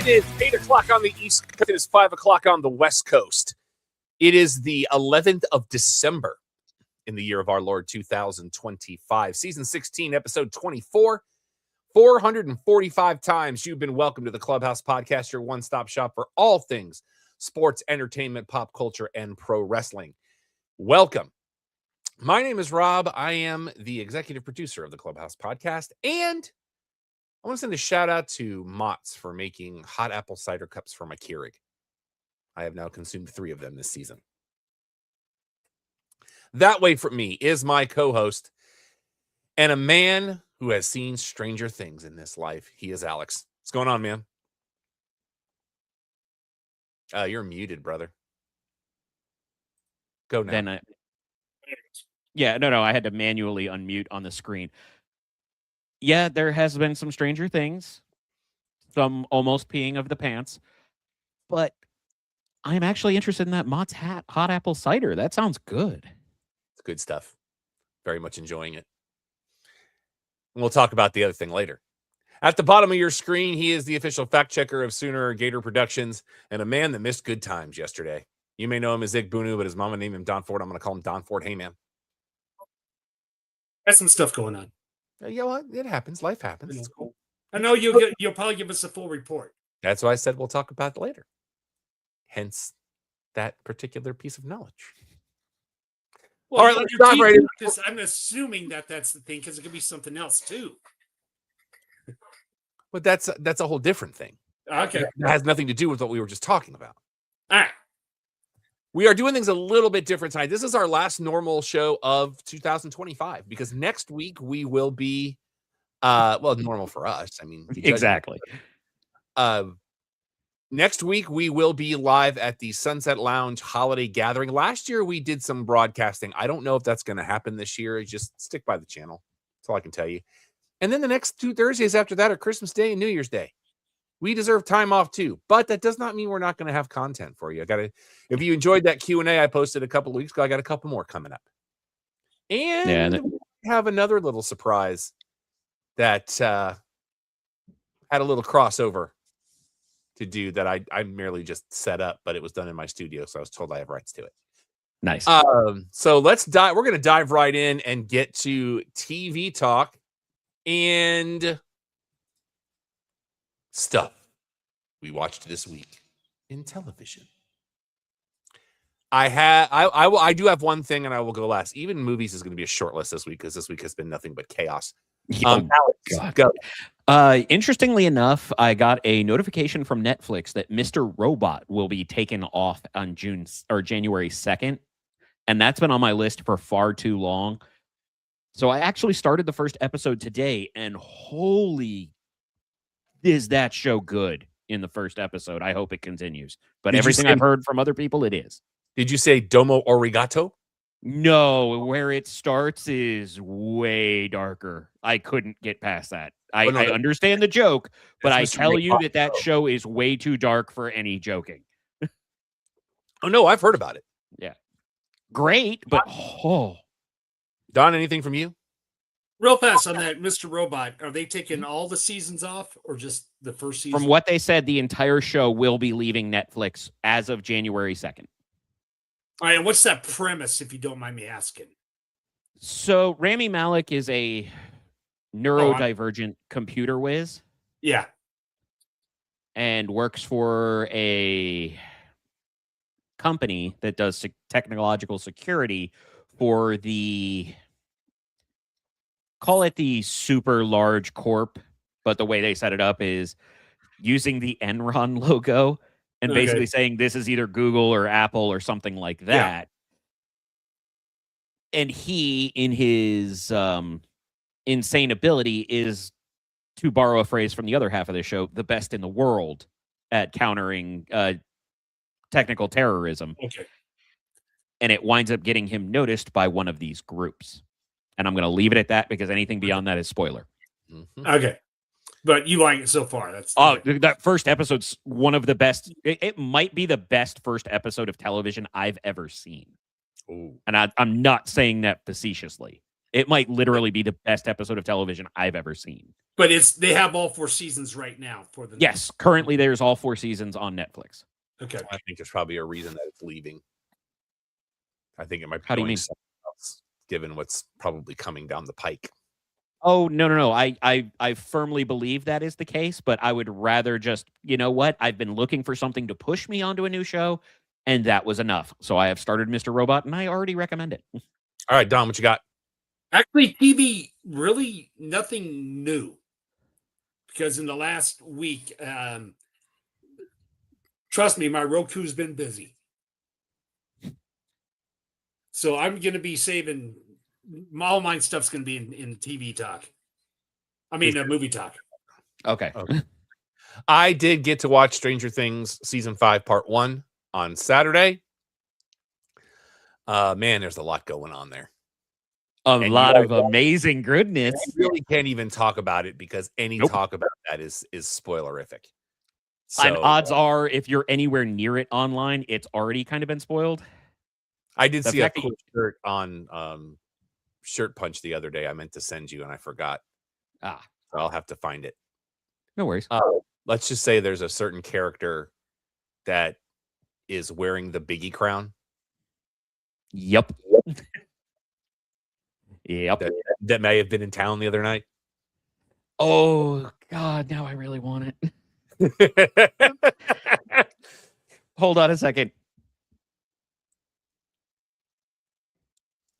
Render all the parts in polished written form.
is 8 o'clock on the East Coast. It is 5 o'clock on the West Coast. It is the 11th of December in the year of our Lord 2025. Season 16, episode 24. 445 times you've been welcome to the Clubhouse Podcast, your one-stop shop for all things sports, entertainment, pop culture, and pro wrestling. Welcome. My name is Rob. I am the executive producer of the Clubhouse Podcast, and I want to send a shout out to Mott's for making hot apple cider cups for my Keurig. I have now consumed 3 of them this season. That way from me is my co-host and a man who has seen stranger things in this life. He is Alex. What's going on, man? You're muted, brother. Go now. No, I had to manually unmute on the screen. Yeah, there has been some stranger things, some almost peeing of the pants, but I'm actually interested in that Mott's hot apple cider. That sounds good. It's good stuff. Very much enjoying it. And we'll talk about the other thing later. At the bottom of your screen, he is the official fact checker of Sooner Gator Productions and a man that missed good times yesterday. You may know him as Zig Bunu, but his mama named him Don Ford. I'm going to call him Don Ford. Hey, man. That's some stuff going on. You know what? It happens. Life happens. It's cool. I know you'll probably give us a full report. That's why I said we'll talk about it later. Hence that particular piece of knowledge. Well, all right, let's stop right here. I'm assuming that's the thing because it could be something else too. But that's a whole different thing. Okay. It has nothing to do with what we were just talking about. All right. We are doing things a little bit different tonight. This is our last normal show of 2025 because next week we will be, normal for us. I mean, exactly. Next week we will be live at the Sunset Lounge Holiday Gathering. Last year we did some broadcasting. I don't know if that's going to happen this year. Just stick by the channel. That's all I can tell you. And then the next 2 Thursdays after that are Christmas Day and New Year's Day. We deserve time off too, but that does not mean we're not going to have content for you. If you enjoyed that Q&A I posted a couple of weeks ago, I got a couple more coming up. And we have another little surprise that had a little crossover to do that I merely just set up, but it was done in my studio, so I was told I have rights to it. Nice. So let's dive. We're going to dive right in and get to TV talk and stuff we watched this week in television. I do have one thing, and I will go last. Even movies is going to be a short list this week because this week has been nothing but chaos. Alex, go. Interestingly enough, I got a notification from Netflix that Mr. Robot will be taken off on January 2nd, and that's been on my list for far too long. So I actually started the first episode today, and holy, is that show good in the first episode. I hope it continues. But everything I've heard from other people, it is. Did you say Domo Arigato? No, where it starts is way darker. I couldn't get past that. I understand the joke, but I tell you that show is way too dark for any joking. Oh, no, I've heard about it. Yeah. Great, but Don, anything from you? Real fast on that, Mr. Robot. Are they taking all the seasons off or just the first season? From what they said, the entire show will be leaving Netflix as of January 2nd. All right, and what's that premise, if you don't mind me asking? So Rami Malek is a neurodivergent computer whiz. Yeah. And works for a company that does technological security for call it the super large corp, but the way they set it up is using the Enron logo and basically saying this is either Google or Apple or something like that. Yeah. And he, in his insane ability, is, to borrow a phrase from the other half of the show, the best in the world at countering technical terrorism. Okay. And it winds up getting him noticed by one of these groups. And I'm going to leave it at that because anything beyond that is spoiler. Mm-hmm. Okay. But you like it so far. That first episode's one of the best. It might be the best first episode of television I've ever seen. Ooh. And I'm not saying that facetiously. It might literally be the best episode of television I've ever seen. But they have all 4 seasons right now for the. Yes, currently there's all 4 seasons on Netflix. Okay. I think there's probably a reason that it's leaving. I think it might be How do you going mean? somewhere else, given what's probably coming down the pike. Oh, no. I firmly believe that is the case, but I would rather just, you know what? I've been looking for something to push me onto a new show, and that was enough. So I have started Mr. Robot, and I already recommend it. All right, Don, what you got? Actually, TV, really nothing new. Because in the last week, trust me, my Roku's been busy. So I'm going to be saving, all my stuff's going to be in TV talk. I mean, movie talk. Okay. I did get to watch Stranger Things Season 5, Part 1 on Saturday. Man, there's a lot going on there. A And lot you of amazing goodness. I really can't even talk about it because any Nope. talk about that is spoilerific. And So odds are, if you're anywhere near it online, it's already kind of been spoiled. I did the see a fact that cool shirt on Shirt Punch the other day. I meant to send you and I forgot. Ah, So I'll have to find it. no worries. Let's just say there's a certain character that is wearing the Biggie crown Yep. Yep. that may have been in town the other night. Oh, God, now I really want it. Hold on a second.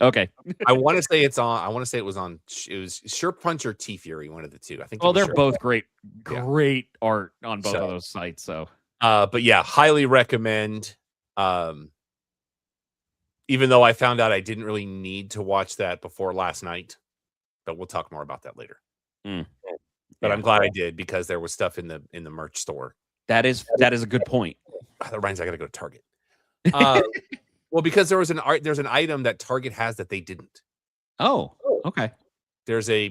Okay. I want to say it's on. I want to say it was on. It was Shirt Punch or T Fury, one of the two. I think. Well, it was they're Shirt both great art on both So- of those sites. So But yeah, highly recommend. Even though I found out I didn't really need to watch that before last night, but we'll talk more about that later. But Yeah. I'm glad I did because there was stuff in the merch store. that is a good point. That reminds me, I got to go to Target. Well, because there's an item that Target has that they didn't. Oh, okay. There's a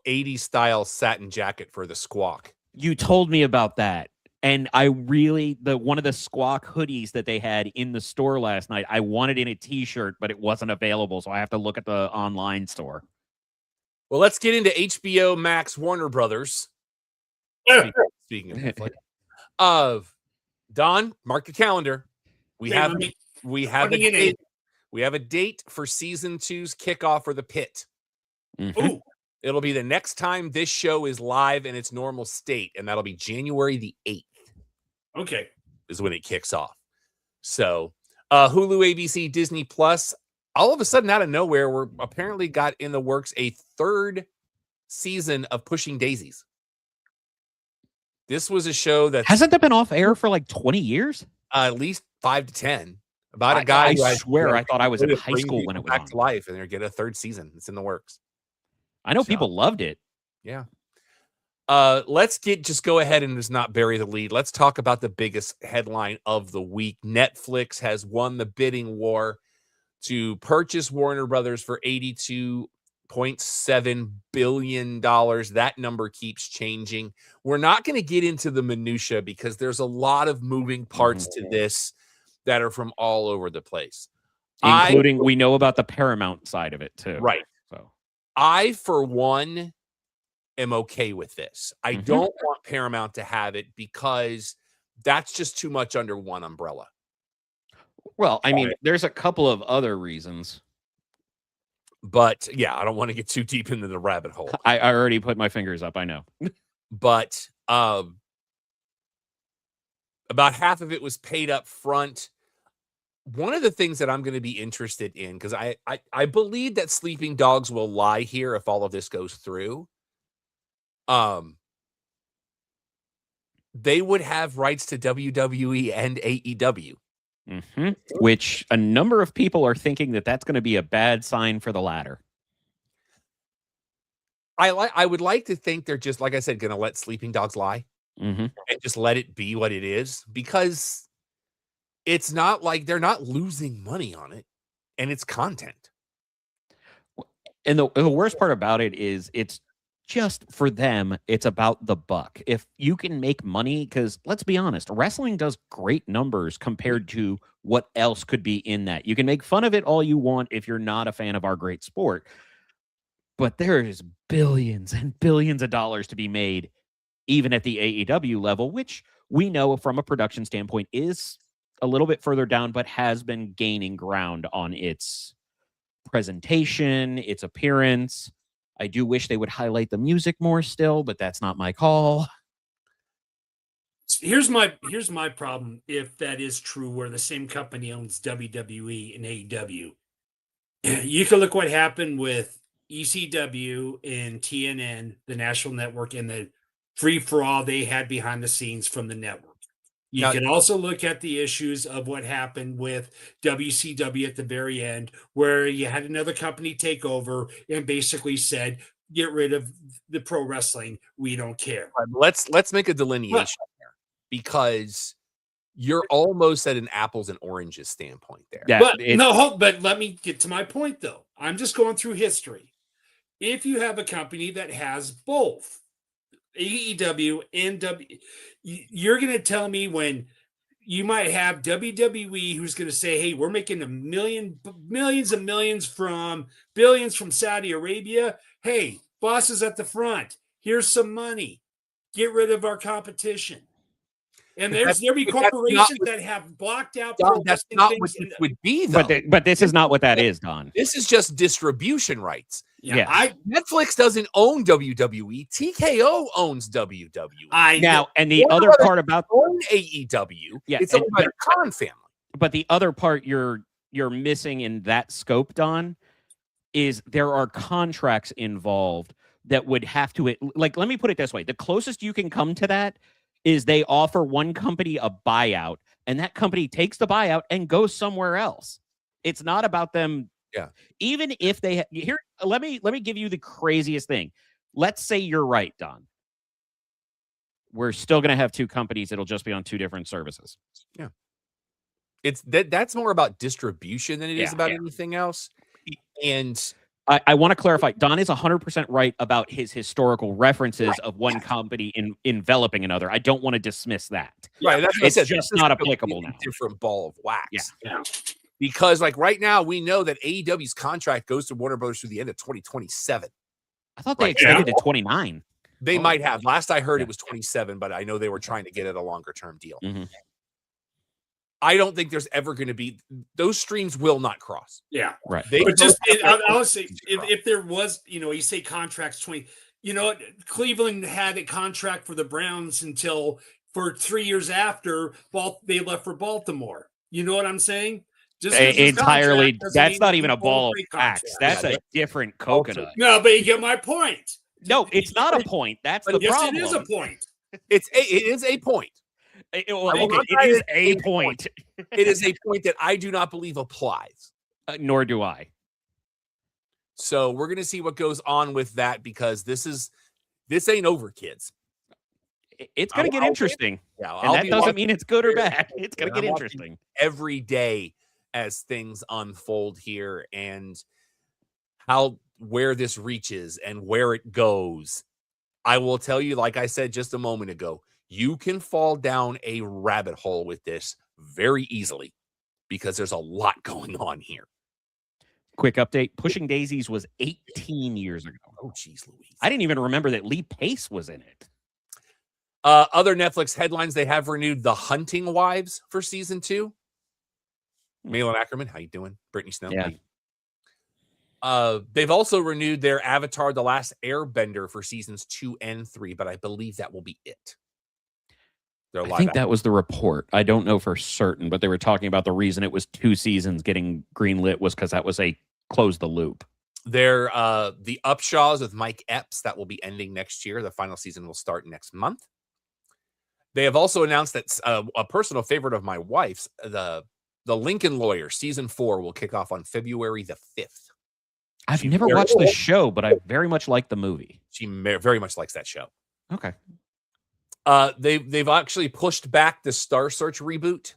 80s style satin jacket for the Squawk. You told me about that. And I really, one of the Squawk hoodies that they had in the store last night, I wanted in a t-shirt, but it wasn't available. So I have to look at the online store. Well, let's get into HBO Max Warner Brothers. Speaking of Netflix. Don, mark your calendar. We have a date for season 2's kickoff for The Pit. Mhm. Ooh, It'll be the next time this show is live in its normal state, and that'll be January the 8th okay. is when it kicks off. So Hulu, ABC, Disney Plus, all of a sudden out of nowhere, we're apparently got in the works a 3rd season of Pushing Daisies. This was a show that Hasn't that been off air for like 20 years? at least 5 to 10 about a guy. I who swear I thought I was in to high bring school people when it was back on. to life, and they're getting a 3rd season. It's in the works. I know So- people loved it. Yeah. Let's just go ahead and just not bury the lead. Let's talk about the biggest headline of the week. Netflix has won the bidding war to purchase Warner Brothers for $82.7 billion. That number keeps changing. We're not going to get into the minutia because there's a lot of moving parts to this that are from all over the place. Including, we know about the Paramount side of it too. Right. So I, for one, am okay with this. I Mhm. don't want Paramount to have it because that's just too much under one umbrella. well, I mean, there's a couple of other reasons. But yeah, I don't want to get too deep into the rabbit hole. I already put my fingers up, I know. But about half of it was paid up front. One of the things that I'm going to be interested in, because I believe that Sleeping Dogs will lie here if all of this goes through. They would have rights to WWE and AEW. Mhm. Which a number of people are thinking that that's going to be a bad sign for the latter. I would like to think they're just, like I said, going to let Sleeping Dogs lie Mhm. and just let it be what it is, because it's not like they're not losing money on it, and it's content. And the worst part about it is it's just for them, it's about the buck. If you can make money, because let's be honest, wrestling does great numbers compared to what else could be in that. You can make fun of it all you want if you're not a fan of our great sport. but there is billions and billions of dollars to be made, even at the AEW level, which we know from a production standpoint is a little bit further down, but has been gaining ground on its presentation, its appearance. I do wish they would highlight the music more still, but that's not my call. Here's my problem. If that is true, where the same company owns WWE and AEW, you can look what happened with ECW and TNN, the national network, and the free for all they had behind the scenes from the network. You Now- can also look at the issues of what happened with WCW at the very end, where you had another company take over and basically said, "Get rid of the pro wrestling. We don't care." Let's make a delineation there, because you're almost at an apples and oranges standpoint there. Yeah, But let me get to my point though. I'm just going through history. If you have a company that has both AEW and you're going to tell me when you might have WWE who's going to say, "Hey, we're making millions and millions from billions from Saudi Arabia. Hey, bosses at the front, here's some money. Get rid of our competition." And there'll be corporations that have blocked out. Don, that's not what this would be, though. but this is not what that is, Don. This is just distribution rights. Yeah. Netflix doesn't own WWE. TKO owns WWE. And the other part about own AEW, it's owned by the Khan family. But the other part you're missing in that scope, Don, is there are contracts involved that would have to, like, let me put it this way. The closest you can come to that is they offer one company a buyout, and that company takes the buyout and goes somewhere else. It's not about them. Yeah. Even if they here, let me give you the craziest thing. Let's say you're right, Don. We're still going to have two companies. It'll just be on two different services. Yeah. It's that's more about distribution than it is about anything else. And I want to clarify. Don is 100% right about his historical references of one company enveloping another. I don't want to dismiss that. Right, that's what it's I said. just not applicable now. Different ball of wax. Yeah. Because like right now, we know that AEW's contract goes to Warner Brothers through the end of 2027. I thought they extended it to 29. They might have. Last I heard, it was 27, but I know they were trying to get it a longer term deal. Mm-hmm. I don't think there's ever going to be, those streams will not cross. Yeah. Right. But just, I would say, if there was, you say contracts 20, Cleveland had a contract for the Browns for 3 years after they left for Baltimore. You know what I'm saying? Just entirely. That's not even a ball of wax. That's a different coconut. No, but you get my point. No, it's not a point. That's the problem. It is a point. It is a point. It is a point. It is a point that I do not believe applies. Nor do I. So we're going to see what goes on with that, because this ain't over, kids. It's going to get interesting. Yeah, and that doesn't mean it's good or bad. It's going to get interesting every day as things unfold here, and where this reaches and where it goes. I will tell you, like I said just a moment ago, you can fall down a rabbit hole with this very easily, because there's a lot going on here. Quick update. Pushing Daisies was 18 years ago. Oh, geez, Louise. I didn't even remember that Lee Pace was in it. Other Netflix headlines, they have renewed The Hunting Wives for season 2. Malin Ackerman, how you doing? Brittany Snow. Yeah. They've also renewed their Avatar: The Last Airbender for seasons 2 and 3, but I believe that will be it. I think that was the report. I don't know for certain, but they were talking about the reason it was 2 seasons getting greenlit was because that was a close the loop. They're the Upshaws with Mike Epps that will be ending next year. The final season will start next month. They have also announced that a personal favorite of my wife's, the Lincoln Lawyer season 4 will kick off on February the 5th. I've never watched the show, but I very much like the movie. She very much likes that show. Okay. They've actually pushed back the Star Search reboot.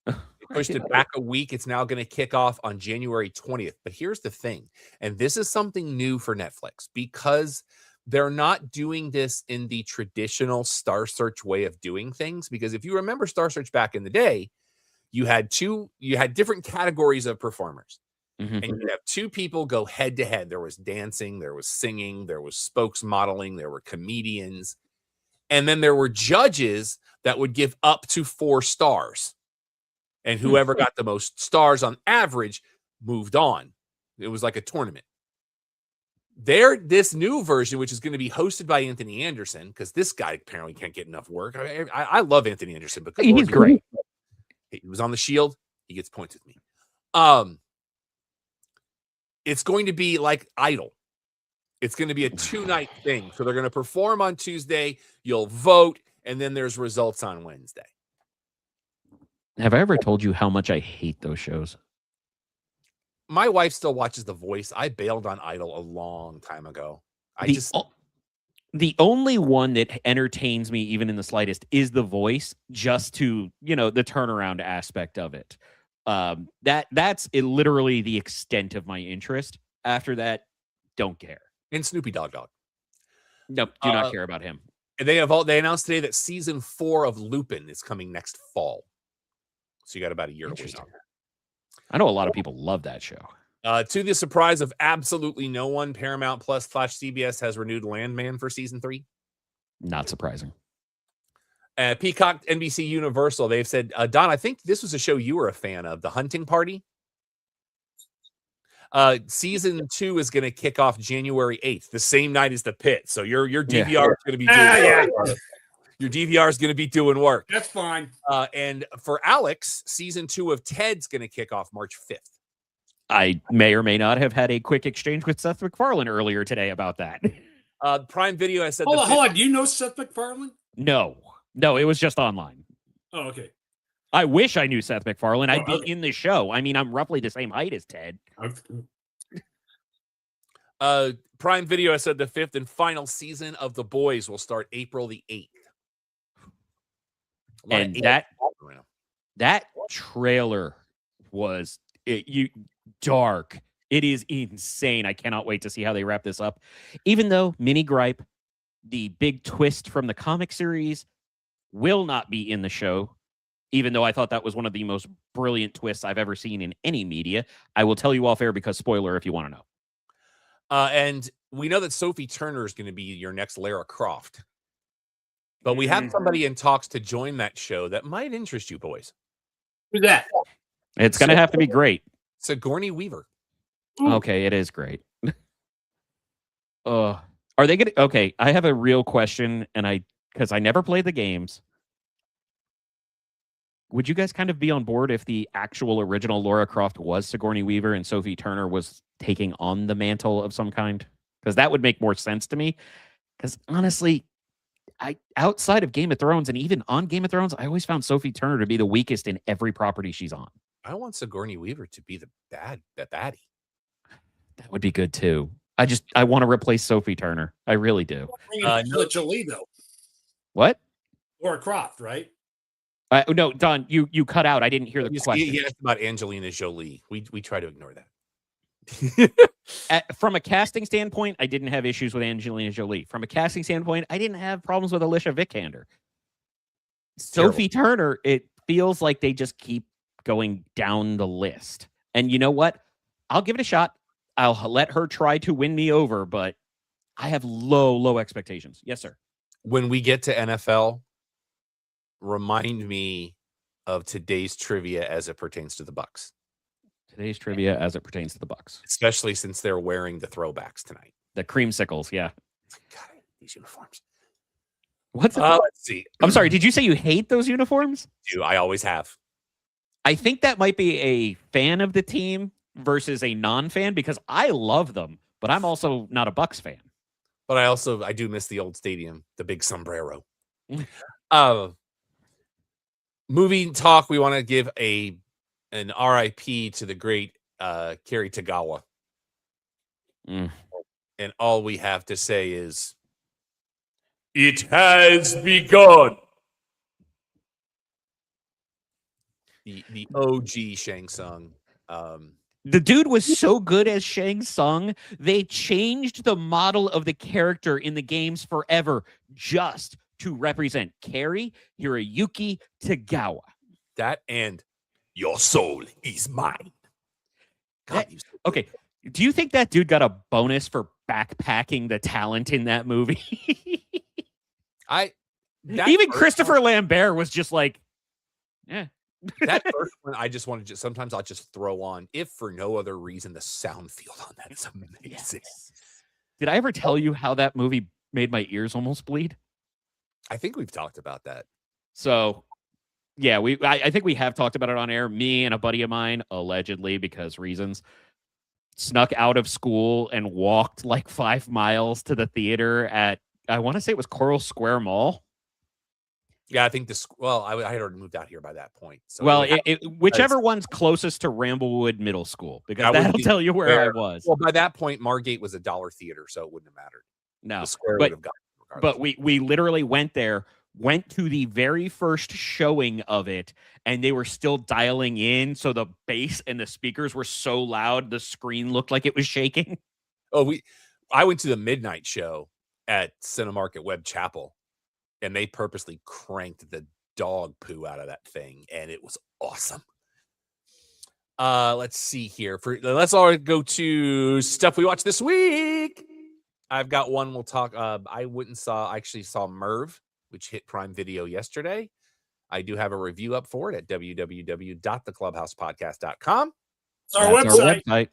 They pushed it back a week. It's now going to kick off on January 20th. But here's the thing, and this is something new for Netflix, because they're not doing this in the traditional Star Search way of doing things. Because if you remember Star Search back in the day, you had different categories of performers. Mhm. and you have two people go head to head. There was dancing, there was singing, there was spokesmodeling, there were comedians, and then there were judges that would give up to 4 stars. And whoever got the most stars on average moved on. It was like a tournament. This new version, which is going to be hosted by Anthony Anderson, because this guy apparently can't get enough work. I love Anthony Anderson, but good He's Lord, great. he was on the Shield. He gets points with me. It's going to be like Idol. It's going to be a 2-night thing. So they're going to perform on Tuesday. You'll vote, and then there's results on Wednesday. Have I ever told you how much I hate those shows? My wife still watches The Voice. I bailed on Idol a long time ago. The only one that entertains me even in the slightest is The Voice, just to, the turnaround aspect of it. That's literally the extent of my interest. After that, don't care. And Snoopy Dog. Nope, do not care about him. And they announced today that season 4 of Lupin is coming next fall. So you got about a year to wait on that. I know a lot of people love that show. To the surprise of absolutely no one, Paramount Plus / CBS has renewed Landman for season 3. Not surprising. Peacock, NBC Universal, they've said, Don, I think this was a show you were a fan of, The Hunting Party. Season 2 is going to kick off January 8th, the same night as The Pit. So your DVR is going to be doing work. Your DVR is going to be doing work. That's fine. And for Alex, season 2 of Ted's going to kick off March 5th. I may or may not have had a quick exchange with Seth MacFarlane earlier today about that. Prime Video has said... Hold on. Do you know Seth MacFarlane? No, it was just online. Oh, okay. I wish I knew Seth MacFarlane. I'd be in the show. I mean, I'm roughly the same height as Ted. Prime Video has said the 5th and final season of The Boys will start April the 8th. And that trailer was dark. It is insane. I cannot wait to see how they wrap this up. Even though, mini gripe, the big twist from the comic series will not be in the show, even though I thought that was one of the most brilliant twists I've ever seen in any media. I will tell you off air because spoiler if you want to know. And we know that Sophie Turner is going to be your next Lara Croft. But we have somebody in talks to join that show that might interest you boys. Who's that? It's going to have to be great. Sigourney Weaver. Okay, it is great. Are they going to... Okay, I have a real question, because I never played the games. Would you guys kind of be on board if the actual original Lara Croft was Sigourney Weaver and Sophie Turner was taking on the mantle of some kind? Because that would make more sense to me. Because honestly, outside of Game of Thrones and even on Game of Thrones, I always found Sophie Turner to be the weakest in every property she's on. I want Sigourney Weaver to be the baddie. That would be good too. I want to replace Sophie Turner. I really do. No, Jolie though. What? Lara Croft, right? No, Don, you cut out. I didn't hear the question. He asked about Angelina Jolie. We try to ignore that. From a casting standpoint, I didn't have issues with Angelina Jolie. From a casting standpoint, I didn't have problems with Alicia Vikander. Sophie Turner, it feels like they just keep going down the list. And you know what? I'll give it a shot. I'll let her try to win me over, but I have low expectations. Yes, sir. When we get to NFL, remind me of today's trivia as it pertains to the Bucs. Today's trivia as it pertains to the Bucs, especially since they're wearing the throwbacks tonight. The creamsicles, yeah. God, I hate these uniforms. What's let's see. I'm sorry. Did you say you hate those uniforms? I always have. I think that might be a fan of the team versus a non-fan because I love them, but I'm also not a Bucs fan. But I do miss the old stadium, the big sombrero. Movie talk. We want to give an RIP to the great Kerry Tagawa. And all we have to say is, it has begun. The OG Shang Tsung. The dude was so good as Shang Tsung, they changed the model of the character in the games forever just to represent Kerry Hiroyuki Tagawa. That and your soul is mine. God, That- okay. Do you think that dude got a bonus for backpacking the talent in that movie? Even Christopher Lambert was just like, yeah. That first one, I just want to sometimes I'll just throw on, if for no other reason, the sound field on that is amazing. Yes. Did I ever tell you how that movie made my ears almost bleed? I think we've talked about that. So, yeah, I think we have talked about it on air. Me and a buddy of mine, allegedly, because reasons, snuck out of school and walked like 5 miles to the theater at, I want to say it was Coral Square Mall. Yeah, I think I had already moved out here by that point. So Well, whichever one's closest to Ramblewood Middle School, because that'll tell you where I was. Well, by that point, Margate was a dollar theater, so it wouldn't have mattered. No, The Square would have gotten it regardless. but we literally went there, went to the very first showing of it, and they were still dialing in, so the bass and the speakers were so loud the screen looked like it was shaking. I went to the midnight show at Cinemark at Webb Chapel, and they purposely cranked the dog poo out of that thing, and it was awesome. Let's see here. Let's all go to stuff we watched this week. I've got one we'll talk. I actually saw Merv, which hit Prime Video yesterday. I do have a review up for it at www.theclubhousepodcast.com. It's our website.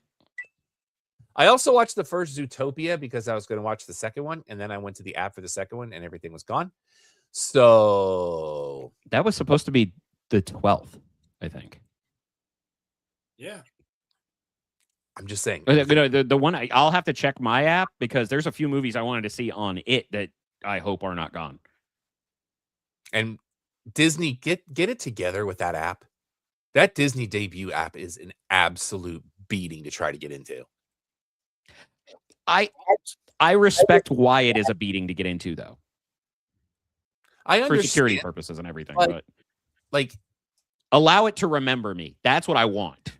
I also watched the first Zootopia because I was going to watch the second one, and then I went to the app for the second one, and everything was gone. So that was supposed to be the 12th, I think. Yeah. I'm just saying. The one I'll have to check my app because there's a few movies I wanted to see on it that I hope are not gone. And Disney, get it together with that app. That Disney debut app is an absolute beating to try to get into. I respect why it is a beating to get into, though. I understand for security purposes and everything, but like allow it to remember me. That's what I want.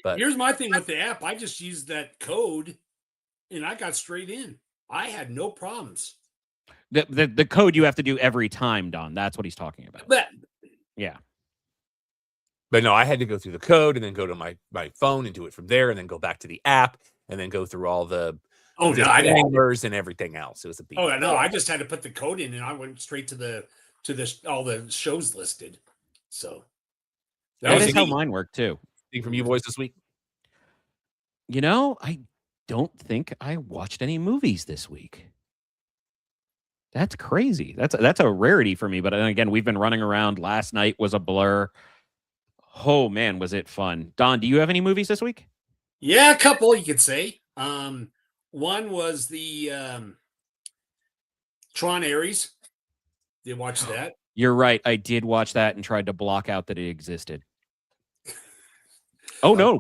But here's my thing with the app. I just used that code and I got straight in. I had no problems. The code you have to do every time, Don. That's what he's talking about. Yeah. But no, I had to go through the code and then go to my phone and do it from there and then go back to the app and then go through all the numbers and everything else. It was a beat. Oh, no, I just had to put the code in and I went straight to all the shows listed. So that is how mine worked too. Anything from you boys this week? You know, I don't think I watched any movies this week. That's crazy. That's a rarity for me. But again, we've been running around. Last night was a blur. Oh man, was it fun. Don, do you have any movies this week? Yeah, a couple you could say. One was the Tron Ares. Did you watch that? You're right. I did watch that and tried to block out that it existed. Oh, no.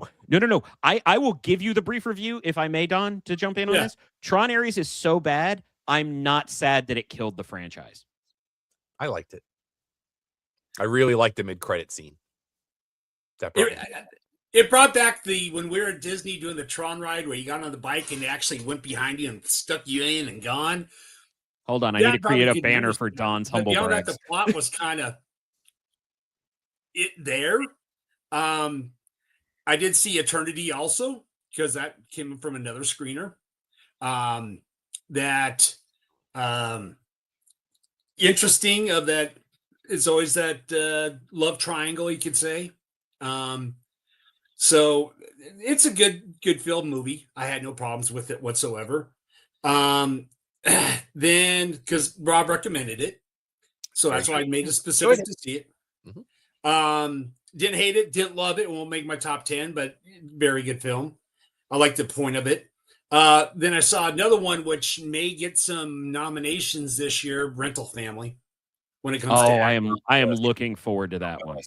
I will give you the brief review, if I may, Don, to jump in on this. Tron Ares is so bad, I'm not sad that it killed the franchise. I liked it. I really liked the mid-credit scene. It brought back when we were at Disney doing the Tron ride where you got on the bike and they actually went behind you and stuck you in and gone. Hold on, I need to create a banner for Don's humble brags. The plot was kind of it there. I did see Eternity also because that came from another screener. Interesting of that. It's always that love triangle, you could say. So it's a good film movie. I had no problems with it whatsoever. Then because Rob recommended it, so that's why I made it specific to see it. Mm-hmm. Didn't hate it, didn't love it. Won't make my top 10, but very good film. I like the point of it. Then I saw another one which may get some nominations this year, Rental Family. When it comes to I am looking forward to that one.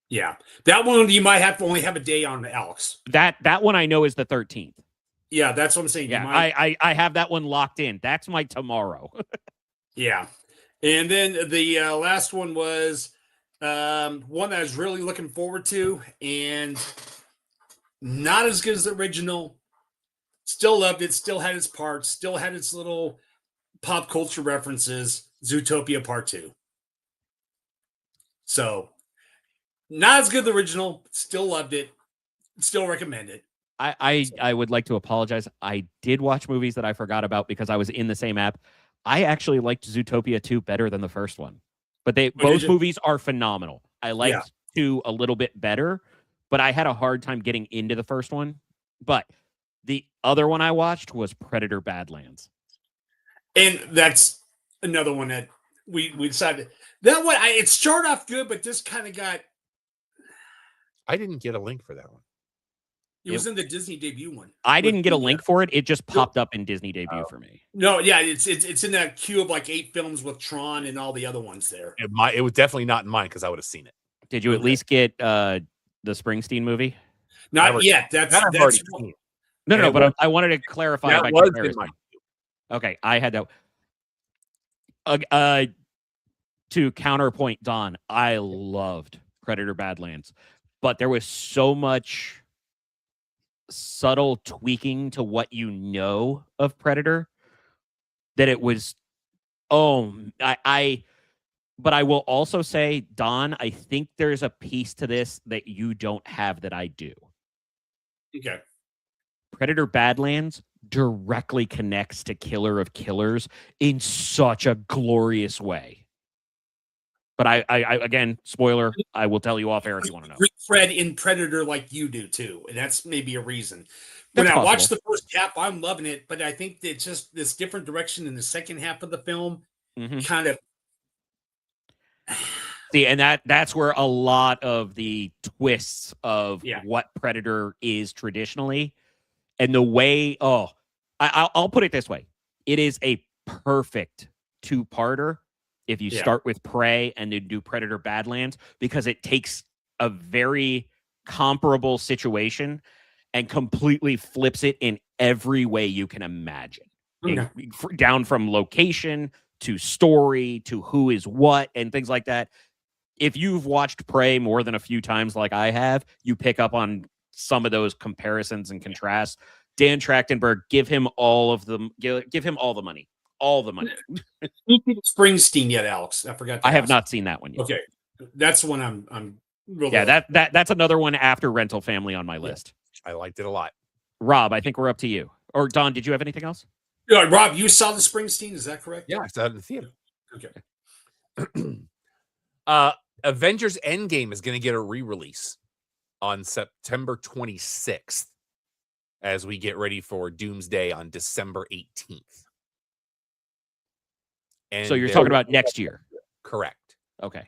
Yeah, that one you might have to only have a day on, Alex. That one I know is the 13th. Yeah, that's what I'm saying. Yeah, I have that one locked in. That's my tomorrow. Yeah, and then the last one was one that I was really looking forward to, and not as good as the original. Still loved it. Still had its parts. Still had its little pop culture references. Zootopia Part 2. So Not as good as the original. Still loved it. Still recommend it. I would like to apologize. I did watch movies that I forgot about because I was in the same app. I actually liked Zootopia 2 better than the first one. But both movies are phenomenal. I liked 2 a little bit better, but I had a hard time getting into the first one. But the other one I watched was Predator Badlands. And that's another one that we decided. That one, it started off good, but just kind of got... I didn't get a link for that one. It was in the Disney debut one. I didn't get a link for it. It just popped up in Disney debut for me. No, yeah, it's in that queue of like 8 films with Tron and all the other ones there. It was definitely not in mine because I would have seen it. Did you at least get the Springsteen movie? Not yet. That's already seen. No, but I wanted to clarify. That was in mine. Okay, I had that. To counterpoint Don, I loved Predator Badlands, but there was so much subtle tweaking to what you know of Predator that it was but I will also say, Don, I think there's a piece to this that you don't have that I do. Okay. Predator Badlands directly connects to Killer of Killers in such a glorious way. But I again, spoiler, I will tell you off air if you want to know. Fred in Predator like you do too, and that's maybe a reason. That's when I possible. watched the first half, I'm loving it, but I think it's just this different direction in the second half of the film. Kind of. See, and that's where a lot of the twists of what Predator is traditionally, and the way. I'll put it this way: it is a perfect 2-parter. If you start with Prey and then do Predator Badlands, because it takes a very comparable situation and completely flips it in every way you can imagine. Down from location to story to who is what and things like that. If you've watched Prey more than a few times like I have, you pick up on some of those comparisons and contrasts. Dan Trachtenberg, give him all the money. All the money. Springsteen yet, Alex? I forgot. I have not seen that one yet. Okay, that's the one I'm really. Yeah, that's another one after Rental Family on my list. I liked it a lot. Rob, I think we're up to you. Or Don, did you have anything else? Rob, you saw the Springsteen? Is that correct? Yeah, I saw it in the theater. Okay. Avengers Endgame is going to get a re-release on September 26th as we get ready for Doomsday on December 18th. And so you're talking about next year? Correct. Okay.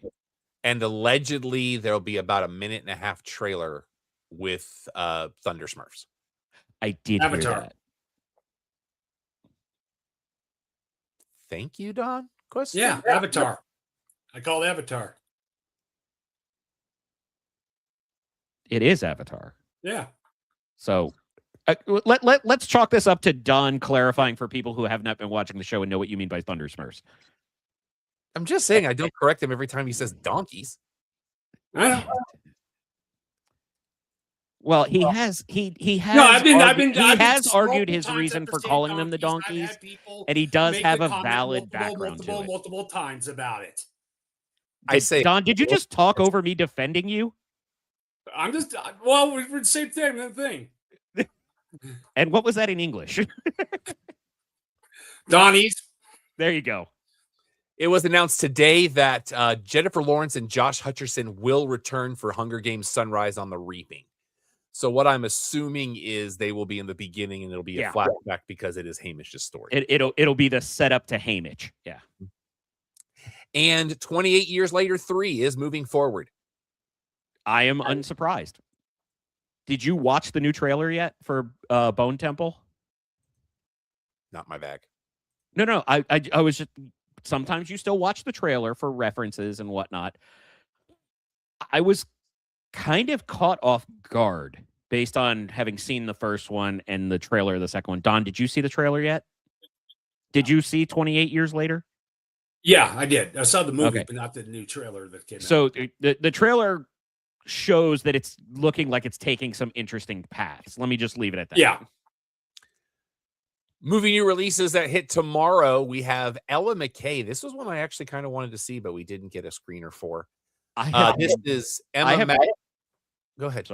And allegedly there'll be about a 1.5-minute trailer with Thunder Smurfs. I did hear that. Thank you, Don. Question? Yeah, Avatar. I call it Avatar. It is Avatar. Yeah. So let's chalk this up to Don clarifying for people who have not been watching the show and know what you mean by Thunder Smurfs. I'm just saying I don't correct him every time he says donkeys. I know. Well, he has. He has. No, I've been argued his reason for calling them the donkeys, and he does have a valid background to it. Multiple times about it. I say, Don, did you just talk over me defending you? I'm just we're the same thing. And what was that in English? Donnie's. There you go. It was announced today that Jennifer Lawrence and Josh Hutcherson will return for Hunger Games: Sunrise on the Reaping. So what I'm assuming is they will be in the beginning and it'll be a flashback because it is Hamish's story. It'll be the setup to Hamish. Yeah. And 28 years later, 3 is moving forward. I am unsurprised. Did you watch the new trailer yet for Bone Temple? Not my bag. No. I was just, sometimes you still watch the trailer for references and whatnot. I was kind of caught off guard based on having seen the first one and the trailer of the second one. Don, did you see the trailer yet? Did you see 28 years later? Yeah, I did. I saw the movie, but not the new trailer that came out. So the trailer shows that it's looking like it's taking some interesting paths. Let me just leave it at that. Yeah. Movie new releases that hit tomorrow. We have Ella McKay. This was one I actually kind of wanted to see, but we didn't get a screener for. This is Emma. Go ahead.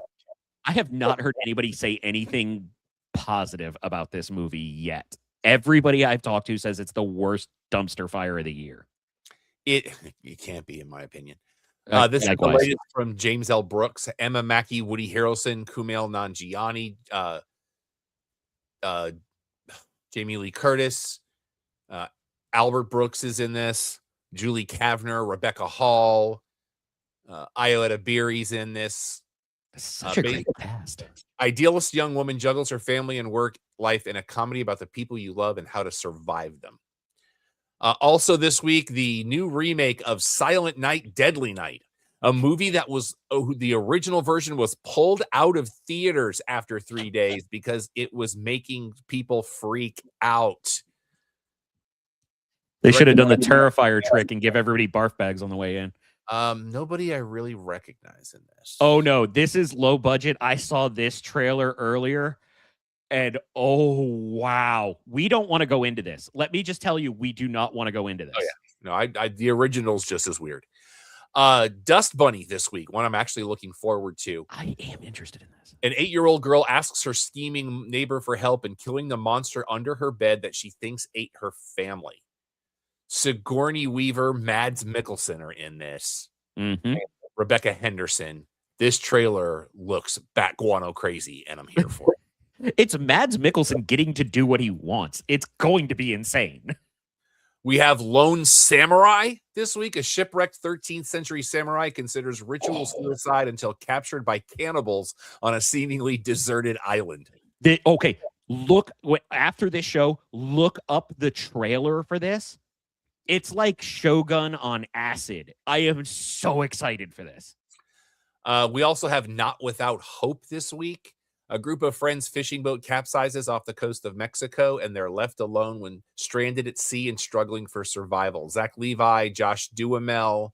I have not heard anybody say anything positive about this movie yet. Everybody I've talked to says it's the worst dumpster fire of the year. It can't be, in my opinion. This is the latest from James L. Brooks, Emma Mackey, Woody Harrelson, Kumail Nanjiani, Jamie Lee Curtis, Albert Brooks is in this, Julie Kavner, Rebecca Hall, Iota Beery's in this. Such a great cast. Idealist young woman juggles her family and work life in a comedy about the people you love and how to survive them. Also this week, the new remake of Silent Night, Deadly Night, a movie that was the original version was pulled out of theaters after 3 days because it was making people freak out. They should have done the Terrifier trick and give everybody barf bags on the way in. Nobody I really recognize in this. Oh no, this is low budget. I saw this trailer earlier and oh wow, we don't want to go into this. Let me just tell you, we do not want to go into this. Oh yeah, no, the original's just as weird. Dust Bunny this week, one I'm actually looking forward to. I am interested in this. An 8-year-old girl asks her scheming neighbor for help in killing the monster under her bed that she thinks ate her family. Sigourney Weaver, Mads Mikkelsen are in this. Mm-hmm. Rebecca Henderson. This trailer looks bat guano crazy, and I'm here for it. It's Mads Mikkelsen getting to do what he wants. It's going to be insane. We have Lone Samurai this week. A shipwrecked 13th century samurai considers ritual suicide until captured by cannibals on a seemingly deserted island. Okay, look, after this show, look up the trailer for this. It's like Shogun on acid. I am so excited for this. We also have Not Without Hope this week. A group of friends' fishing boat capsizes off the coast of Mexico, and they're left alone when stranded at sea and struggling for survival. Zach Levi, Josh Duhamel,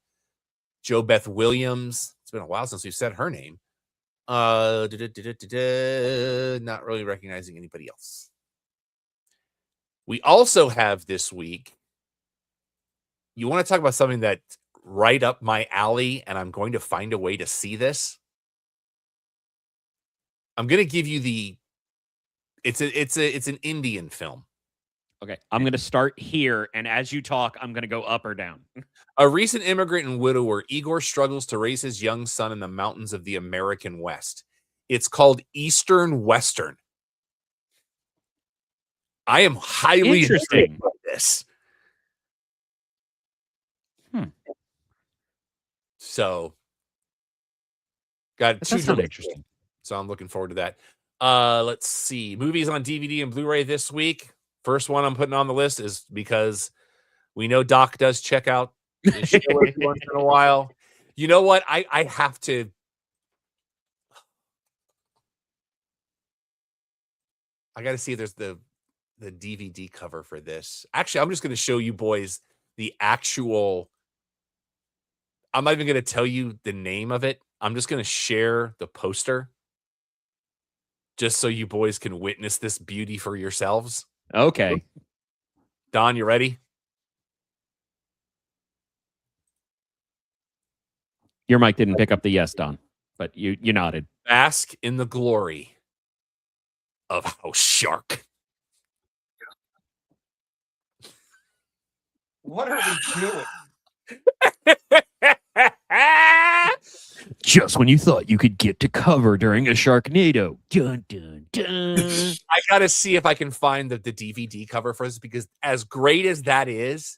Jo Beth Williams. It's been a while since we've said her name. Not really recognizing anybody else. We also have this week, you want to talk about something that's right up my alley, and I'm going to find a way to see this. I'm going to give you it's an Indian film. Okay, I'm going to start here, and as you talk, I'm going to go up or down. A recent immigrant and widower, Igor struggles to raise his young son in the mountains of the American West. It's called Eastern Western. I am highly interested about this. So, got two interesting. So I'm looking forward to that. Let's see. Movies on DVD and Blu-ray this week. First one I'm putting on the list is because we know Doc does check out the show every once in a while. You know what? I have to. I got to see if there's the DVD cover for this. Actually, I'm just going to show you boys the actual. I'm not even going to tell you the name of it. I'm just going to share the poster just so you boys can witness this beauty for yourselves. Okay. Don, you ready? Your mic didn't pick up the yes, Don, but you nodded. Bask in the glory of House Shark. What are we doing? Just when you thought you could get to cover during a Sharknado. Dun, dun, dun. I got to see if I can find the DVD cover for this, because as great as that is,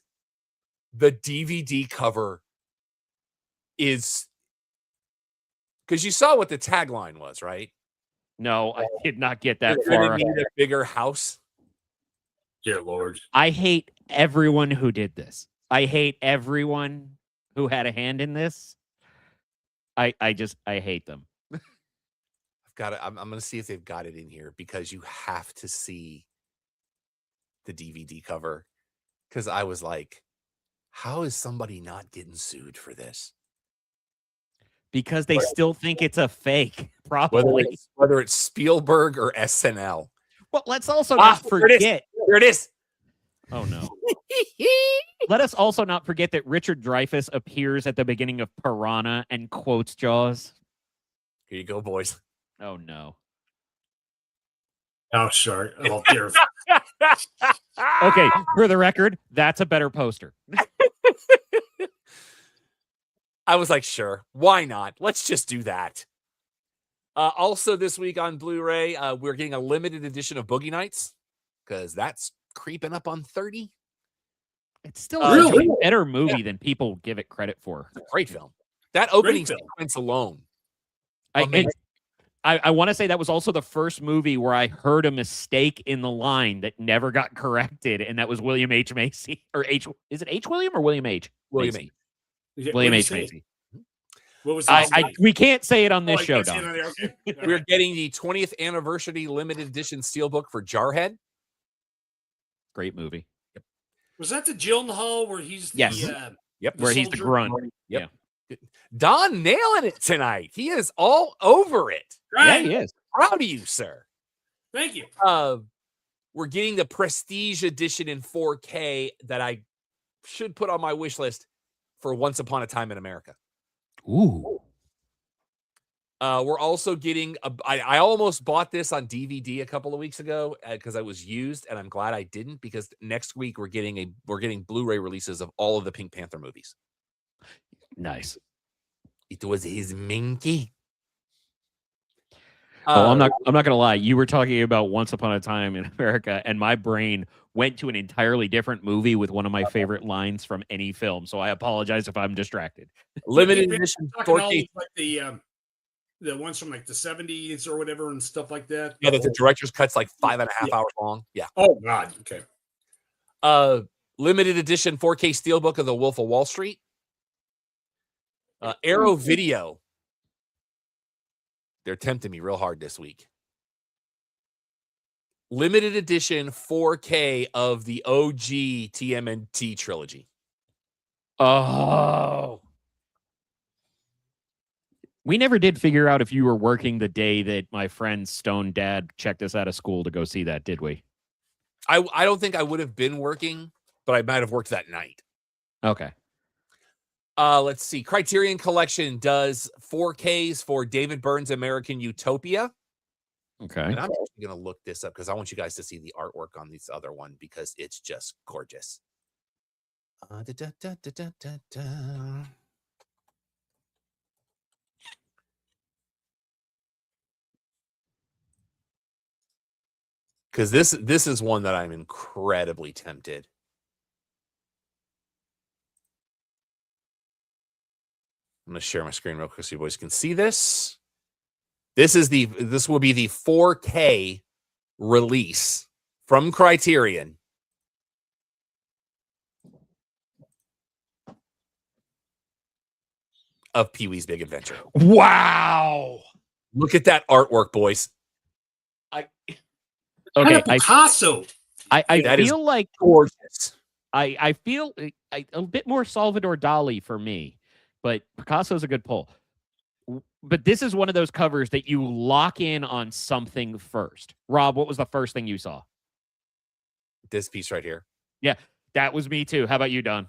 the DVD cover is, because you saw what the tagline was, right? No, I did not get that You're far. gonna need a bigger house. Dear Lord. I hate everyone who did this. I hate everyone who had a hand in this. I hate them. I've got it. I'm going to see if they've got it in here, because you have to see the DVD cover. Because I was like, how is somebody not getting sued for this? Because they still think it's a fake, probably. Whether it's Spielberg or SNL. Well, let's also not forget. Here it is. Oh no. Let us also not forget that Richard Dreyfuss appears at the beginning of Piranha and quotes Jaws. Here you go, boys. Oh no. Oh, sure. Oh, dear. Okay, for the record, that's a better poster. I was like, sure, why not? Let's just do that. Also, this week on Blu-ray, we're getting a limited edition of Boogie Nights because that's creeping up on 30. It's still Really? a better movie than people give it credit for. Great film. That opening Great film. sequence alone. I want to say that was also the first movie where I heard a mistake in the line that never got corrected, and that was William H. Macy. Or H. Is it H. William or William H? William Macy? H. Yeah, William what'd H. you say? Macy. What was that? We can't say it on this Oh, you show, can't say it Don. on there. Okay. All We're right. getting the 20th anniversary limited edition steelbook for Jarhead. Great movie. Was that the Gyllenhaal where he's the, Yes. Yep. Where he's the soldier? grunt. Yep. Don nailing it tonight. He is all over it. Yeah, Right? he is. Proud of you, sir. Thank you. We're getting the Prestige edition in 4K that I should put on my wish list for Once Upon a Time in America. Ooh. We're also getting I almost bought this on DVD a couple of weeks ago because I was used, and I'm glad I didn't, because next week we're getting Blu-ray releases of all of the Pink Panther movies. Nice. It was his minky. I'm not gonna lie. You were talking about Once Upon a Time in America, and my brain went to an entirely different movie with one of my favorite lines from any film. So I apologize if I'm distracted. Limited You're edition talking all 4K. like the ones from like the 70s or whatever and stuff like that. Yeah, that the director's cut's like 5.5 hours long. Yeah. Oh God. Okay. Limited edition 4K steelbook of The Wolf of Wall Street. Arrow Video. They're tempting me real hard this week. Limited edition 4K of the OG TMNT trilogy. Oh. We never did figure out if you were working the day that my friend's stone dad checked us out of school to go see that, did we? I don't think I would have been working, but I might have worked that night. Okay. Let's see. Criterion Collection does 4Ks for David Byrne's American Utopia. Okay. And I'm actually going to look this up because I want you guys to see the artwork on this other one because it's just gorgeous. Because this is one that I'm incredibly tempted. I'm going to share my screen real quick so you boys can see this. This will be the 4K release from Criterion of Pee-wee's Big Adventure. Wow. Look at that artwork, boys. Okay. Picasso. I That is feel like gorgeous. I feel a bit more Salvador Dali for me, but Picasso's a good pull. But this is one of those covers that you lock in on something first. Rob, what was the first thing you saw? This piece right here. That was me too. How about you, Don?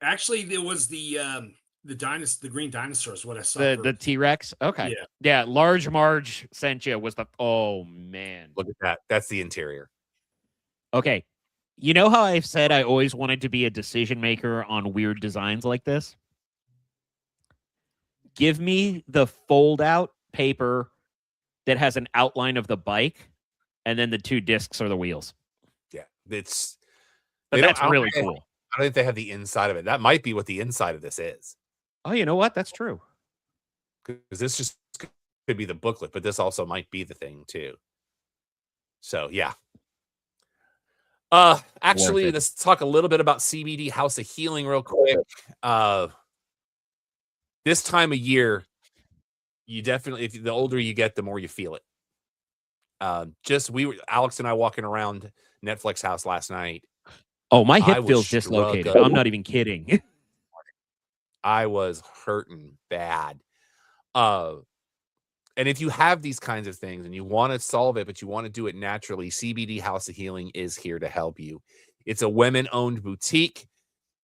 Actually, there was the green dinosaurs. What I saw. The first. T-Rex? Okay. Yeah, Large Marge sent you was the oh man. Look at that. That's the interior. Okay. You know how I've said I always wanted to be a decision maker on weird designs like this? Give me the fold-out paper that has an outline of the bike, and then the two discs are the wheels. Yeah. It's But that's really cool. I don't think they have the inside of it. That might be what the inside of this is. Oh, you know what? That's true. Because this just could be the booklet, but this also might be the thing too. So yeah. Actually, Worth it. let's talk a little bit about CBD House of Healing real quick. This time of year, you definitely, if the older you get, the more you feel it. Alex and I walking around Netflix house last night. Oh, my I hip was feels dislocated. struggling. I'm not even kidding. I was hurting bad. And if you have these kinds of things and you want to solve it, but you want to do it naturally, CBD House of Healing is here to help you. It's a women-owned boutique.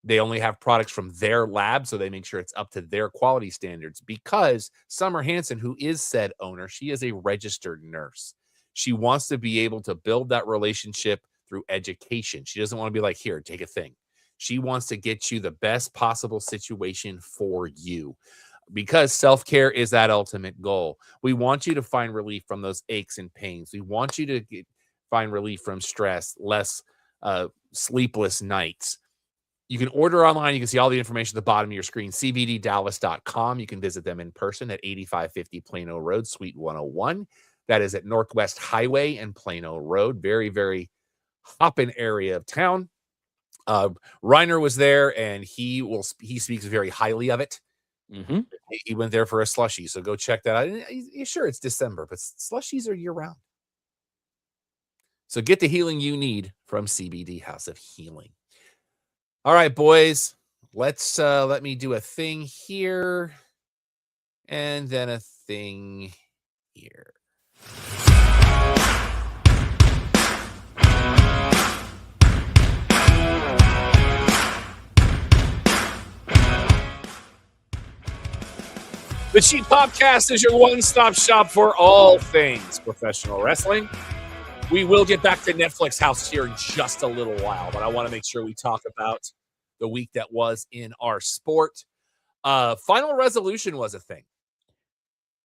They only have products from their lab, so they make sure it's up to their quality standards. Because Summer Hansen, who is said owner, she is a registered nurse. She wants to be able to build that relationship through education. She doesn't want to be like, here, take a thing. She wants to get you the best possible situation for you, because self-care is that ultimate goal. We want you to find relief from those aches and pains. We want you to find relief from stress, less sleepless nights. You can order online. You can see all the information at the bottom of your screen, cbddallas.com. You can visit them in person at 8550 Plano Road, Suite 101. That is at Northwest Highway and Plano Road. Very, very hopping area of town. Reiner was there, and he speaks very highly of it. Mm-hmm. He went there for a slushie, so go check that out. Sure, it's December, but slushies are year-round. So get the healing you need from CBD House of Healing. All right, boys, let me do a thing here, and then a thing here. The Cheap Podcast is your one-stop shop for all things professional wrestling. We will get back to Netflix House here in just a little while, but I want to make sure we talk about the week that was in our sport. Final Resolution was a thing.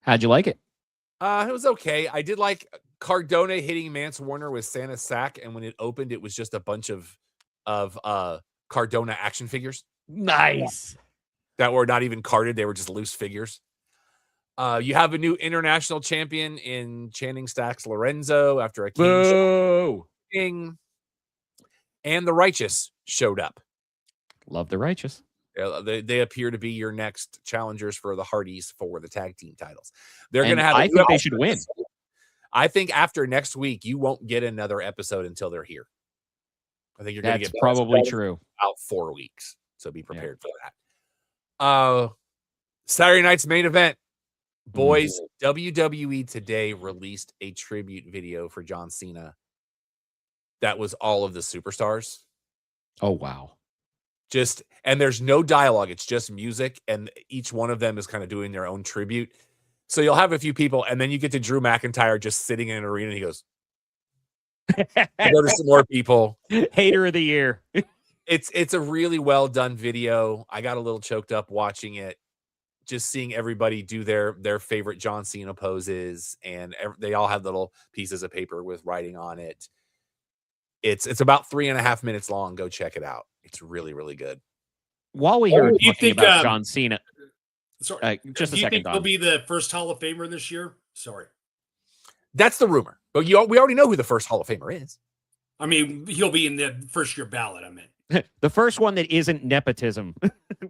How'd you like it? It was okay. I did like Cardona hitting Mance Warner with Santa Sack, and when it opened, it was just a bunch of Cardona action figures. Nice. That were not even carded. They were just loose figures. You have a new international champion in Channing Stacks Lorenzo after a king. And the Righteous showed up. Love the Righteous. They appear to be your next challengers for the Hardys for the tag team titles. They're going to have. I think they should win. I think after next week, you won't get another episode until they're here. I think you're going to get probably true. About 4 weeks, so be prepared for that. Saturday night's main event. Boys, WWE Today released a tribute video for John Cena. That was all of the superstars. Oh, wow. And there's no dialogue. It's just music. And each one of them is kind of doing their own tribute. So you'll have a few people, and then you get to Drew McIntyre just sitting in an arena, and he goes, go to some more people. Hater of the year. It's a really well done video. I got a little choked up watching it. Just seeing everybody do their favorite John Cena poses, and they all have little pieces of paper with writing on it. It's about 3.5 minutes long. Go check it out. It's really, really good. While we hear talking about John Cena, sorry, just a second. Do you think he'll be the first Hall of Famer this year? Sorry, that's the rumor. But we already know who the first Hall of Famer is. I mean, he'll be in the first year ballot. I mean, the first one that isn't nepotism.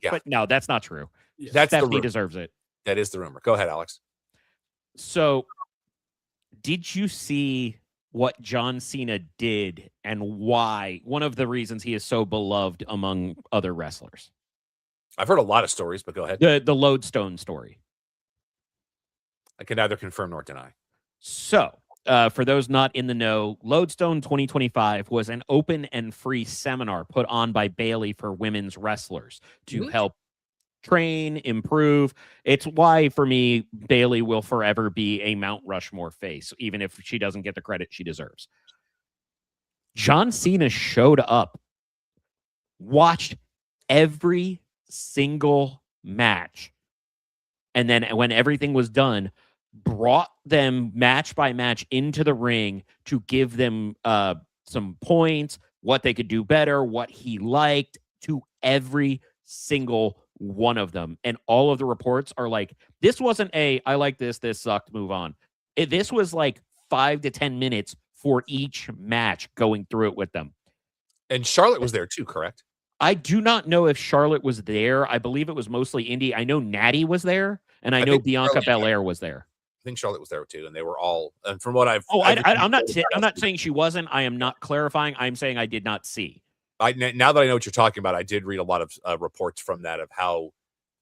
Yeah. But no, that's not true. Yeah. That's Stephanie deserves it. That is the rumor. Go ahead, Alex. So, did you see what John Cena did and why? One of the reasons he is so beloved among other wrestlers. I've heard a lot of stories, but go ahead. The Lodestone story. I can neither confirm nor deny. So, for those not in the know, Lodestone 2025 was an open and free seminar put on by Bayley for women's wrestlers to help train, improve. It's why, for me, Bayley will forever be a Mount Rushmore face, even if she doesn't get the credit she deserves. John Cena showed up, watched every single match, and then when everything was done, brought them match by match into the ring to give them some points, what they could do better, what he liked, to every single one of them. And all of the reports are like, this wasn't I like this sucked, move on. This was like 5 to 10 minutes for each match, going through it with them. And Charlotte was there too, correct? I do not know if Charlotte was there. I believe it was mostly Indy. I know Natty was there, and I know Bianca Belair was there. I think Charlotte was there too, and they were all. And from what I'm not saying she wasn't. I am not clarifying. I'm saying I did not see. Now that I know what you're talking about, I did read a lot of reports from that of how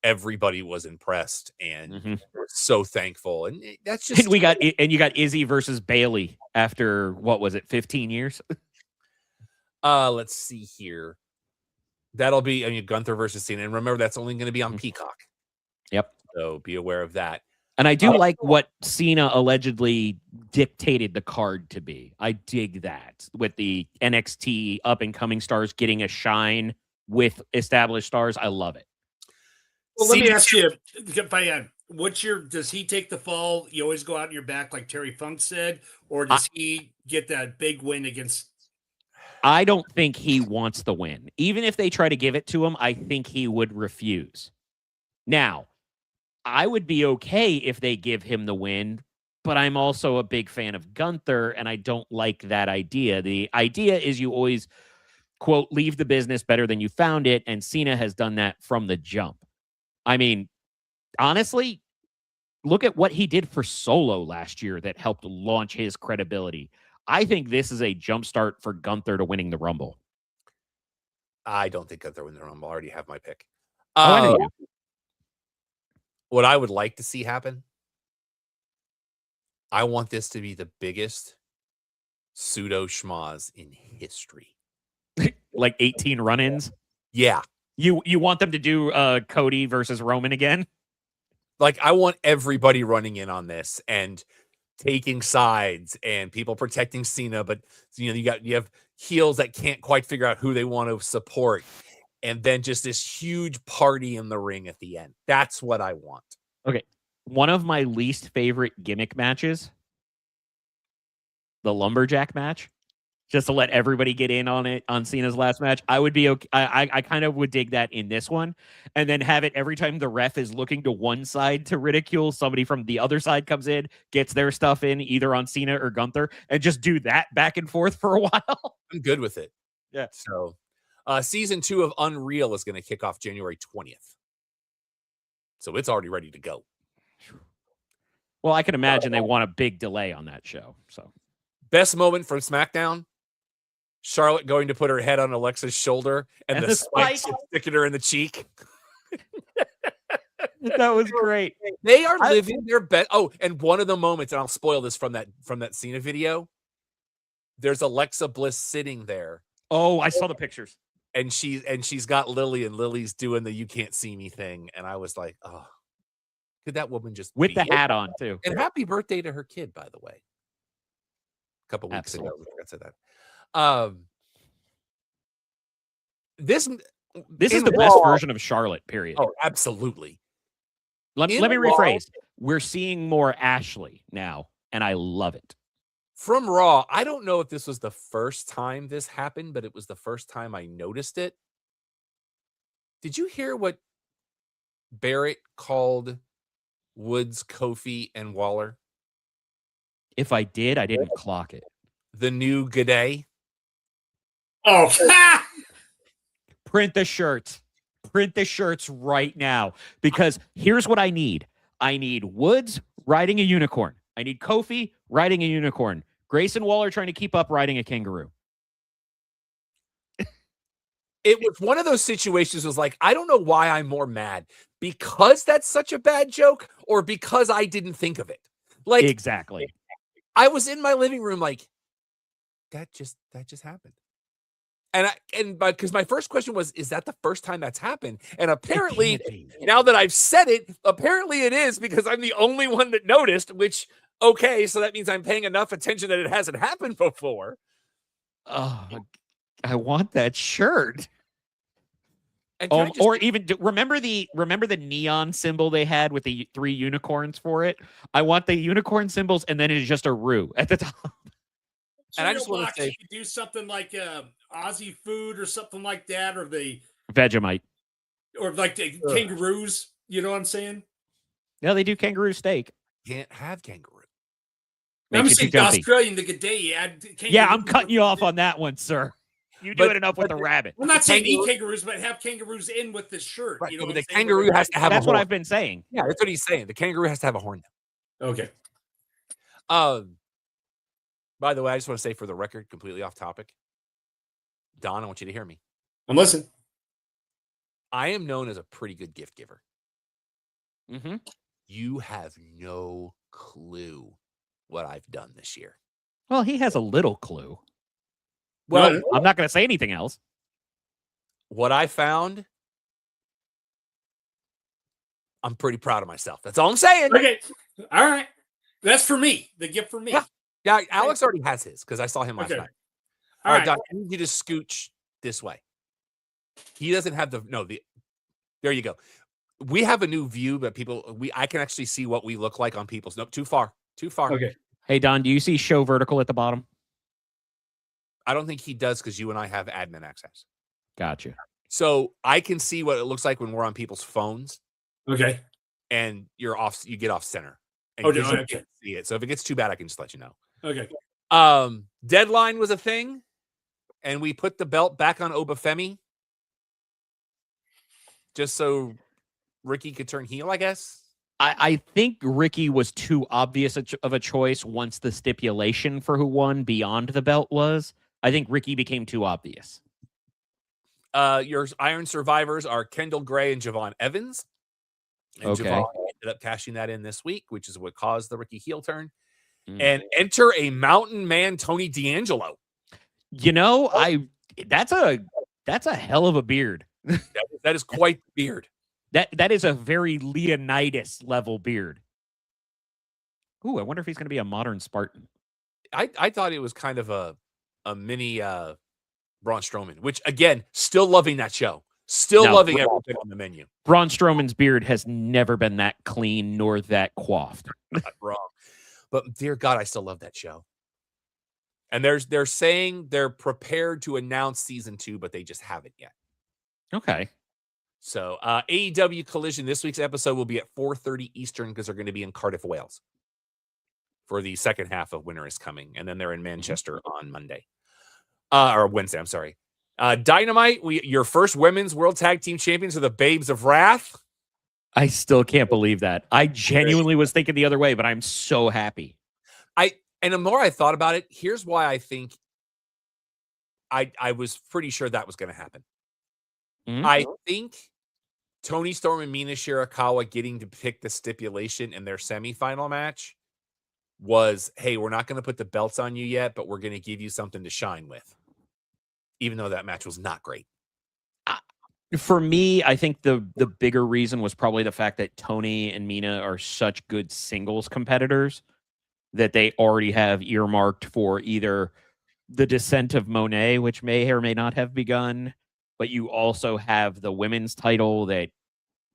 everybody was impressed and so thankful, and that's just. And you got Izzy versus Bayley after what was it, 15 years? Let's see here. That'll be Gunther versus Cena, and remember that's only going to be on Peacock. Yep. So be aware of that. And I do like what Cena allegedly dictated the card to be. I dig that with the NXT up and coming stars getting a shine with established stars. I love it. Well, let me ask you, does he take the fall? You always go out in your back like Terry Funk said, or does he get that big win against? I don't think he wants the win. Even if they try to give it to him, I think he would refuse. Now, I would be okay if they give him the win, but I'm also a big fan of Gunther, and I don't like that idea. The idea is you always, quote, leave the business better than you found it, and Cena has done that from the jump. I mean, honestly, look at what he did for Solo last year that helped launch his credibility. I think this is a jumpstart for Gunther to winning the Rumble. I don't think Gunther wins the Rumble. I already have my pick. I know you. What I would like to see happen, I want this to be the biggest pseudo schmoz in history. Like 18 run-ins? Yeah. You want them to do Cody versus Roman again? Like, I want everybody running in on this and taking sides and people protecting Cena, but you have heels that can't quite figure out who they want to support. And then just this huge party in the ring at the end. That's what I want. Okay. One of my least favorite gimmick matches, the lumberjack match, just to let everybody get in on it on Cena's last match. I would be okay. I kind of would dig that in this one, and then have it every time the ref is looking to one side to ridicule, somebody from the other side comes in, gets their stuff in either on Cena or Gunther, and just do that back and forth for a while. I'm good with it. Yeah. So season 2 of Unreal is going to kick off January 20th. So it's already ready to go. Well, I can imagine they want a big delay on that show. So best moment from SmackDown, Charlotte going to put her head on Alexa's shoulder and the spike sticking her in the cheek. That was great. They are living their best. Oh, and one of the moments, and I'll spoil this from that Cena video. There's Alexa Bliss sitting there. Oh, I saw the pictures. And she's got Lily, and Lily's doing the "you can't see me" thing, and I was like, oh, could that woman just with the hat on too? And happy birthday to her kid, by the way. A couple weeks ago, we forgot to say that. This is the best version of Charlotte. Period. Oh, absolutely. Let me rephrase. We're seeing more Ashley now, and I love it. From Raw, I don't know if this was the first time this happened, but it was the first time I noticed it. Did you hear what Barrett called Woods, Kofi, and Waller? If I did, I didn't clock it. The new G'day. Oh, print the shirts. Print the shirts right now. Because here's what I need. I need Woods riding a unicorn. I need Kofi riding a unicorn. Grayson Waller trying to keep up riding a kangaroo. It was one of those situations was like, I don't know why I'm more mad. Because that's such a bad joke or because I didn't think of it. Like exactly. I was in my living room like, that just happened. And because my first question was, is that the first time that's happened? And apparently, now that I've said it, apparently it is because I'm the only one that noticed, which, okay, so that means I'm paying enough attention that it hasn't happened before. Oh, I want that shirt. And or even remember the neon symbol they had with the 3 unicorns for it? I want the unicorn symbols, and then it's just a roo at the top. And I just want to say, you do something like Aussie food or something like that, or the Vegemite, or like the kangaroos. You know what I'm saying? Yeah, they do kangaroo steak. Can't have kangaroo. I'm saying the Australian, the G'day. Yeah, I'm cutting you off on that one, sir. You do it enough with the rabbit. I'm not saying eat kangaroos, but have kangaroos in with the shirt. Right, you know, but the kangaroo has to have. That's what I've been saying. Yeah, that's what he's saying. The kangaroo has to have a horn. Okay. By the way, I just want to say for the record, completely off topic. Don, I want you to hear me. I'm listening. I am known as a pretty good gift giver. Mm-hmm. You have no clue what I've done this year. Well, he has a little clue. Well, No, I'm not going to say anything else. what I found, I'm pretty proud of myself. That's all I'm saying. okay, all right. That's for me. The gift for me. Yeah. Yeah, Alex already has his because I saw him last Okay. night. All All right, right. Doc, I need you to scooch this way. He doesn't have there you go. We have a new view, but I can actually see what we look like on people's. Nope, too far. Okay. Hey, Don, do you see show vertical at the bottom? I don't think he does because you and I have admin access. Gotcha. So I can see what it looks like when we're on people's phones Okay. and you get off center. And Oh, 'cause you okay. can't see it. So if it gets too bad, I can just let you know. Okay. Deadline was a thing, and we put the belt back on Obafemi just so Ricky could turn heel, I guess. I think Ricky was too obvious of a choice once the stipulation for who won beyond the belt was. I think Ricky became too obvious. Your Iron Survivors are Kendall Gray and Javon Evans. And Okay. Javon ended up cashing that in this week, which is what caused the Ricky heel turn. Mm. And enter a mountain man, Tony D'Angelo. You know, that's a hell of a beard. That is quite the beard. That is a very Leonidas level beard. Ooh, I wonder if he's going to be a modern Spartan. I thought it was kind of a mini Braun Strowman, which again, still loving that show. Still loving everything on the menu. Braun Strowman's beard has never been that clean nor that coiffed. Not wrong. But dear God, I still love that show. And they're saying they're prepared to announce season 2, but they just haven't yet. Okay. So AEW Collision, this week's episode will be at 4:30 Eastern because they're going to be in Cardiff, Wales for the second half of Winter is Coming. And then they're in Manchester on Monday. Or Wednesday, I'm sorry. Dynamite, your first women's world tag team champions are the Babes of Wrath. I still can't believe that. I genuinely was thinking the other way, but I'm so happy. And the more I thought about it, here's why I think I was pretty sure that was going to happen. Mm-hmm. I think Tony Storm and Mina Shirakawa getting to pick the stipulation in their semifinal match was, hey, we're not going to put the belts on you yet, but we're going to give you something to shine with. Even though that match was not great. For me, I think the bigger reason was probably the fact that Tony and Mina are such good singles competitors that they already have earmarked for either the descent of Monet, which may or may not have begun, but you also have the women's title that,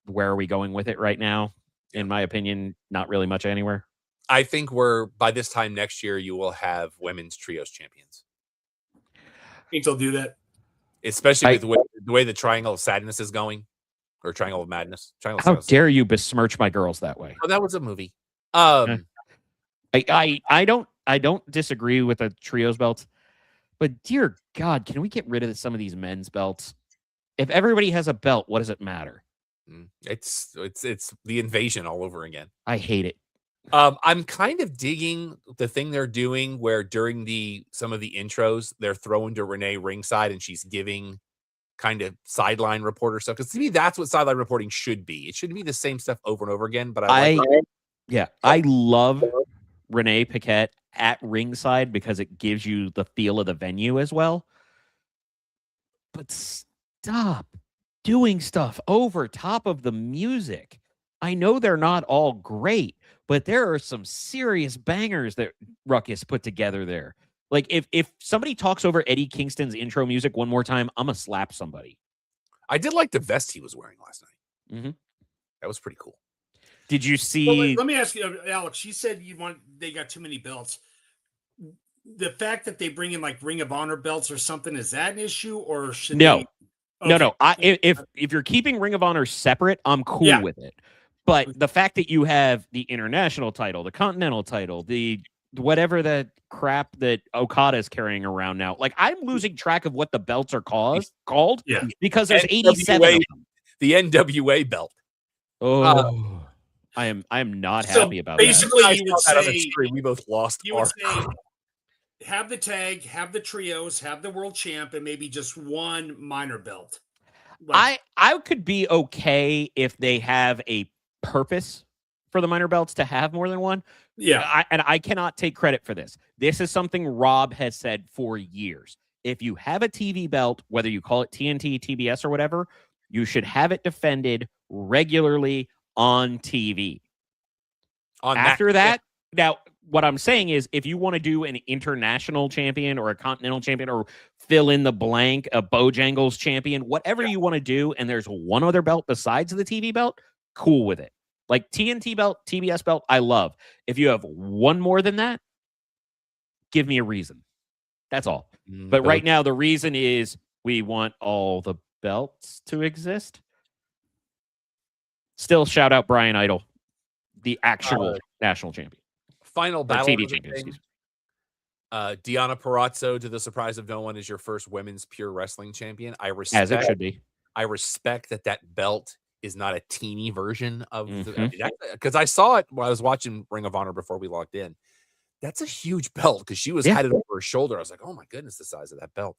where are we going with it right now? In my opinion, not really much anywhere. I think by this time next year, you will have women's trios champions. Think they'll do that. Especially with the way the Triangle of Sadness is going, or Triangle of Madness. How dare you besmirch my girls that way? Oh, that was a movie. I don't disagree with the trios belts, but dear God, can we get rid of some of these men's belts? If everybody has a belt, what does it matter? It's the invasion all over again. I hate it. I'm kind of digging the thing they're doing where during some of the intros, they're throwing to Renee ringside and she's giving kind of sideline reporter stuff. Because to me, that's what sideline reporting should be. It shouldn't be the same stuff over and over again. But I love Renee Paquette at ringside because it gives you the feel of the venue as well. But stop doing stuff over top of the music. I know they're not all great, but there are some serious bangers that Ruckus put together there. Like if somebody talks over Eddie Kingston's intro music one more time, I'm gonna slap somebody. I did like the vest he was wearing last night. Mm-hmm. That was pretty cool. Did you see? Well, let me ask you, Alex. You said they got too many belts. The fact that they bring in like Ring of Honor belts or something, is that an issue, or should no? Okay. No. If you're keeping Ring of Honor separate, I'm cool with it. But the fact that you have the international title, the continental title, the whatever that crap that Okada is carrying around now, like I'm losing track of what the belts are called. Because there's 87 of them. The NWA belt. Oh, I am not happy about that. Basically, you would say we both lost. You would say have the tag, have the trios, have the world champ, and maybe just one minor belt. Like, I could be okay if they have a purpose for the minor belts to have more than one. Yeah. I cannot take credit for this. This is something Rob has said for years. if you have a TV belt, whether you call it TNT, TBS, or whatever, you should have it defended regularly on TV. After that, now what I'm saying is if you want to do an international champion or a continental champion or fill in the blank, a Bojangles champion, whatever you want to do, and there's one other belt besides the TV belt, cool with it. Like TNT belt, TBS belt, I love. If you have one more than that, give me a reason. That's all. But right now, the reason is we want all the belts to exist. Still, shout out Brian Idol, the actual national champion. Final battle. TV champion, excuse me. Deonna Purrazzo, to the surprise of no one, is your first women's pure wrestling champion. I respect, as it should be. I respect that belt is not a teeny version of the, because I saw it when I was watching Ring of Honor before we logged in. That's a huge belt because she was had it over her shoulder. I was like, oh my goodness, the size of that belt.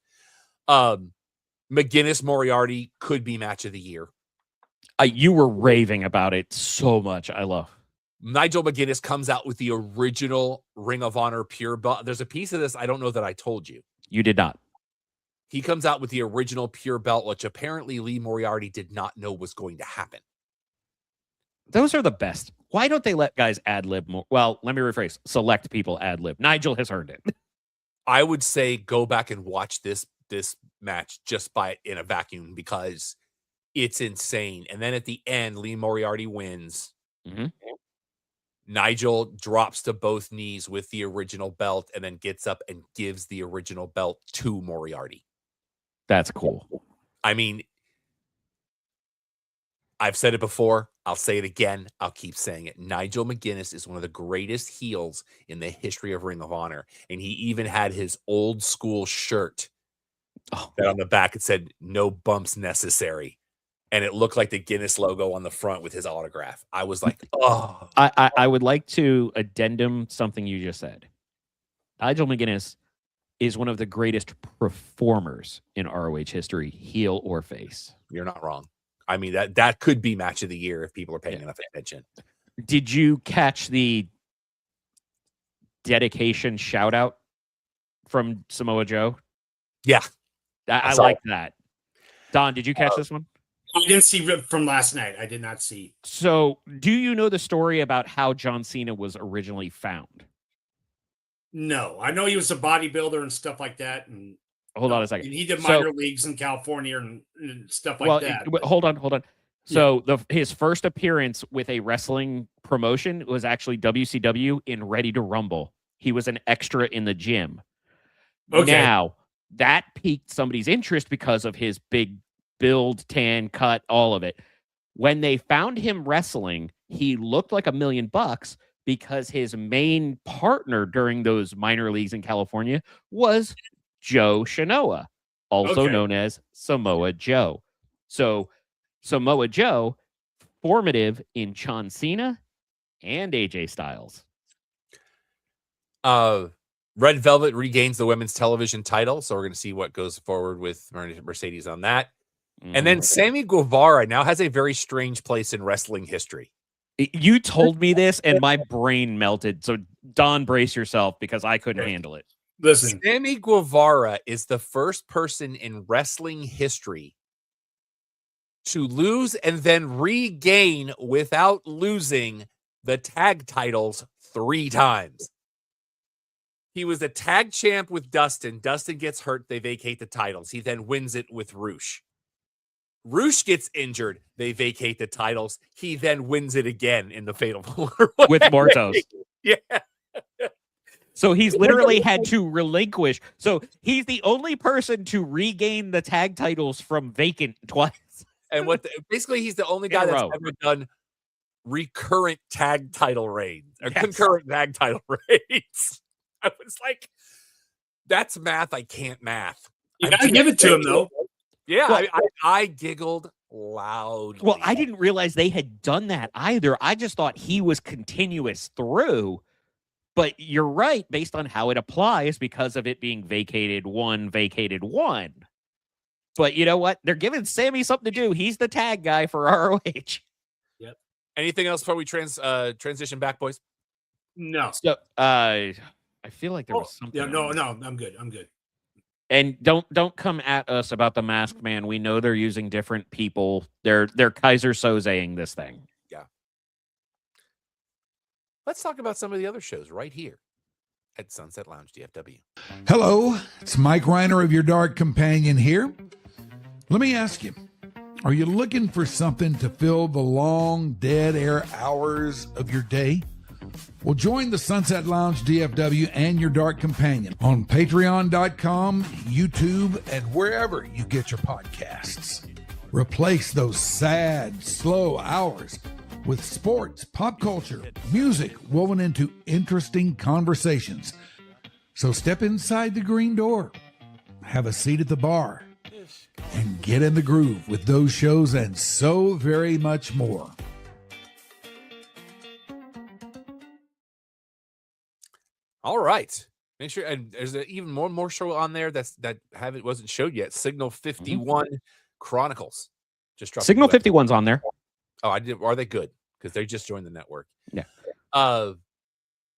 McGinnis Moriarty could be match of the year. You were raving about it so much. I love. Nigel McGuinness comes out with the original Ring of Honor pure belt. There's a piece of this I don't know that I told you. You did not. He comes out with the original pure belt, which apparently Lee Moriarty did not know was going to happen. Those are the best. Why don't they let guys ad lib more? Well, let me rephrase. Select people ad lib. Nigel has earned it. I would say go back and watch this match just by in a vacuum because it's insane. And then at the end, Lee Moriarty wins. Nigel drops to both knees with the original belt and then gets up and gives the original belt to Moriarty. That's cool. I mean, I've said it before. I'll say it again. I'll keep saying it. Nigel McGuinness is one of the greatest heels in the history of Ring of Honor. And he even had his old school shirt that on the back it said, "No bumps necessary." And it looked like the Guinness logo on the front with his autograph. I was like, oh. I would like to addendum something you just said. Nigel McGuinness is one of the greatest performers in ROH history, heel or face. You're not wrong. I mean, that could be match of the year if people are paying enough attention. Did you catch the dedication shout out from Samoa Joe? Yeah. I like that. Don, did you catch this one? I didn't see from last night. I did not see. So, do you know the story about how John Cena was originally found? No, I know he was a bodybuilder and stuff like that. And hold on a second. He did minor leagues in California and stuff like that. Hold on. So his first appearance with a wrestling promotion was actually WCW in Ready to Rumble. He was an extra in the gym. Okay. Now, that piqued somebody's interest because of his big build, tan, cut, all of it. When they found him wrestling, he looked like $1 million because his main partner during those minor leagues in California was Joe Shinoa, also known as Samoa Joe. So Samoa Joe, formative in John Cena and AJ Styles. Red Velvet regains the women's television title, so we're going to see what goes forward with Mercedes on that. And then Sammy Guevara now has a very strange place in wrestling history. You told me this, and my brain melted. So, Don, brace yourself because I couldn't handle it. Listen, Sammy Guevara is the first person in wrestling history to lose and then regain without losing the tag titles 3 times. He was a tag champ with Dustin. Dustin gets hurt. They vacate the titles. He then wins it with Roosh. Roosh gets injured. They vacate the titles. He then wins it again in the Fatal Four-Way. With Mortos. Yeah. So he's literally had to relinquish. So he's the only person to regain the tag titles from vacant twice. And basically he's the only guy that's ever done recurrent tag title reigns or concurrent tag title reigns. I was like, that's math I can't math. You gotta give it to him though. Yeah, well, I giggled loudly. Well, I didn't realize they had done that either. I just thought he was continuous through. But you're right, based on how it applies, because of it being vacated one. But you know what? They're giving Sammy something to do. He's the tag guy for ROH. Yep. Anything else before we transition back, boys? No. So, I feel like there was something. Yeah, no, I'm good. And don't come at us about the Masked Man. We know they're using different people. They're Kaiser Sozeing this thing. Let's talk about some of the other shows right here at Sunset Lounge DFW. Hello, it's Mike Reiner of Your Dark Companion here. Let me ask you, are you looking for something to fill the long dead air hours of your day? Well, join the Sunset Lounge DFW and Your Dark Companion on patreon.com, YouTube, and wherever you get your podcasts. Replace those sad, slow hours with sports, pop culture, music woven into interesting conversations. So step inside the green door, have a seat at the bar, and get in the groove with those shows and so very much more. All right. Make sure, and there's even more show on there that wasn't showed yet. Signal 51 Chronicles just dropped. Signal 51's on there. Oh, I did. Are they good? Because they just joined the network. Yeah.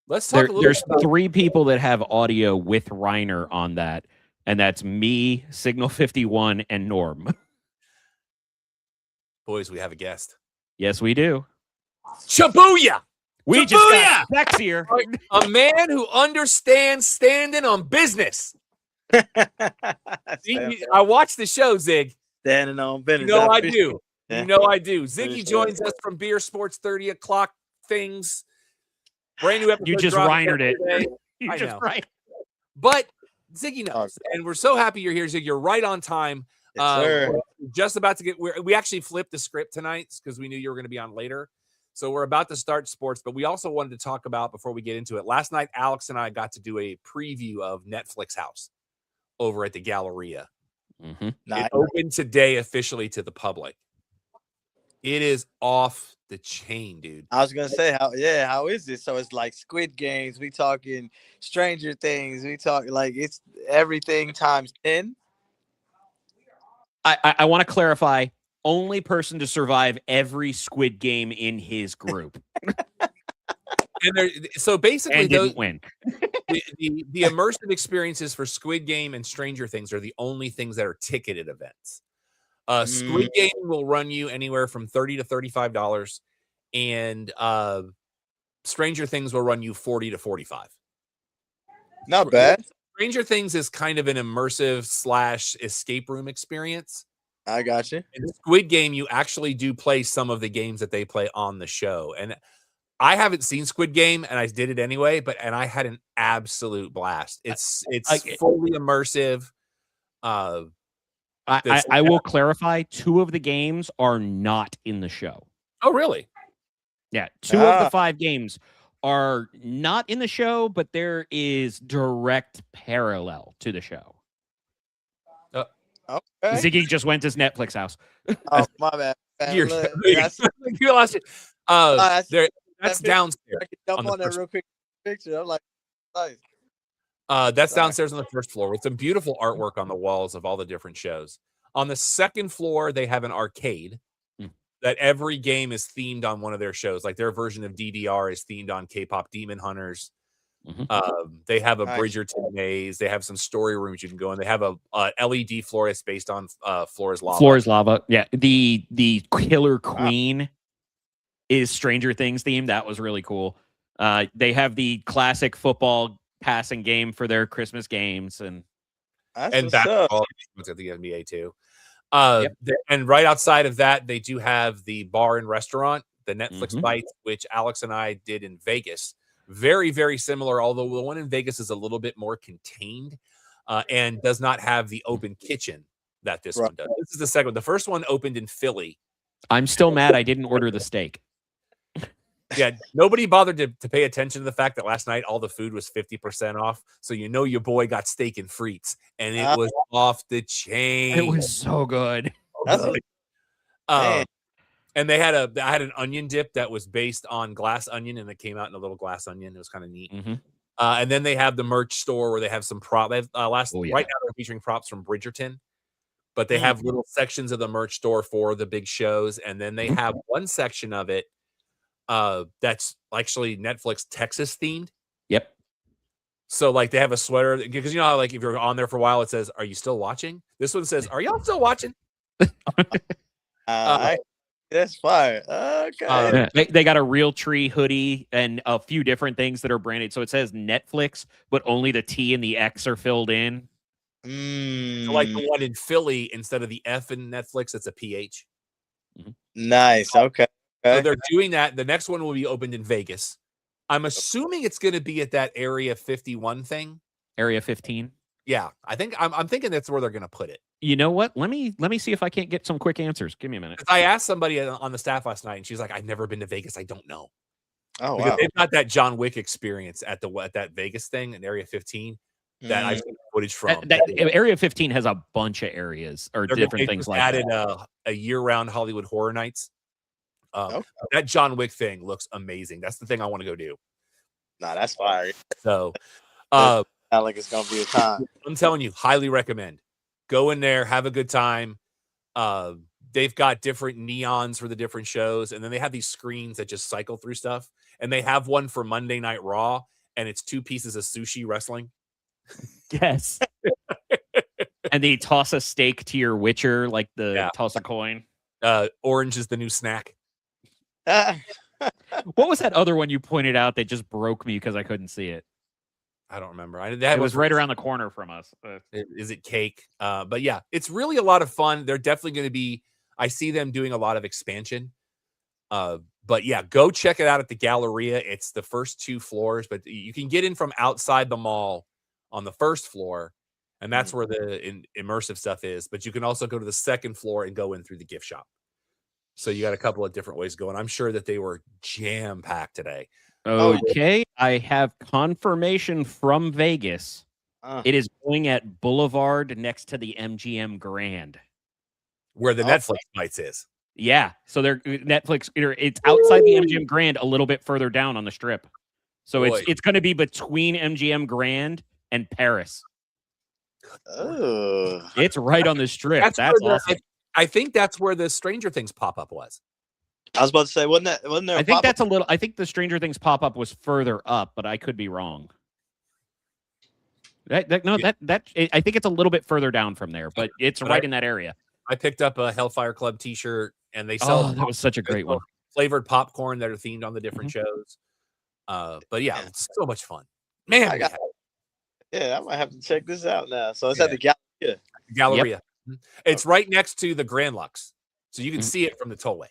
Let's talk a little There's bit about 3 people that have audio with Reiner on that, and that's me, Signal 51, and Norm. boys. We have a guest. Yes, we do. Shibuya! We just got sexier. A man who understands standing on business. I watched the show, Zig. Standing on business. You know I do. Yeah. You know I do. Ziggy joins us from Beer Sports 30 o'clock things. Brand new episode. You just dropping Reinered it. today. You I just know. right. But Ziggy knows, and we're so happy you're here, Zig. You're right on time. Yes, sir. We're just about to get. We actually flipped the script tonight because we knew you were going to be on later. So we're about to start sports, but we also wanted to talk about, before we get into it, last night Alex and I got to do a preview of Netflix House over at the Galleria. Mm-hmm. It opened today officially to the public. It is off the chain, dude. I was gonna say how is it? So it's like Squid Games, we talking Stranger Things, we talk like it's everything times 10. I want to clarify. Only person to survive every Squid Game in his group. So basically, And didn't win. the immersive experiences for Squid Game and Stranger Things are the only things that are ticketed events. Squid Game will run you anywhere from $30 to $35, and Stranger Things will run you $40 to $45. Not bad. Stranger Things is kind of an immersive / escape room experience. I got you. In Squid Game, you actually do play some of the games that they play on the show. And I haven't seen Squid Game, and I did it anyway, and I had an absolute blast. It's fully immersive. I will clarify. 2 of the games are not in the show. Oh, really? Yeah. 2 of the 5 games are not in the show, but there is direct parallel to the show. Okay. Ziggy just went to his Netflix house. Oh, my bad. You're, Look, you lost it. That's that's downstairs. I can jump on the on that first- real quick picture. I'm like, nice. That's Sorry. downstairs on the first floor with some beautiful artwork on the walls of all the different shows. On the second floor, they have an arcade that every game is themed on one of their shows. Like their version of DDR is themed on K-pop Demon Hunters. They have a Nice. Bridgerton maze. They have some story rooms you can go in. They have a LED floor that's based on Floor's Lava. Floor's Lava. Yeah. The Killer Queen is Stranger Things themed. That was really cool. They have the classic football passing game for their Christmas games, and That's And what's up. basketball at the NBA too. And right outside of that, they do have the bar and restaurant, the Netflix Bites, which Alex and I did in Vegas. Very, very similar, although the one in Vegas is a little bit more contained and does not have the open kitchen that this one does. This is the second one. The first one opened in Philly. I'm still mad I didn't order the steak. Yeah, nobody bothered to pay attention to the fact that last night all the food was 50% off. So you know your boy got steak and frites, and it was off the chain. It was so good. That's man. And I had an onion dip that was based on glass onion, and it came out in a little glass onion. It was kind of neat. And then they have the merch store where they have some prop. Right now they're featuring props from Bridgerton, but they have little sections of the merch store for the big shows, and then they have one section of it that's actually Netflix Texas themed. Yep. So like they have a sweater because you know how like if you're on there for a while, it says, "Are you still watching?" This one says, "Are y'all still watching?" That's fire. Okay. Yeah, they got a Real Tree hoodie and a few different things that are branded. So it says Netflix, but only the T and the X are filled in. So like the one in Philly, instead of the F in Netflix, it's a PH. Nice. Okay. So they're doing that. The next one will be opened in Vegas. I'm assuming it's going to be at that Area 51 thing. Area 15. Yeah, I think I'm thinking that's where they're going to put it. You know what? Let me see if I can't get some quick answers. Give me a minute. I asked somebody on the staff last night, and she's like, "I've never been to Vegas. I don't know." Oh Because wow. they've got that John Wick experience at that Vegas thing in Area 15 that I've seen footage from. Area 15 has a bunch of areas or different things like added that. a year-round Hollywood Horror Nights. That John Wick thing looks amazing. That's the thing I want to go do. Nah, that's fire. So, Sound like it's gonna be a time. I'm telling you, highly recommend. Go in there, have a good time. They've got different neons for the different shows, and then they have these screens that just cycle through stuff. And they have one for Monday Night Raw, and it's 2 pieces of sushi wrestling. Yes. And they toss a steak to your Witcher, like toss a coin. Orange is the new snack. What was that other one you pointed out that just broke me because I couldn't see it? I don't remember. It was right around the corner from us. Is it cake? But yeah, it's really a lot of fun. They're definitely going to be. I see them doing a lot of expansion. But yeah, go check it out at the Galleria. It's the first 2 floors, but you can get in from outside the mall on the first floor, and that's where the immersive stuff is. But you can also go to the second floor and go in through the gift shop. So you got a couple of different ways going. I'm sure that they were jam-packed today. Okay, I have confirmation from Vegas. It is going at Boulevard next to the MGM Grand, where the Netflix Nights is. Yeah, so they're Netflix. It's outside the MGM Grand, a little bit further down on the Strip. So it's going to be between MGM Grand and Paris. Oh, it's right on the Strip. That's awesome. I think that's where the Stranger Things pop-up was. I was about to say, wasn't there? I think that's a little. I think the Stranger Things pop-up was further up, but I could be wrong. I think it's a little bit further down from there, but it's right in that area. I picked up a Hellfire Club T-shirt, and they sell. That was such a great one. Flavored popcorn that are themed on the different shows. But yeah, it's so much fun, man. I might have to check this out now. So it's at the Galleria. Galleria. Yep. It's right next to the Grand Lux, so you can see it from the tollway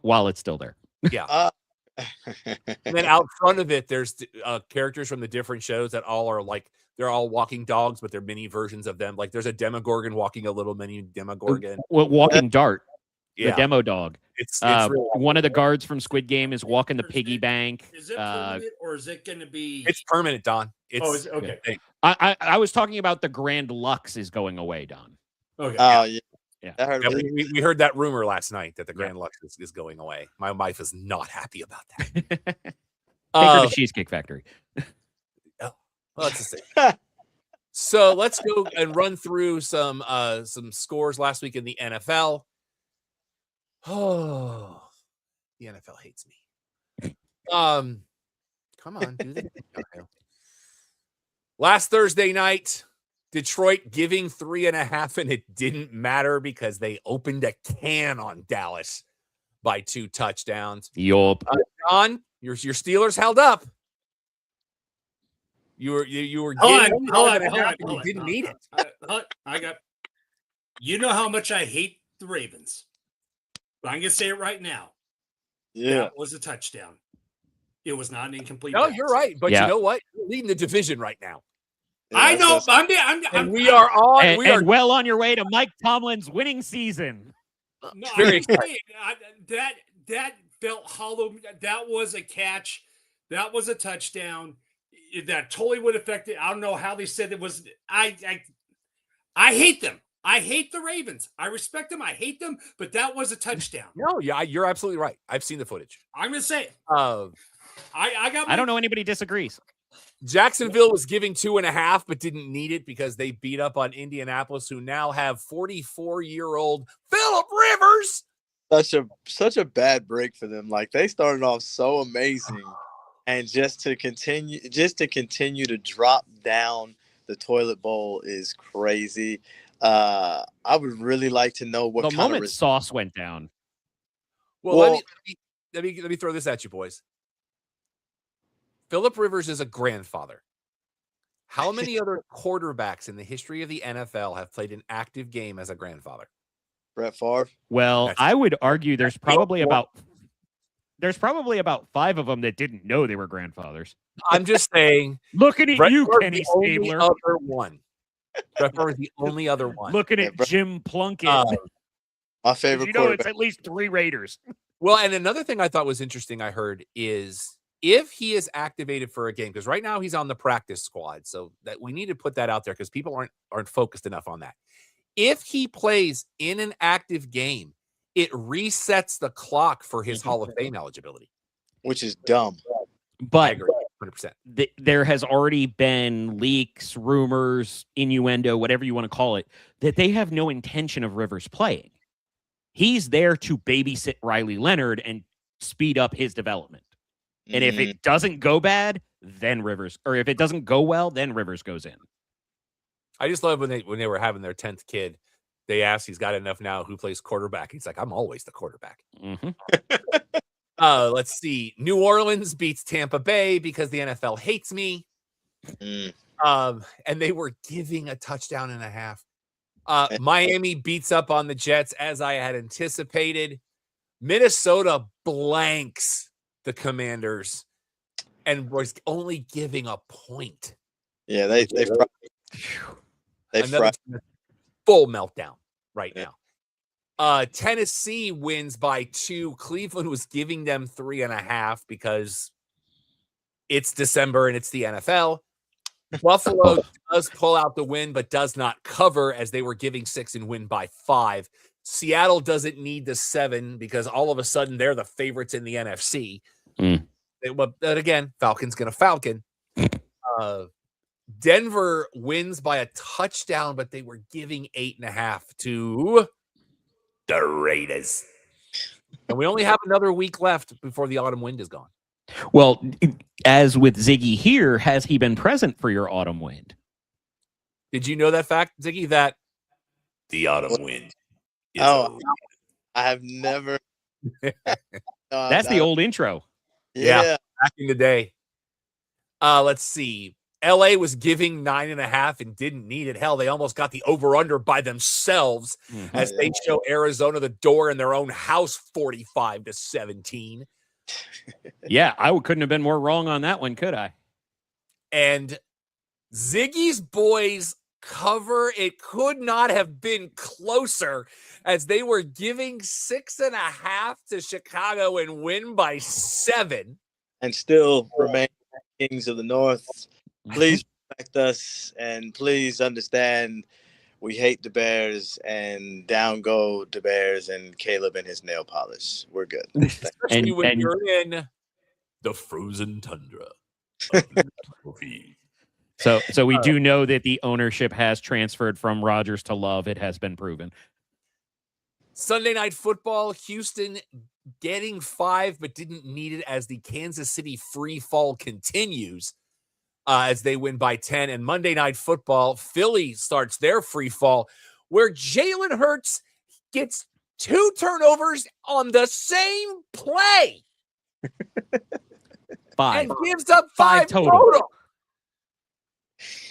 while it's still there. Yeah. And then out front of it, there's characters from the different shows that all are like they're all walking dogs, but they're mini versions of them. Like there's a Demogorgon walking a little mini Demogorgon. Walking Dart. Yeah. The demo dog. It's really one of the guards from Squid Game is walking the piggy bank. Is it permanent or is it going to be? It's permanent, Don. Is it? Okay. I was talking about the Grand Lux is going away, Don. Okay. Oh yeah. We heard that rumor last night that the Grand Lux is going away. My wife is not happy about that. Take her to Cheesecake Factory. Well, that's the same. So let's go and run through some scores last week in the NFL. Oh, the NFL hates me. Come on, do this. Last Thursday night, Detroit giving 3.5, and it didn't matter because they opened a can on Dallas by 2 touchdowns. Yup. John, your Steelers held up. You were getting hold on. You didn't need it. I got. You know how much I hate the Ravens. But I'm gonna say it right now. Yeah, that was a touchdown. It was not an incomplete. No, pass. you're right. But you know what? You're leading the division right now. Yeah, I know. We are well on your way to Mike Tomlin's winning season. No, very exciting. That felt hollow. That was a catch. That was a touchdown. That totally would affect it. I don't know how they said it was. I hate them. I hate the Ravens. I respect them. I hate them. But that was a touchdown. No, yeah, you're absolutely right. I've seen the footage. I'm gonna say it. I don't know anybody disagrees. Jacksonville was giving 2.5, but didn't need it because they beat up on Indianapolis, who now have 44-year-old Phillip Rivers. Such a bad break for them. Like they started off so amazing, and just to continue to drop down the toilet bowl is crazy. I would really like to know what The kind moment of Sauce went down. Well, Well- let me throw this at you, boys. Phillip Rivers is a grandfather. How many other quarterbacks in the history of the NFL have played an active game as a grandfather? Brett Favre. Well, That's- I would argue there's that's probably more- about 5 of them that didn't know they were grandfathers. I'm just saying. Looking at Brett you, Favre's Kenny the only Stabler. other one. Brett Favre is the only other one. Looking Yeah, at Brett- Jim Plunkett. Uh, My 'Cause favorite you know it's quarterback. at least 3 Raiders. Well, and another thing I thought was interesting I heard is if he is activated for a game, because right now he's on the practice squad, so that we need to put that out there because people aren't focused enough on that. If he plays in an active game, it resets the clock for his Hall of Fame eligibility. Which is dumb. I But agree, 100%. there has already been leaks, rumors, innuendo, whatever you want to call it, that they have no intention of Rivers playing. He's there to babysit Riley Leonard and speed up his development. And if it doesn't go bad, then Rivers, or if it doesn't go well, then Rivers goes in. I just love when they were having their 10th kid, they asked, he's got enough now, who plays quarterback? He's like, I'm always the quarterback. Mm-hmm. Let's see. New Orleans beats Tampa Bay because the NFL hates me. Mm. And they were giving a touchdown and a half. Miami beats up on the Jets as I had anticipated. Minnesota blanks the Commanders and was only giving a point. Yeah, they Another fried. full meltdown right Yeah. now. Tennessee wins by 2. Cleveland was giving them 3.5 because it's December and it's the NFL. Buffalo does pull out the win, but does not cover as they were giving 6 and win by 5. Seattle doesn't need the 7 because all of a sudden they're the favorites in the NFC. Mm. But again, Falcons going to Falcon. Denver wins by a touchdown, but they were giving 8.5 to the Raiders. And we only have another week left before the autumn wind is gone. Well, as with Ziggy here, has he been present for your autumn wind? Did you know that fact, Ziggy, that the autumn wind is Oh, I have never. That's the old intro. Yeah. back in the day? Let's see. LA was giving 9.5 and didn't need it. Hell, they almost got the over-under by themselves as they show Arizona the door in their own house 45-17. Yeah, I couldn't have been more wrong on that one, could I? And Ziggy's boys cover. It could not have been closer as they were giving 6.5 to Chicago and win by 7. And still remain kings of the North. Please respect us and please understand we hate the Bears and down go the Bears and Caleb and his nail polish. We're good. Especially when and- you're in the frozen tundra. of Mississippi. So we do know that the ownership has transferred from Rodgers to Love. It has been proven. Sunday Night Football, Houston getting 5, but didn't need it as the Kansas City free fall continues as they win by 10. And Monday Night Football, Philly starts their free fall where Jalen Hurts gets 2 turnovers on the same play 5. and gives up 5 5 total. total.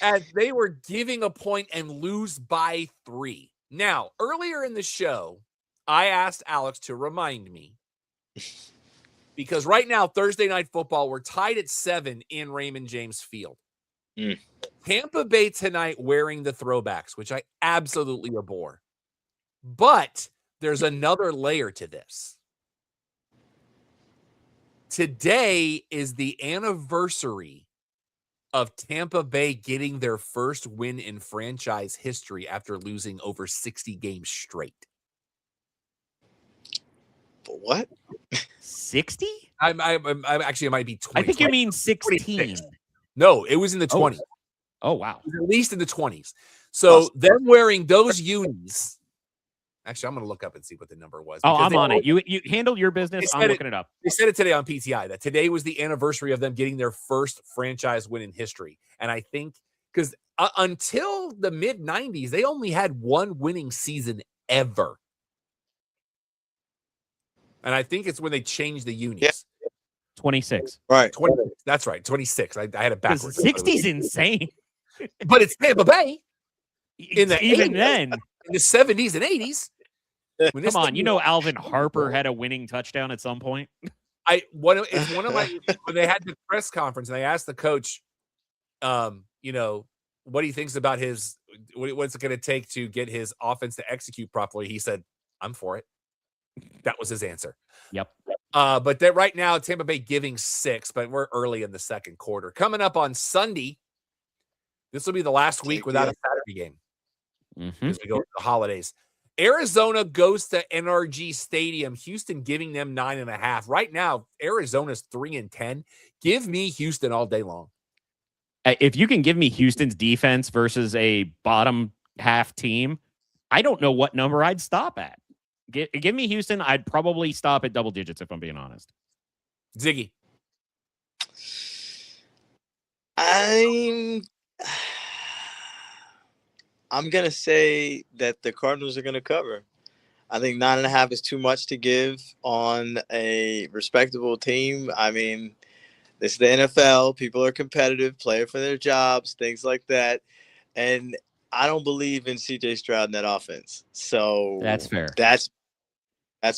As they were giving a point and lose by 3. Now, earlier in the show, I asked Alex to remind me because right now, Thursday Night Football, we're tied at 7 in Raymond James Field. Mm. Tampa Bay tonight wearing the throwbacks, which I absolutely abhor. But there's another layer to this. Today is the anniversary of Tampa Bay getting their first win in franchise history after losing over 60 games straight. But what? 60? I'm actually, it might be 20. I think you mean 16. 26. No, it was in the 20s. Oh, wow. It was at least in the 20s. So them wearing those unis Actually, I'm going to look up and see what the number was. Oh, because I'm they- on it. You handle your business. They I'm said looking it up. They said it today on PTI that today was the anniversary of them getting their first franchise win in history. And I think because until the mid 90s, they only had one winning season ever. And I think it's when they changed the unis. Yeah. 26. Right. 20, that's right, 26. I had it backwards. 60 is insane. But it's Tampa Bay in the Even 80s, then, in the 70s and 80s. When this come on. thing You know, Alvin Harper had a winning touchdown at some point. it's one of my when they had the press conference and they asked the coach, what he thinks about what's it going to take to get his offense to execute properly. He said, "I'm for it." That was his answer. Yep. But that right now, Tampa Bay giving 6, but we're early in the second quarter. Coming up on Sunday, this will be the last week without a Saturday game as we go to the holidays. Arizona goes to NRG Stadium. Houston giving them 9.5. Right now, Arizona's 3-10. Give me Houston all day long. If you can give me Houston's defense versus a bottom half team, I don't know what number I'd stop at. Give me Houston. I'd probably stop at double digits if I'm being honest. Ziggy. I'm going to say that the Cardinals are going to cover. I think 9.5 is too much to give on a respectable team. I mean, this is the NFL. People are competitive, play for their jobs, things like that. And I don't believe in CJ Stroud in that offense. So That's fair. That's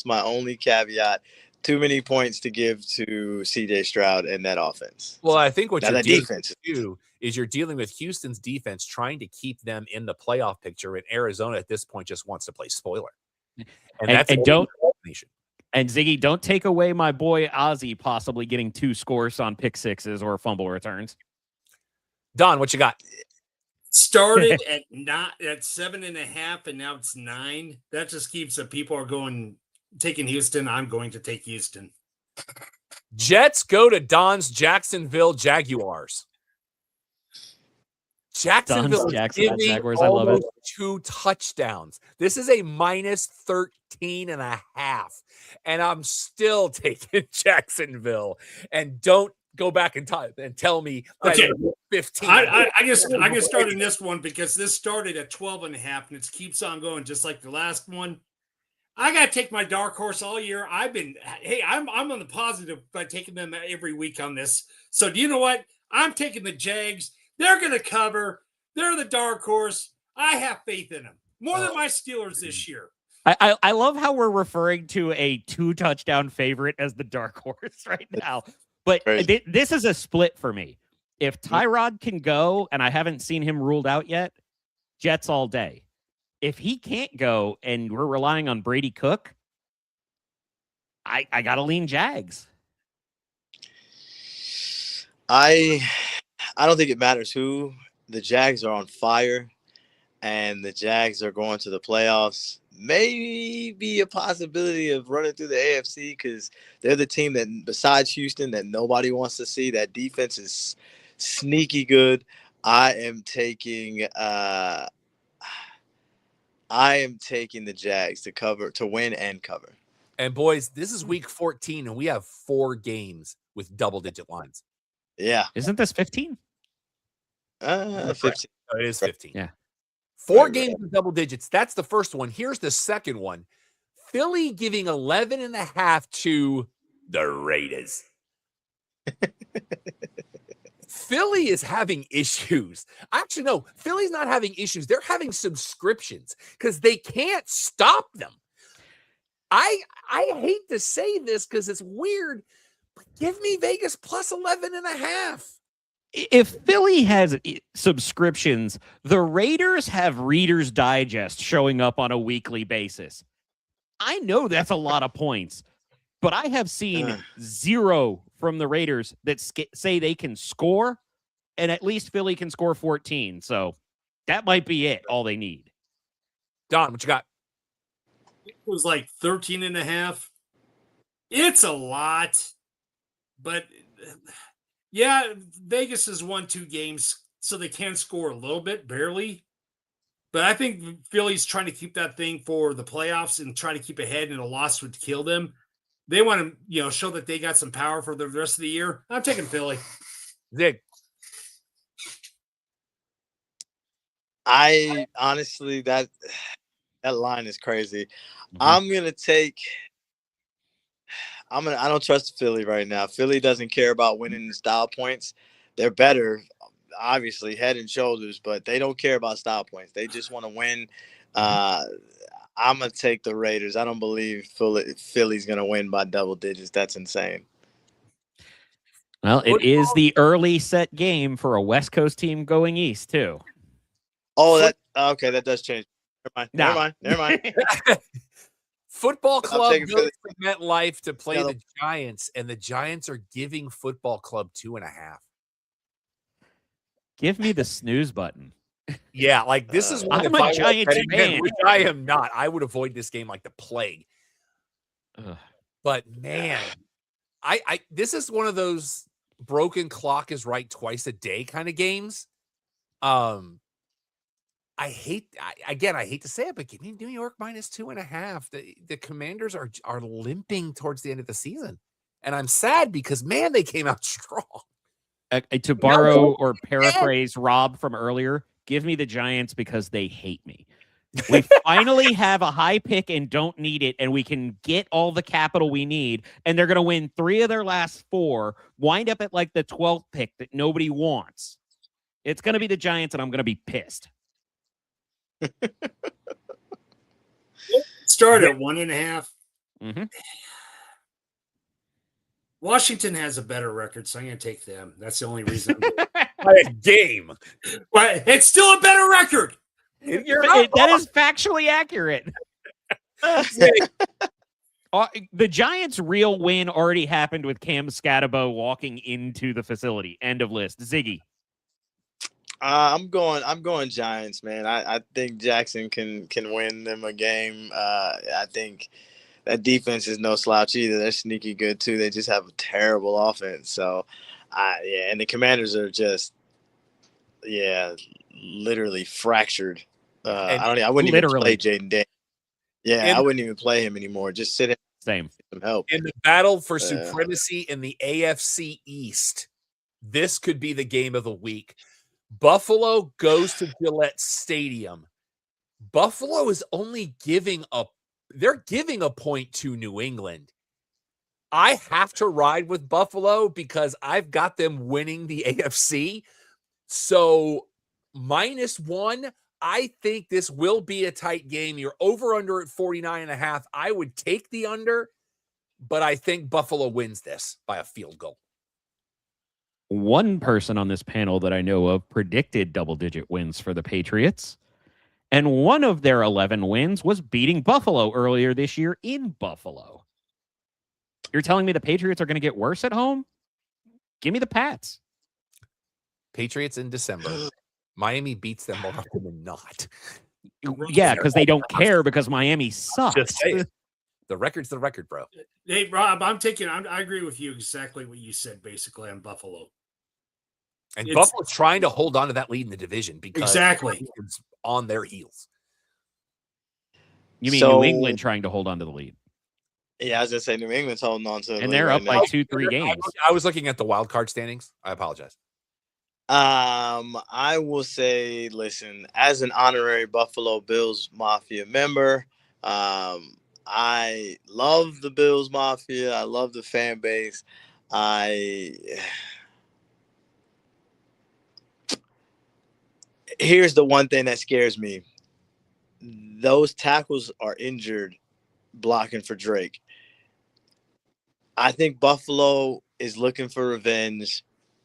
my only caveat. Too many points to give to CJ Stroud in that offense. Well, I think what Now, you're that dealing defense. with too is you're dealing with Houston's defense trying to keep them in the playoff picture, and Arizona at this point just wants to play spoiler. And Ziggy, don't take away my boy Ozzie possibly getting 2 scores on pick sixes or fumble returns. Don, what you got? Started at 7.5, and now it's 9. That just keeps the people are taking Houston. I'm going to take Houston. Jets go to Don's Jacksonville Jaguars. Jacksonville Jaguars. I love it. 2 touchdowns. This is a minus 13.5. And I'm still taking Jacksonville. And don't go back in time and tell me that Okay. 15. I can start in this one because this started at 12.5 and it keeps on going just like the last one. I got to take my dark horse all year. I'm on the positive by taking them every week on this. So do you know what? I'm taking the Jags. They're going to cover. They're the dark horse. I have faith in them more than my Steelers this year. I love how we're referring to a 2-touchdown favorite as the dark horse right now. But this is a split for me. If Tyrod can go, and I haven't seen him ruled out yet, Jets all day. If he can't go and we're relying on Brady Cook, I got to lean Jags. I don't think it matters who. The Jags are on fire, and the Jags are going to the playoffs. Maybe a possibility of running through the AFC because they're the team that, besides Houston, that nobody wants to see. That defense is sneaky good. I am taking the Jags to win and cover. And boys, this is week 14, and we have 4 games with double-digit lines. Yeah. Isn't this 15? 15. Oh, it is 15. Yeah. 4 games with double digits. That's the first one. Here's the second one. Philly giving 11.5 to the Raiders. Philly is having issues. Actually, no, Philly's not having issues. They're having subscriptions because they can't stop them. I hate to say this because it's weird, but give me Vegas plus 11.5. If Philly has subscriptions, the Raiders have Reader's Digest showing up on a weekly basis. I know that's a lot of points, but I have seen 0 from the Raiders that say they can score, and at least Philly can score 14. So that might be it, all they need. Don, what you got? It was like 13.5. It's a lot, but yeah, Vegas has won 2 games, so they can score a little bit, barely. But I think Philly's trying to keep that thing for the playoffs and try to keep ahead, and a loss would kill them. They want to, show that they got some power for the rest of the year. I'm taking Philly. Zig. I honestly that line is crazy. Mhm. I'm gonna take. I don't trust Philly right now. Philly doesn't care about winning style points. They're better, obviously, head and shoulders, but they don't care about style points. They just want to win. I'm gonna take the Raiders. I don't believe Philly's gonna win by double digits. That's insane. Well, it is the early set game for a West Coast team going east too. Oh, okay. That does change. Never mind. Football Club taking goes Philly. to MetLife to play Yeah. the Giants, and the Giants are giving Football Club 2.5. Give me the snooze button. Yeah, like this is one. I'm if a I were Giants betting man, fan. which I am not. I would avoid this game like the plague. Ugh. But man, I this is one of those broken clock is right twice a day kind of games. I hate to say it, but give me New York minus 2.5. The Commanders are limping towards the end of the season, and I'm sad because man, they came out strong. To borrow or paraphrase Rob from earlier, give me the Giants because they hate me. We finally have a high pick and don't need it, and we can get all the capital we need, and they're going to win 3 of their last 4, wind up at like the 12th pick that nobody wants. It's going to be the Giants, and I'm going to be pissed. Start at 1.5. Mm-hmm. Washington has a better record, so I'm going to take them. That's the only reason. By a game. But it's still a better record. You're not That is factually accurate. The Giants' real win already happened with Cam Scatabo walking into the facility. End of list. Ziggy. I'm going Giants, man. I think Jackson can win them a game. I think that defense is no slouch either. They're sneaky good too. They just have a terrible offense. So, and the Commanders are just, literally fractured. I wouldn't even play Jaden Daniels. I wouldn't even play him anymore. Just sit him. Same. Some help. In the battle for supremacy in the AFC East, this could be the game of the week. Buffalo goes to Gillette Stadium. Buffalo is only giving a point to New England. I have to ride with Buffalo because I've got them winning the AFC. So -1, I think this will be a tight game. You're over under at 49.5. I would take the under, but I think Buffalo wins this by a field goal. One person on this panel that I know of predicted double-digit wins for the Patriots, and one of their 11 wins was beating Buffalo earlier this year in Buffalo. You're telling me the Patriots are going to get worse at home? Give me the Pats. Patriots in December. Miami beats them more often than not. Yeah, because they don't care because Miami sucks. Just saying. The record's the record, bro. Hey, Rob, I agree with you exactly what you said, basically, on Buffalo. And Buffalo's trying to hold on to that lead in the division because exactly it's on their heels. You mean New England trying to hold on to the lead? Yeah, I was going to say New England's holding on to the lead. And they're up by 2-3 games. I was looking at the wild card standings. I apologize. I will say, listen, as an honorary Buffalo Bills Mafia member, I love the Bills Mafia. I love the fan base. Here's the one thing that scares me. Those tackles are injured blocking for Drake. I think Buffalo is looking for revenge,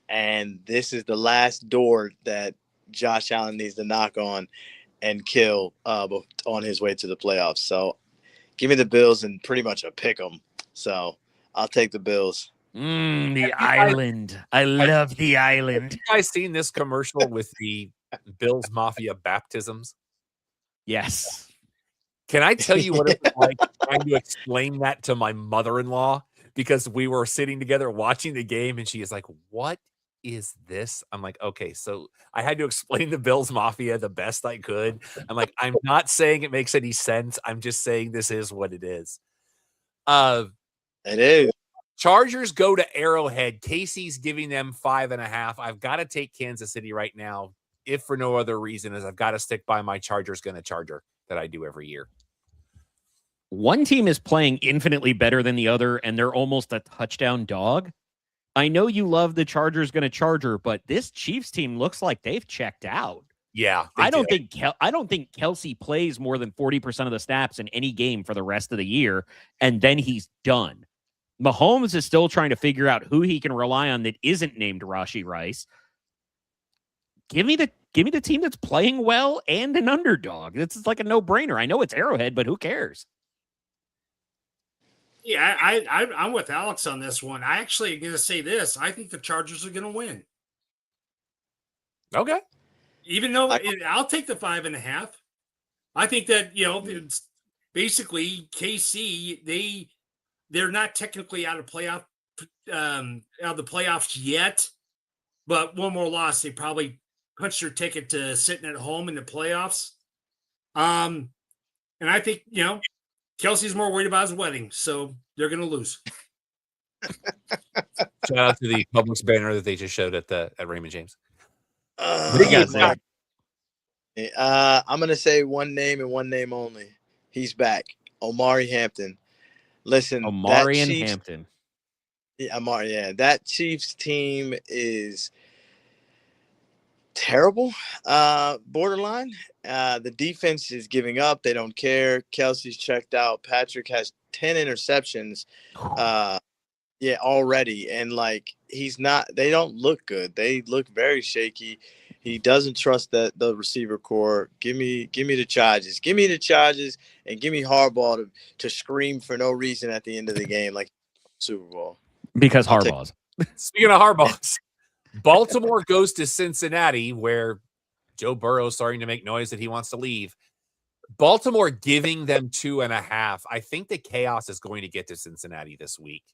and this is the last door that Josh Allen needs to knock on and kill on his way to the playoffs. So give me the Bills and pretty much a pick 'em. So I'll take the Bills. The island. I love the island. Have you guys seen this commercial with the Bills Mafia baptisms? Yes. Can I tell you what it was like trying to explain that to my mother-in-law? Because we were sitting together watching the game, and she is like, "What is this? I'm like, okay, so I had to explain the Bills Mafia the best I could. I'm like, I'm not saying it makes any sense. I'm just saying this is what it is. It is. Chargers go to Arrowhead. Casey's giving them 5.5. I've got to take Kansas City right now, if for no other reason, as I've got to stick by my Chargers gonna Charger that I do every year. One team is playing infinitely better than the other, and they're almost a touchdown dog. I know you love the Chargers going to Charger, but this Chiefs team looks like they've checked out. Yeah, I don't think Kelsey plays more than 40% of the snaps in any game for the rest of the year, and then he's done. Mahomes is still trying to figure out who he can rely on that isn't named Rashee Rice. Give me the team that's playing well and an underdog. This is like a no-brainer. I know it's Arrowhead, but who cares? Yeah, I'm with Alex on this one. I actually am going to say this. I think the Chargers are going to win. Okay. Even though I'll take the 5.5. I think that, it's basically KC, they're not technically out of the playoffs yet, but one more loss, they probably punched their ticket to sitting at home in the playoffs. And I think, Kelsey's more worried about his wedding, so they're going to lose. Shout out to the Publix banner that they just showed at Raymond James. What do you guys think? I'm going to say one name and one name only. He's back. Omari Hampton. Listen, Omari and Hampton. Yeah, Omari, yeah. That Chiefs team is terrible, borderline. The defense is giving up. They don't care. Kelsey's checked out. Patrick has 10 interceptions already. And, they don't look good. They look very shaky. He doesn't trust the receiver core. Give me the Chargers. Give me the Chargers and give me Harbaugh to scream for no reason at the end of the game like Super Bowl. Because Harbaugh's. Speaking of Harbaugh's, Baltimore goes to Cincinnati, where Joe Burrow is starting to make noise that he wants to leave. Baltimore giving them 2.5. I think the chaos is going to get to Cincinnati this week.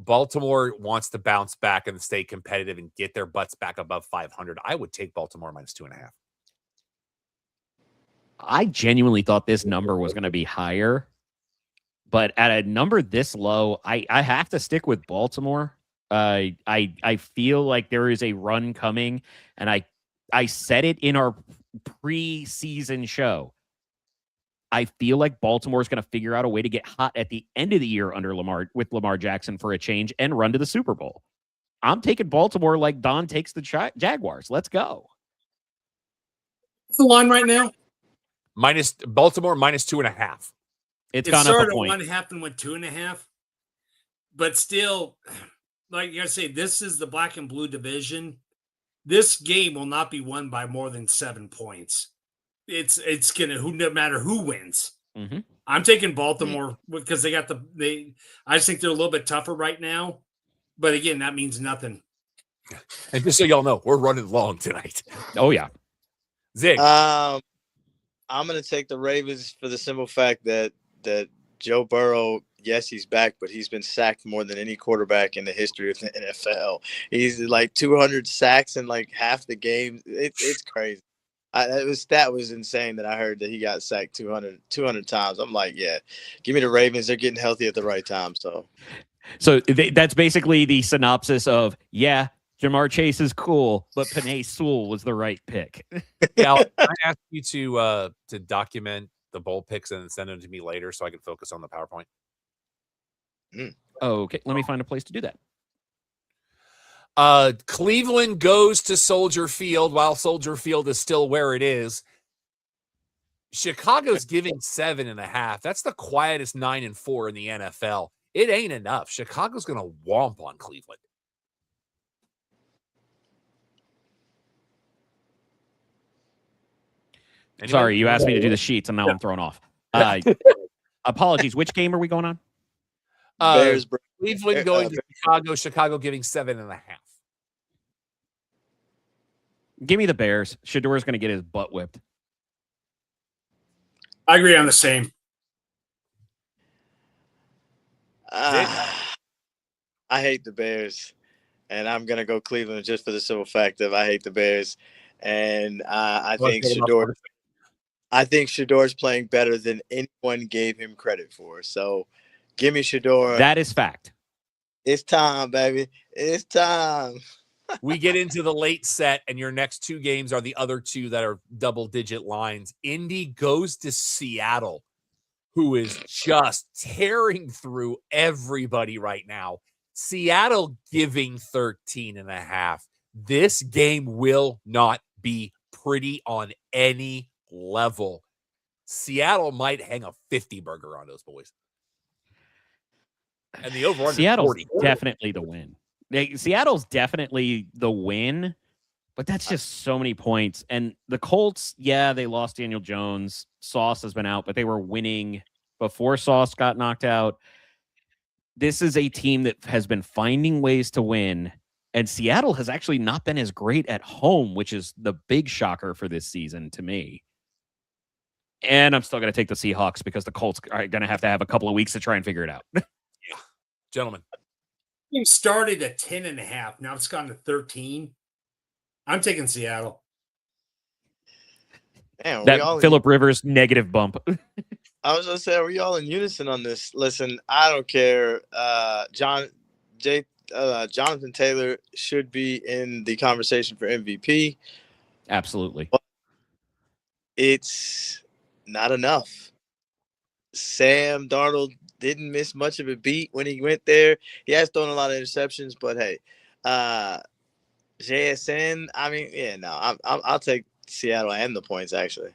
Baltimore wants to bounce back and stay competitive and get their butts back above 500. I would take Baltimore minus 2.5. I genuinely thought this number was going to be higher, but at a number this low, I have to stick with Baltimore. I feel like there is a run coming, and I said it in our preseason show. I feel like Baltimore is going to figure out a way to get hot at the end of the year under Lamar Jackson for a change and run to the Super Bowl. I'm taking Baltimore like Don takes the Jaguars. Let's go. What's the line right now? Baltimore minus 2.5. It's gone up a point. 1.5 and went 2.5, but still, like I say, this is the black and blue division. This game will not be won by more than 7 points. It's gonna no matter who wins. Mm-hmm. I'm taking Baltimore because I just think they're a little bit tougher right now. But again, that means nothing. And just so y'all know, we're running long tonight. Oh yeah, Zig. I'm gonna take the Ravens for the simple fact that Joe Burrow, yes, he's back, but he's been sacked more than any quarterback in the history of the NFL. He's like 200 sacks in like half the game. It's crazy. That was insane that I heard that he got sacked 200 times. I'm like, yeah, give me the Ravens. They're getting healthy at the right time. So that's basically the synopsis of, yeah, Jamar Chase is cool, but Penei Sewell was the right pick. Yeah, I ask you to document the bowl picks and send them to me later so I can focus on the PowerPoint. Okay, let me find a place to do that. Cleveland goes to Soldier Field while Soldier Field is still where it is. Chicago's giving 7.5. That's the quietest 9-4 in the NFL. It ain't enough. Chicago's going to womp on Cleveland. Anybody? Sorry, you asked me to do the sheets, and now I'm thrown off. Apologies. Which game are we going on? Bears, Cleveland going to Chicago. Chicago giving 7.5. Give me the Bears. Shador's going to get his butt whipped. I agree on the same. I hate the Bears. and I'm gonna go Cleveland just for the simple fact of I hate the Bears, and I Let's think get him up Shador. first. I think Shador's playing better than anyone gave him credit for. So, give me Shador. That is fact. It's time, baby. It's time. We get into the late set, and your next two games are the other two that are double-digit lines. Indy goes to Seattle, who is just tearing through everybody right now. Seattle giving 13.5. This game will not be pretty on any level. Seattle might hang a 50 burger on those boys. And the over-under Seattle's 40. definitely the win. Seattle's definitely the win, but that's just so many points. And the Colts, yeah, they lost Daniel Jones. Sauce has been out, but they were winning before Sauce got knocked out. This is a team that has been finding ways to win, and Seattle has actually not been as great at home, which is the big shocker for this season to me. And I'm still going to take the Seahawks because the Colts are going to have a couple of weeks to try and figure it out. Gentlemen. Game started at 10.5. Now it's gone to 13. I'm taking Seattle. Man, That Phillip Rivers negative bump. I was gonna say, are we all in unison on this? Listen, I don't care. Jonathan Taylor should be in the conversation for MVP. Absolutely. But it's not enough. Sam Darnold didn't miss much of a beat when he went there. He has thrown a lot of interceptions, but hey, JSN. I mean, yeah, no, I'll take Seattle and the points actually.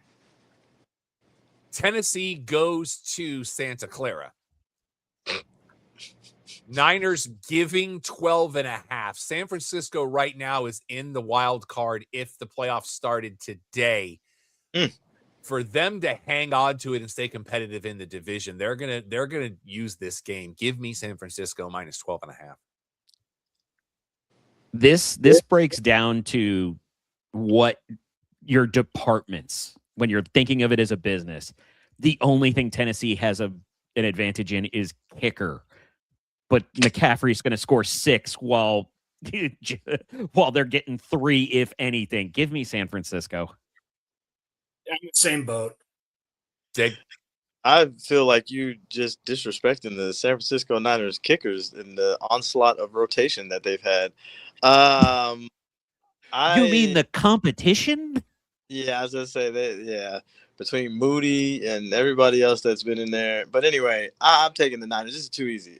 Tennessee goes to Santa Clara. Niners giving 12.5. San Francisco right now is in the wild card if the playoffs started today. For them to hang on to it and stay competitive in the division, they're gonna use this game. Give me San Francisco minus 12.5. This breaks down to what your departments, when you're thinking of it as a business, the only thing Tennessee has an advantage in is kicker. But McCaffrey's going to score 6 while they're getting 3, if anything. Give me San Francisco. I'm in the same boat. Dig. I feel like you just disrespecting the San Francisco Niners kickers in the onslaught of rotation that they've had. You mean the competition? Yeah, I was gonna say that. Yeah, between Moody and everybody else that's been in there. But anyway, I'm taking the Niners. This is too easy.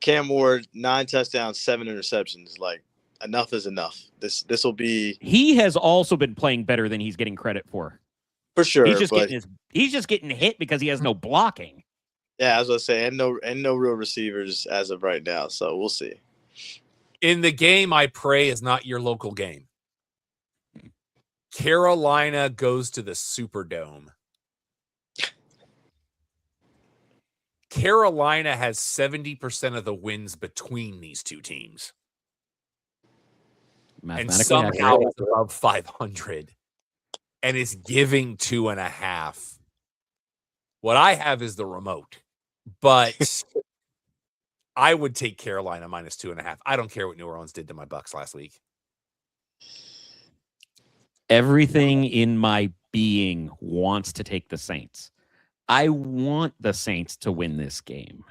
Cam Ward, 9 touchdowns, 7 interceptions. Like, enough is enough. This will be. He has also been playing better than he's getting credit for. For sure. He's just getting hit because he has no blocking. Yeah, I was gonna say, and no real receivers as of right now. So we'll see. In the game, I pray is not your local game. Carolina goes to the Superdome. Carolina has 70% of the wins between these two teams. And somehow it's above 500. And it's giving 2.5. What I have is the remote. But I would take Carolina minus 2.5. I don't care what New Orleans did to my Bucks last week. Everything in my being wants to take the Saints. I want the Saints to win this game.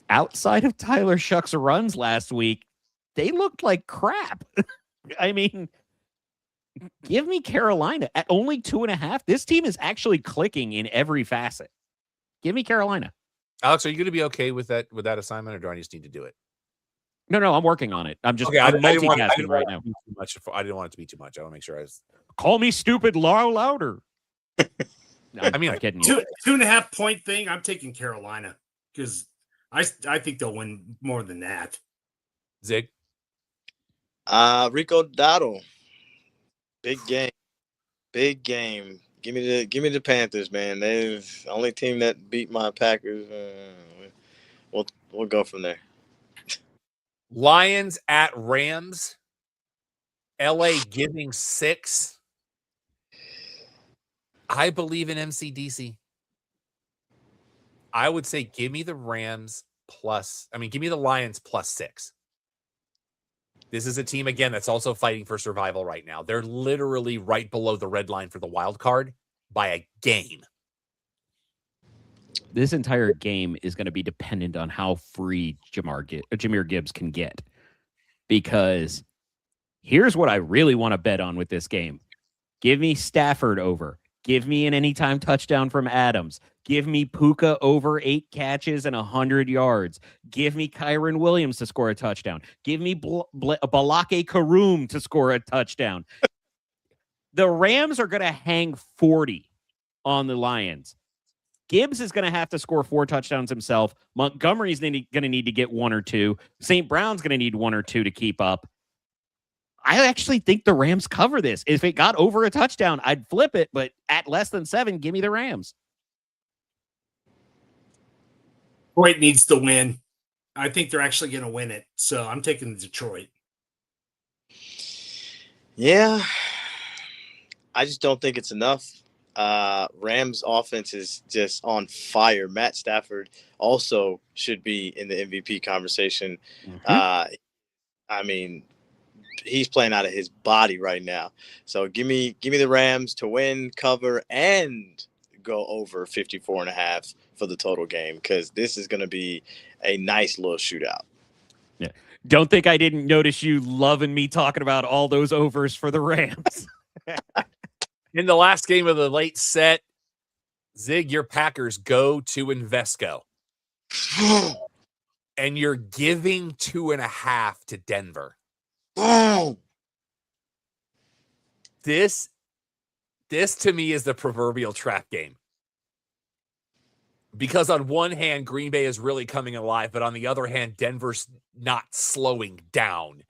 Outside of Tyler Shuck's runs last week, they looked like crap. I mean, give me Carolina at only 2.5. This team is actually clicking in every facet. Give me Carolina. Alex, are you going to be okay with that assignment, or do I just need to do it? No, I'm working on it. I'm Okay, I'm multitasking right now. I didn't want it to be too much. I want to make sure I was. Call me stupid, louder. I mean, I'm kidding you. 2.5 point thing. I'm taking Carolina because I think they'll win more than that. Zig. Rico Dowdle. Big game. Give me the Panthers, man. They're the only team that beat my Packers. We'll go from there. Lions at Rams. LA giving 6. I believe in MCDC. I would say give me the Rams give me the Lions +6. This is a team, again, that's also fighting for survival right now. They're literally right below the red line for the wild card by a game. This entire game is going to be dependent on how free Jahmyr Gibbs can get. Because here's what I really want to bet on with this game. Give me Stafford over. Give me an anytime touchdown from Adams. Give me Puka over 8 catches and 100 yards. Give me Kyron Williams to score a touchdown. Give me Balake Karoom to score a touchdown. The Rams are going to hang 40 on the Lions. Gibbs is going to have to score 4 touchdowns himself. Montgomery's going to need to get 1 or 2. St. Brown's going to need 1 or 2 to keep up. I actually think the Rams cover this. If it got over a touchdown, I'd flip it, but at less than 7, give me the Rams. Detroit needs to win. I think they're actually going to win it. So I'm taking Detroit. Yeah. I just don't think it's enough. Rams offense is just on fire. Matt Stafford also should be in the MVP conversation. Mm-hmm. I mean, he's playing out of his body right now. So give me the Rams to win, cover, and go over 54.5 for the total game, because this is going to be a nice little shootout. Yeah. Don't think I didn't notice you loving me talking about all those overs for the Rams. In the last game of the late set, Zig, your Packers go to Invesco. And you're giving 2.5 to Denver. This to me is the proverbial trap game. Because on one hand, Green Bay is really coming alive, but on the other hand, Denver's not slowing down.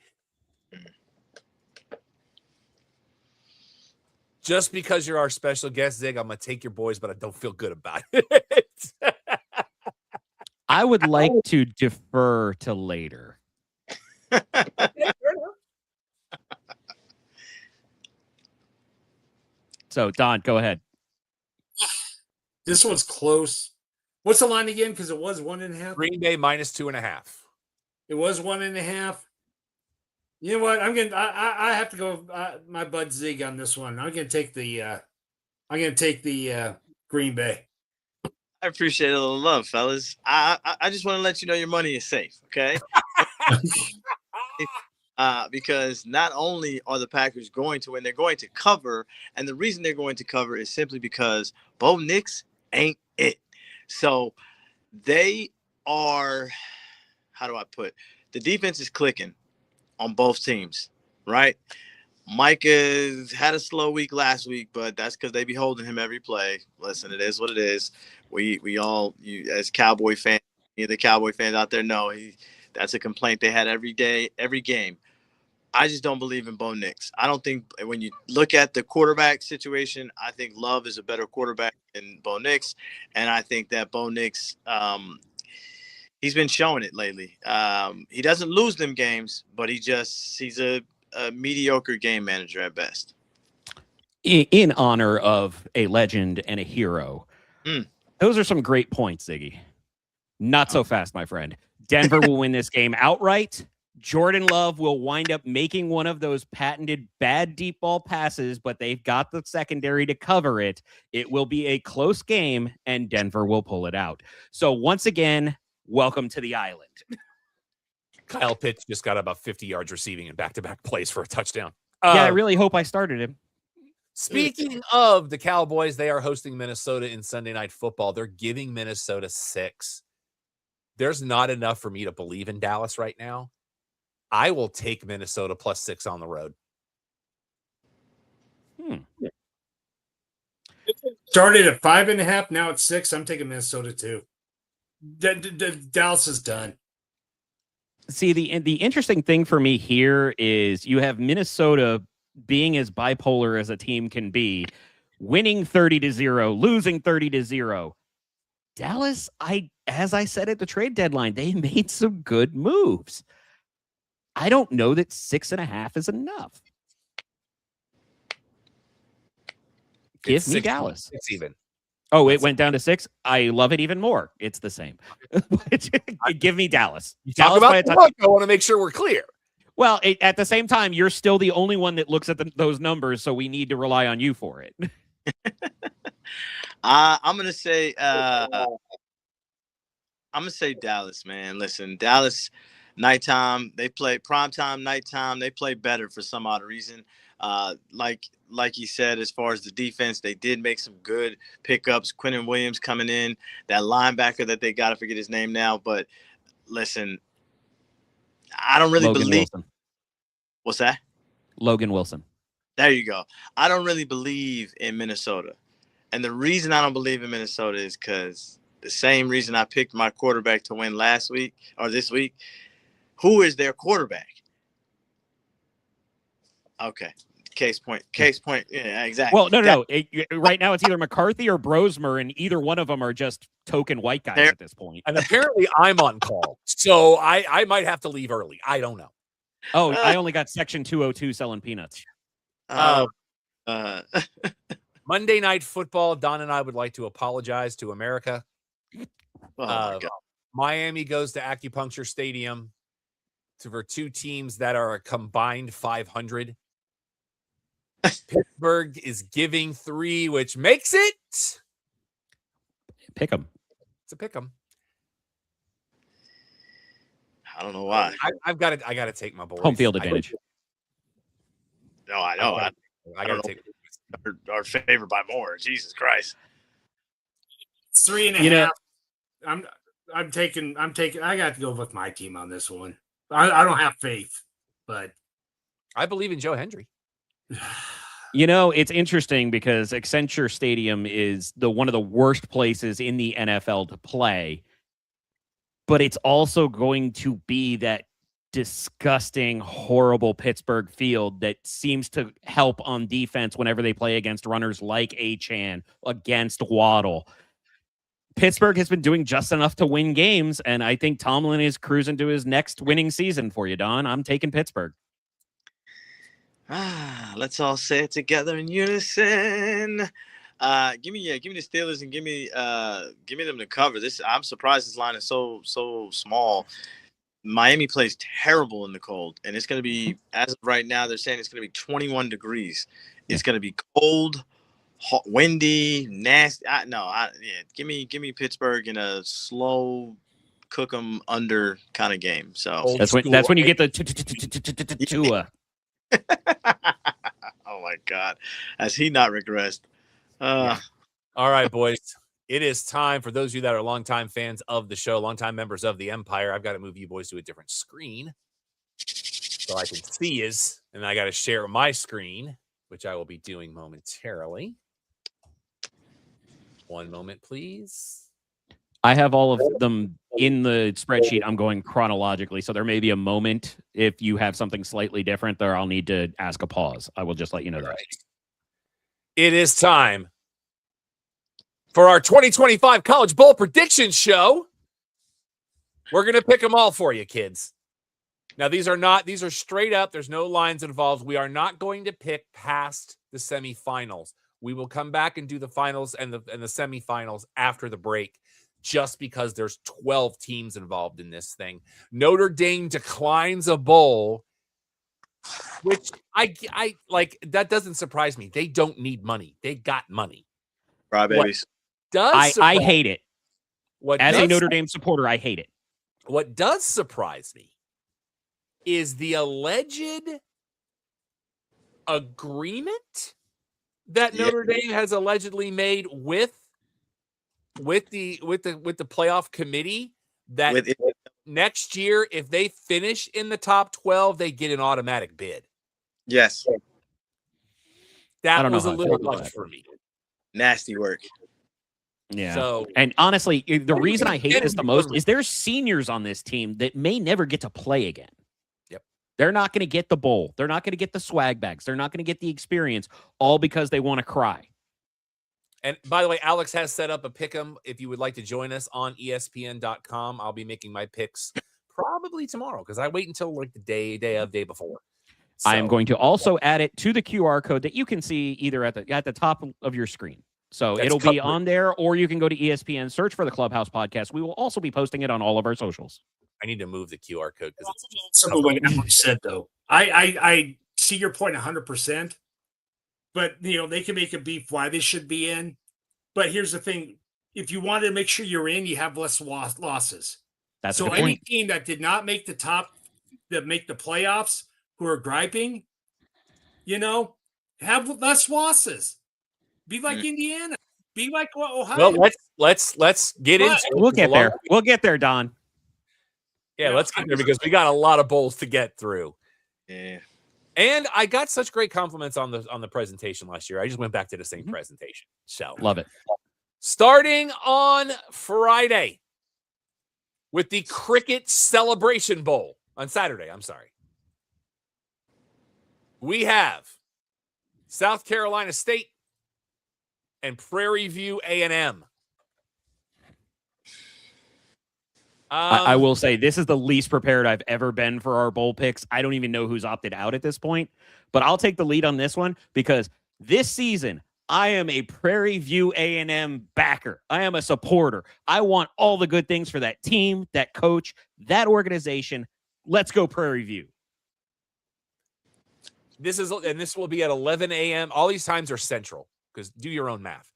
Just because you're our special guest, Zig, I'm going to take your boys, but I don't feel good about it. I would like to defer to later. So, Don, go ahead. This one's close. What's the line again? Because it was 1.5. Green Bay -2.5. It was 1.5. You know what? I have to go. My bud Zig on this one. I'm gonna take the Green Bay. I appreciate a little love, fellas. I just want to let you know your money is safe, okay? Because not only are the Packers going to win, they're going to cover, and the reason they're going to cover is simply because Bo Nix ain't it. So they are, how do I put? The defense is clicking on both teams, right? Micah had a slow week last week, but that's because they be holding him every play. Listen, it is what it is. We all, as Cowboy fans, the Cowboy fans out there know that's a complaint they had every day, every game. I just don't believe in Bo Nix. I don't think when you look at the quarterback situation, I think Love is a better quarterback than Bo Nix, and I think that Bo Nix, he's been showing it lately. He doesn't lose them games, but he's a mediocre game manager at best. In honor of a legend and a hero. Those are some great points, Ziggy. Not so fast, my friend. Denver will win this game outright. Jordan Love will wind up making one of those patented bad deep ball passes, but they've got the secondary to cover it. It will be a close game, and Denver will pull it out. So once again, welcome to the island. Kyle Pitts just got about 50 yards receiving in back-to-back plays for a touchdown. Yeah, I really hope I started him. Speaking of the Cowboys, they are hosting Minnesota in Sunday Night Football. They're giving Minnesota 6. There's not enough for me to believe in Dallas right now. I will take Minnesota +6 on the road. Started at 5.5. Now it's 6. I'm taking Minnesota too. Dallas is done. See, the interesting thing for me here is you have Minnesota being as bipolar as a team can be, winning 30-0, losing 30-0. Dallas, as I said at the trade deadline, they made some good moves. I don't know that 6.5 is enough. Give me Dallas. It's even. Oh, it went down to 6. I love it even more. It's the same. Give me Dallas. Talk Dallas about by a the touchdown. look. I want to make sure we're clear. Well, at the same time, you're still the only one that looks at those numbers, so we need to rely on you for it. I'm gonna say Dallas, man. Listen, Dallas, nighttime they play primetime, nighttime they play better for some odd reason. Like you said, as far as the defense, they did make some good pickups. Quentin Williams coming in, that linebacker that they got, to forget his name now. But listen, I don't really Logan believe. Wilson. What's that? Logan Wilson. There you go. I don't really believe in Minnesota. And the reason I don't believe in Minnesota is because the same reason I picked my quarterback to win last week or this week. Who is their quarterback? Okay. Case point. Yeah, exactly. Well, no. Right now, it's either McCarthy or Brosmer, and either one of them are just token white guys at this point. And apparently I'm on call. So I might have to leave early. I don't know. Oh, I only got Section 202 selling peanuts. Monday Night Football, Don and I would like to apologize to America. Oh my God. Miami goes to Acupuncture Stadium for two teams that are a combined 500. Pittsburgh is giving 3, which makes it Pick them. it's a pick 'em. I don't know why. I got to take my boys. Home field advantage. No, I know. I got to take. Our favorite by more. Jesus Christ. 3.5. I'm taking. I got to go with my team on this one. I don't have faith, but I believe in Joe Hendry. It's interesting because Accenture Stadium is one of the worst places in the NFL to play, but it's also going to be that disgusting, horrible Pittsburgh field that seems to help on defense whenever they play against runners like Achane, against Waddle. Pittsburgh has been doing just enough to win games, and I think Tomlin is cruising to his next winning season for you, Don. I'm taking Pittsburgh. Let's all say it together in unison. Give me the Steelers and give me them to cover. I'm surprised this line is so small. Miami plays terrible in the cold, and it's going to be, as of right now, they're saying it's going to be 21 degrees. It's going to be cold, hot, windy, nasty. Give me Pittsburgh in a slow, cook 'em under kind of game. So that's when you get the Tua. Oh my God, has he not regressed? All right, boys. It is time for those of you that are longtime fans of the show, longtime members of the Empire. I've got to move you boys to a different screen so I can see you, and I got to share my screen, which I will be doing momentarily. One moment, please. I have all of them in the spreadsheet. I'm going chronologically, so there may be a moment if you have something slightly different there. I'll need to ask a pause. I will just let you know that. It is time for our 2025 College Bowl prediction show. We're going to pick them all for you, kids. Now, these are straight up. There's no lines involved. We are not going to pick past the semifinals. We will come back and do the finals and the semifinals after the break, just because there's 12 teams involved in this thing. Notre Dame declines a bowl, which I like. That doesn't surprise me. They don't need money. They got money. Right, babies. I hate it. As a Notre Dame supporter, I hate it. What does surprise me is the alleged agreement that Notre Dame has allegedly made with the playoff committee that next year, if they finish in the top 12, they get an automatic bid. Yes. That was a little much for me. Nasty work. Yeah. So, and honestly, the reason I hate this the most is there's seniors on this team that may never get to play again. Yep. They're not going to get the bowl. They're not going to get the swag bags. They're not going to get the experience, all because they want to cry. And by the way, Alex has set up a pick'em. If you would like to join us on ESPN.com, I'll be making my picks probably tomorrow because I wait until like the day before. So, I am going to also add it to the QR code that you can see either at the top of your screen. So That's it'll be covered. on there, or you can go to ESPN, search for the Clubhouse Podcast. We will also be posting it on all of our socials. I need to move the QR code because it's Some of what Alex said, though. I see your point 100%, but they can make a beef why they should be in. But here's the thing: if you wanted to make sure you're in, you have less losses. That's So a good any point. team that did not make the playoffs, who are griping, have less losses. Be like Indiana. Be like Ohio. Well, let's get into it. We'll get there. We'll get there, Don. Yeah, let's get there because we got a lot of bowls to get through. Yeah. And I got such great compliments on the presentation last year. I just went back to the same presentation. So Love it. starting on Friday with the Cricket Celebration Bowl on Saturday. I'm sorry. We have South Carolina State and Prairie View A&M. I will say this is the least prepared I've ever been for our bowl picks. I don't even know who's opted out at this point, but I'll take the lead on this one because this season I am a Prairie View A&M backer. I am a supporter. I want all the good things for that team, that coach, that organization. Let's go Prairie View. This will be at 11 a.m. All these times are central because do your own math.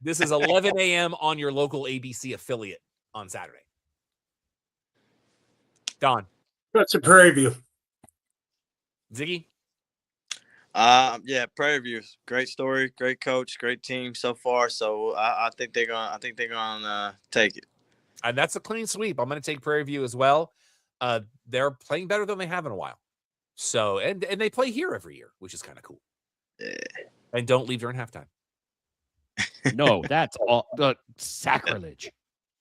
This is 11 a.m. on your local ABC affiliate on Saturday. Don. That's a Prairie View. Ziggy. Yeah, Prairie View. Great story, great coach, great team so far. So I think they're gonna take it. And that's a clean sweep. I'm gonna take Prairie View as well. They're playing better than they have in a while. So and they play here every year, which is kind of cool. Yeah. And don't leave during halftime. No, that's all sacrilege.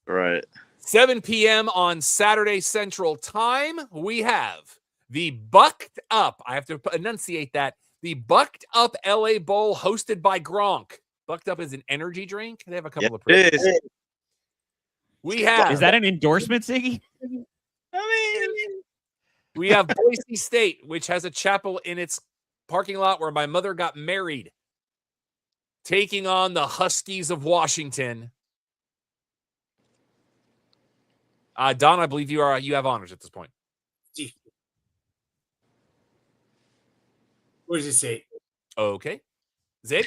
Right. 7 p.m. on Saturday Central Time, we have the Bucked Up. I have to enunciate that. The Bucked Up LA Bowl hosted by Gronk. Bucked Up is an energy drink. They have a couple of It is. We have. Is that an endorsement, Ziggy? We have Boise State, which has a chapel in its parking lot where my mother got married, taking on the Huskies of Washington. Don, I believe you have honors at this point. Boise State. Okay. Zig?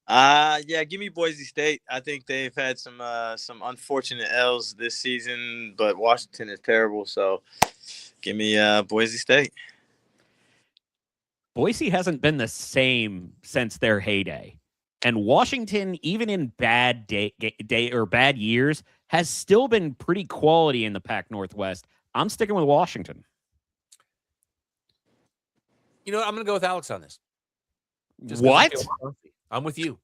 Yeah, give me Boise State. I think they've had some unfortunate L's this season, but Washington is terrible, so give me Boise State. Boise hasn't been the same since their heyday. And Washington, even in bad day or bad years, has still been pretty quality in the Pac Northwest. I'm sticking with Washington. You know what? I'm going to go with Alex on this. What? I'm with you.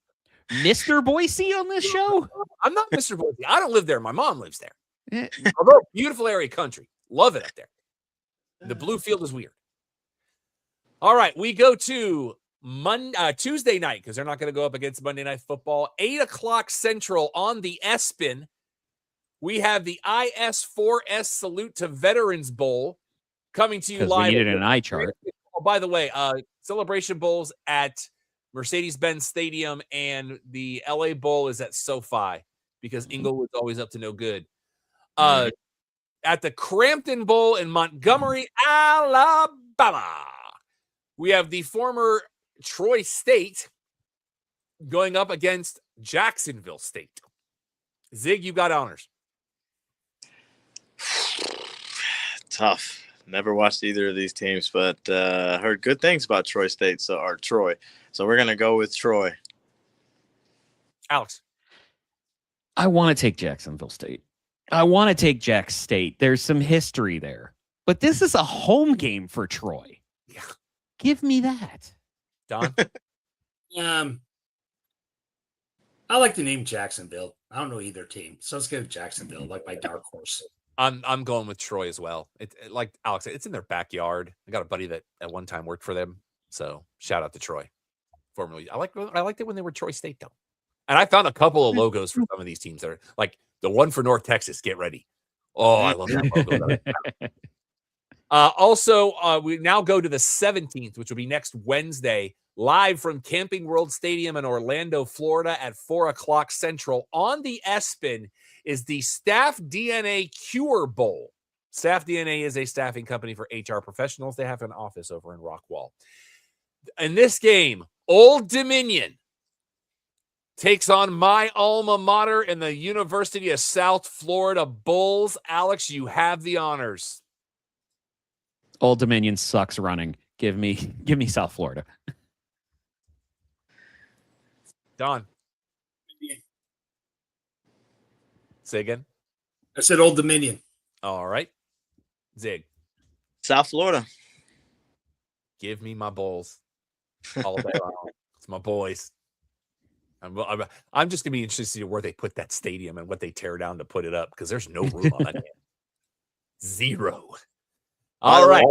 Mr. Boise on this show? I'm not Mr. Boise. I don't live there. My mom lives there. Eh. Although, beautiful area country. Love it up there. The blue field is weird. All right. We go to Tuesday night because they're not going to go up against Monday Night Football. 8 o'clock Central on the ESPN. We have the IS4S Salute to Veterans Bowl coming to you Because live. we needed an eye chart. Oh, by the way, Celebration Bowls at Mercedes-Benz Stadium and the LA Bowl is at SoFi because Inglewood's always up to no good. At the Crampton Bowl in Montgomery, Alabama, we have the former Troy State going up against Jacksonville State. Zig, you got honors. Tough. Never watched either of these teams, but heard good things about Troy State. So we're gonna go with Troy. Alex. I want to take Jacksonville State. I want to take Jack State. There's some history there. But this is a home game for Troy. Yeah. Give me that. Don. I like the name Jacksonville. I don't know either team, so let's go to Jacksonville, like my dark horse. I'm going with Troy as well. Like Alex, it's in their backyard. I got a buddy that at one time worked for them, so shout out to Troy. Formerly, I liked it when they were Troy State though, and I found a couple of logos for some of these teams that are like the one for North Texas. Get ready! Oh, I love that logo. Also, we now go to the 17th, which will be next Wednesday. live from Camping World Stadium in Orlando, Florida at 4 o'clock Central on the ESPN is the Staff DNA Cure Bowl. Staff DNA is a staffing company for HR professionals. They have an office over in Rockwall. In this game, Old Dominion takes on my alma mater in the University of South Florida Bulls. Alex, you have the honors. Old Dominion sucks running. Give me South Florida. Don. Say again. I said Old Dominion. All right. Zig. South Florida. Give me my Bulls. All day long. It's my boys. I'm just going to be interested to see where they put that stadium and what they tear down to put it up because there's no room on that. Zero. All right.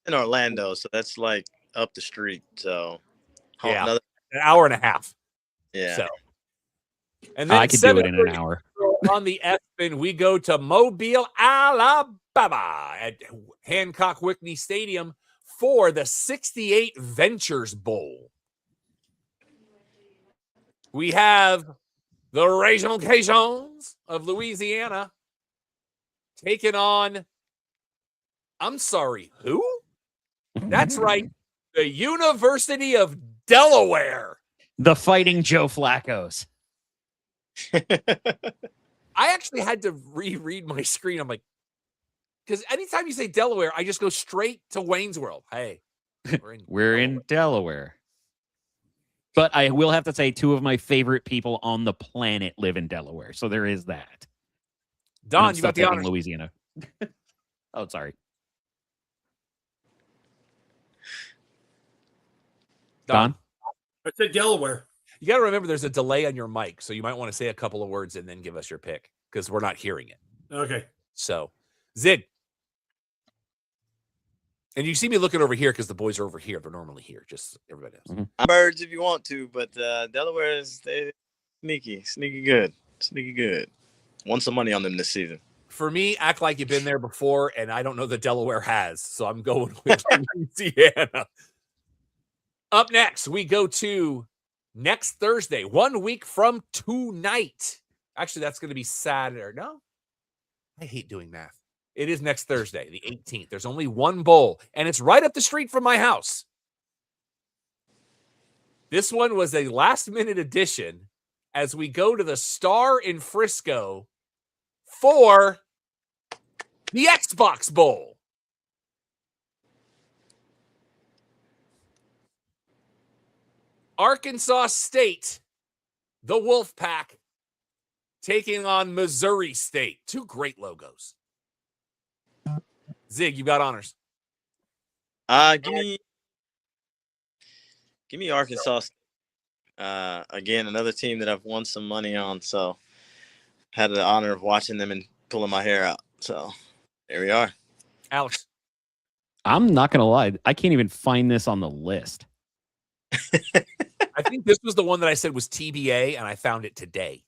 In Orlando, so that's like up the street. So Yeah. another, An hour and a half. yeah. So. And then I could do it in an hour. On the ESPN, we go to Mobile, Alabama at Hancock Whitney Stadium for the 68 Ventures Bowl. We have the Regional Cajuns of Louisiana taking on, I'm sorry, who? That's right, the University of Delaware. The Fighting Joe Flacco's. I actually had to reread my screen. I'm like, because anytime you say Delaware, I just go straight to Wayne's World. Hey, We're in Delaware. But I will have to say 2 of my favorite people on the planet live in Delaware. So there is that. Don, you got the honors. Louisiana. Oh, sorry. Don? I said Delaware. You got to remember there's a delay on your mic, so you might want to say a couple of words and then give us your pick because we're not hearing it. Okay. So, Zig. And you see me looking over here because the boys are over here. They're normally here, just so everybody knows. Mhm. I'm birds if you want to, but Delaware is sneaky good. Won some money on them this season. For me, act like you've been there before, and I don't know that Delaware has, so I'm going with Louisiana. Up next, we go to next Thursday, 1 week from tonight. Actually, that's going to be Saturday. No, I hate doing math. It is next Thursday, the 18th. There's only one bowl, and it's right up the street from my house. This one was a last-minute addition as we go to the Star in Frisco for the Xbox Bowl. Arkansas State, the Wolfpack, taking on Missouri State. 2 great logos. Zig, you got honors. Give me Arkansas. Again, another team that I've won some money on, so had the honor of watching them and pulling my hair out. So there we are. Alex. I'm not going to lie. I can't even find this on the list. I think this was the one that I said was TBA, and I found it today.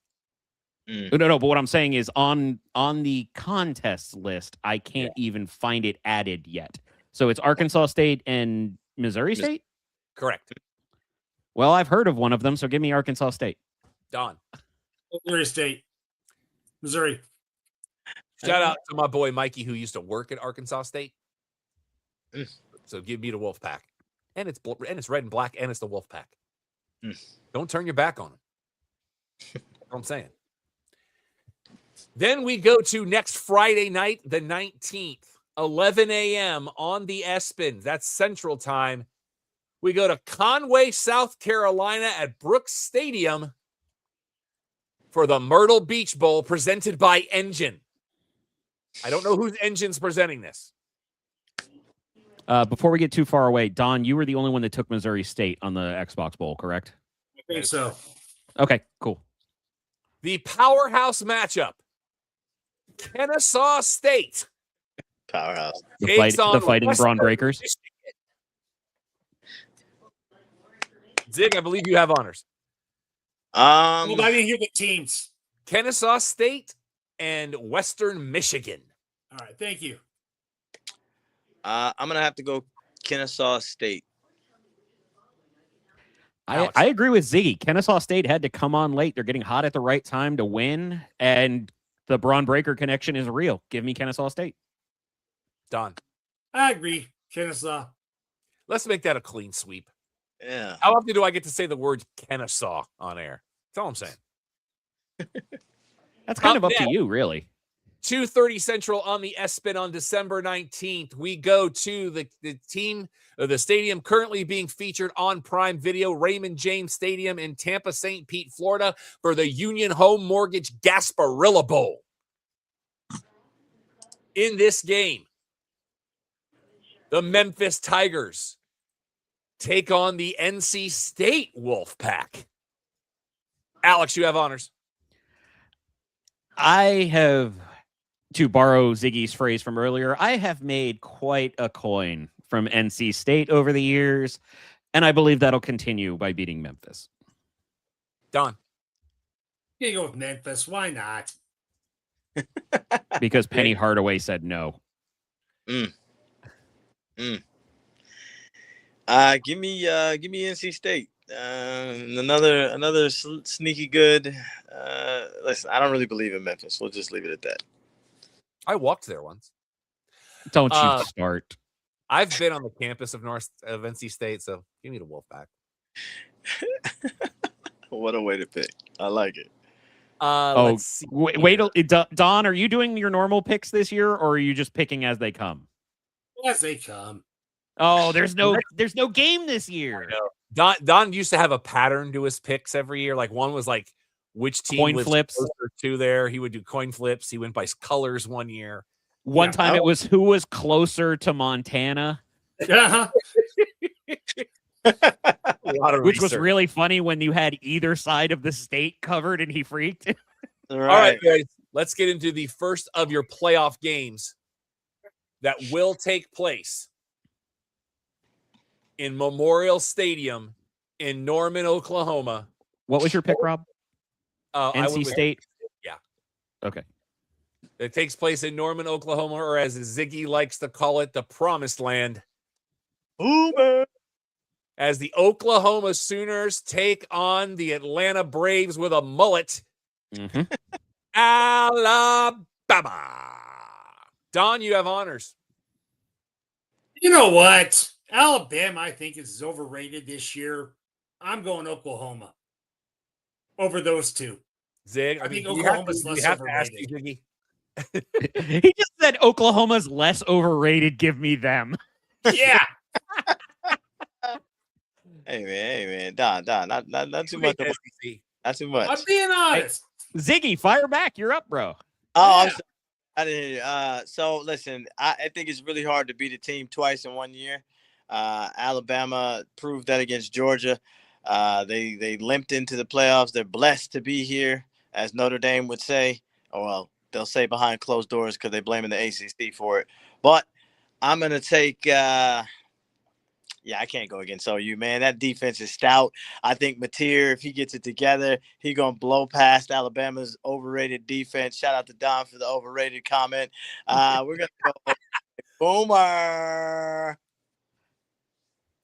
No, but what I'm saying is on the contest list, I can't even find it added yet. So it's Arkansas State and Missouri State? Correct. Well, I've heard of one of them, so give me Arkansas State. Don. Missouri State. Missouri. Shout out to my boy Mikey, who used to work at Arkansas State. So give me the Wolfpack. And it's red and black, and it's the Wolfpack. Don't turn your back on them. That's what I'm saying. Then we go to next Friday night, the 19th, 11 a.m. on the ESPN. That's Central Time. We go to Conway, South Carolina at Brooks Stadium for the Myrtle Beach Bowl presented by Engine. I don't know whose Engine's presenting this. Before we get too far away, Don, you were the only one that took Missouri State on the Xbox Bowl, correct? I think so. Okay, cool. The powerhouse matchup. Kennesaw State. Powerhouse. The Fighting Braun Breakers. Zig, I believe you have honors. Well, I didn't hear the teams. Kennesaw State and Western Michigan. All right, thank you. I'm gonna have to go Kennesaw State. Alex. I agree with Ziggy. Kennesaw State had to come on late. They're getting hot at the right time to win, and the Braun Breaker connection is real. Give me Kennesaw State. Don. I agree. Kennesaw. Let's make that a clean sweep. Yeah. How often do I get to say the word Kennesaw on air? That's all I'm saying. That's kind Up of up next. to you, really. 2:30 Central on the ESPN on December 19th. We go to the stadium currently being featured on Prime Video, Raymond James Stadium in Tampa, St. Pete, Florida, for the Union Home Mortgage Gasparilla Bowl. In this game, the Memphis Tigers take on the NC State Wolfpack. Alex, you have honors. I have, to borrow Ziggy's phrase from earlier, I have made quite a coin from NC State over the years, and I believe that'll continue by beating Memphis. Don. You go with Memphis. Why not? Because Penny Hardaway said no. Give me NC State. Another sneaky good. Listen, I don't really believe in Memphis. We'll just leave it at that. I walked there once. Don't you start. I've been on the campus of NC State, so give me the Wolfpack. What a way to pick. I like it. Let's see. Wait, Don, are you doing your normal picks this year, or are you just picking as they come? As they come. Oh, there's no game this year. Don used to have a pattern to his picks every year. Like one was like which team Coin was flips. closer to there. He would do coin flips. He went by colors one year. One time it was who was closer to Montana, Uh-huh. which was really funny when you had either side of the state covered and he freaked. All All right, guys, let's get into the first of your playoff games that will take place in Memorial Stadium in Norman, Oklahoma. What was your pick, Rob? I went NC with- State? Yeah. Okay. It takes place in Norman, Oklahoma, or as Ziggy likes to call it, the Promised Land. Boomer. As the Oklahoma Sooners take on the Atlanta Braves with a mullet, Mm-hmm. Alabama. Don, you have honors. You know what? Alabama, I think, is overrated this year. I'm going Oklahoma over those two. Zig, I think you have Oklahoma's to- less you have to ask you, overrated. Ziggy. He just said Oklahoma's less overrated. Give me them. Yeah. Hey man, Don, not too much. SEC. Not too much. I'm being honest. Ziggy, fire back. You're up, bro. Oh, I'm Yeah. sorry. I didn't hear you. So listen, I think it's really hard to beat a team twice in 1 year. Alabama proved that against Georgia. They limped into the playoffs. They're blessed to be here, as Notre Dame would say. Oh, well, they'll say behind closed doors because they're blaming the ACC for it. But I'm going to take I can't go against OU, man. That defense is stout. I think Mateer, if he gets it together, he's going to blow past Alabama's overrated defense. Shout out to Don for the overrated comment. We're going to go Boomer.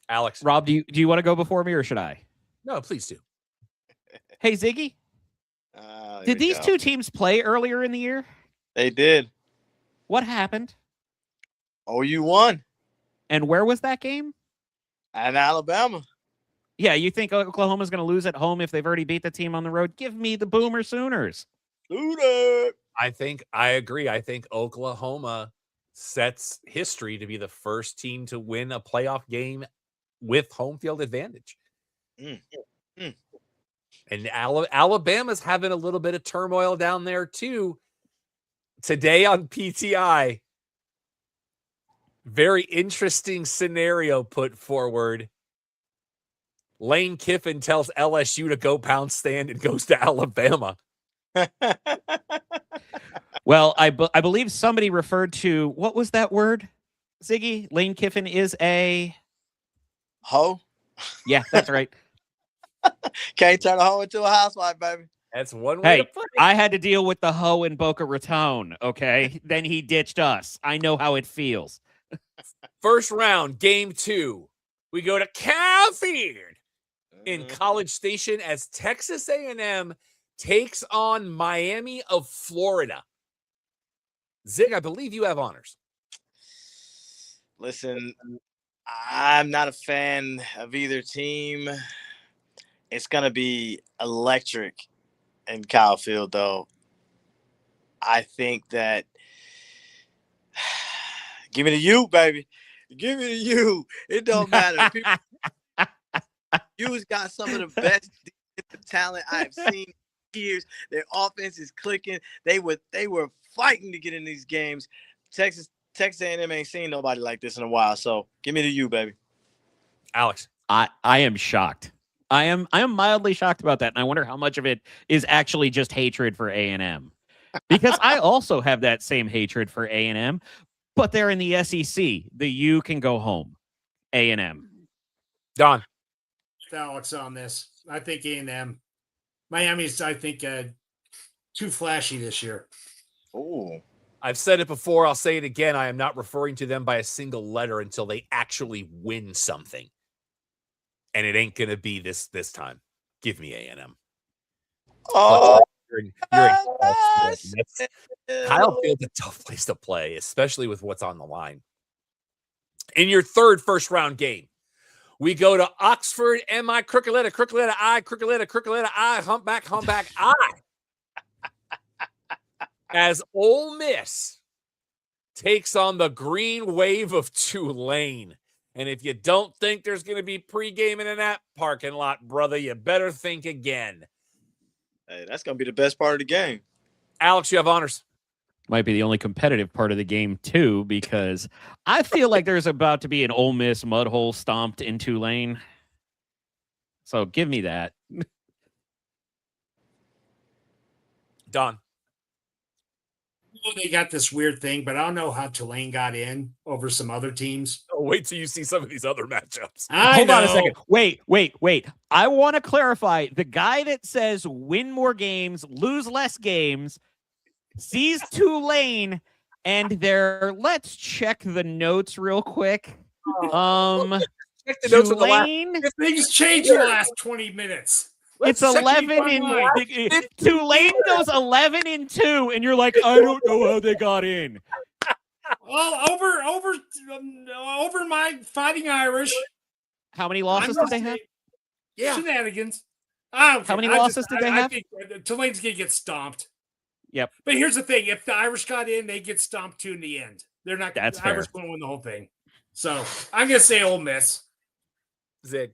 Alex. Rob, do you want to go before me or should I? No, please do. Hey, Ziggy, Here did we these go. two teams play earlier in the year? They did. What happened? OU won. And where was that game? And Alabama. Yeah, you think Oklahoma's going to lose at home if they've already beat the team on the road? Give me the Boomer Sooners. Luda. I agree. I think Oklahoma sets history to be the first team to win a playoff game with home field advantage. And Alabama's having a little bit of turmoil down there too. Today on PTI, very interesting scenario put forward. Lane Kiffin tells LSU to go pound stand and goes to Alabama. Well, I believe somebody referred to, what was that word, Ziggy? Lane Kiffin is a... Ho. Yeah, that's right. Can't turn a hoe into a housewife, baby. That's one way Hey, to put it. I had to deal with the hoe in Boca Raton, okay? Then he ditched us. I know how it feels. First round, game 2. We go to Calfield. in College Station as Texas A&M takes on Miami of Florida. Zig, I believe you have honors. Listen, I'm not a fan of either team. It's going to be electric in Kyle Field, though. I think that give it to you, baby. Give it to you. It don't matter. You's got some of the best defensive talent I've seen in years. Their offense is clicking. They were fighting to get in these games. Texas A&M ain't seen nobody like this in a while. So give me to you, baby. Alex. I am shocked. I am mildly shocked about that, and I wonder how much of it is actually just hatred for A&M. Because I also have that same hatred for A&M, but they're in the SEC. The U can go home. A&M. Don. Alex on this. I think A&M. Miami's, I think, too flashy this year. Oh. I've said it before. I'll say it again. I am not referring to them by a single letter until they actually win something. And it ain't going to be this time. Give me A&M. Oh. You're in Kyle Field's a tough place to play, especially with what's on the line. In your third first-round game, we go to Oxford, M.I., Crookletta, I, Crookletta, I, Humpback, I. As Ole Miss takes on the Green Wave of Tulane. And if you don't think there's going to be pre-gaming in that parking lot, brother, you better think again. Hey, that's going to be the best part of the game. Alex, you have honors. Might be the only competitive part of the game, too, because I feel like there's about to be an Ole Miss mud hole stomped in Tulane. So give me that. Don. They got this weird thing, but I don't know how Tulane got in over some other teams. Oh, wait till you see some of these other matchups. Hold on a second. Wait. I want to clarify. The guy that says win more games, lose less games, sees Tulane, and let's check the notes real quick. Check the notes of the last. Tulane. Things changed in the last 20 minutes. It's Let's check 11 the in Tulane goes 11-2, and you're like, I don't know how they got in. Well, over my Fighting Irish. How many losses did they have? Yeah, shenanigans. How many losses did they have? I think Tulane's gonna get stomped. Yep. But here's the thing: if the Irish got in, they get stomped too in the end. They're not. That's the Irish won't win the whole thing. So I'm gonna say Ole Miss. Zig.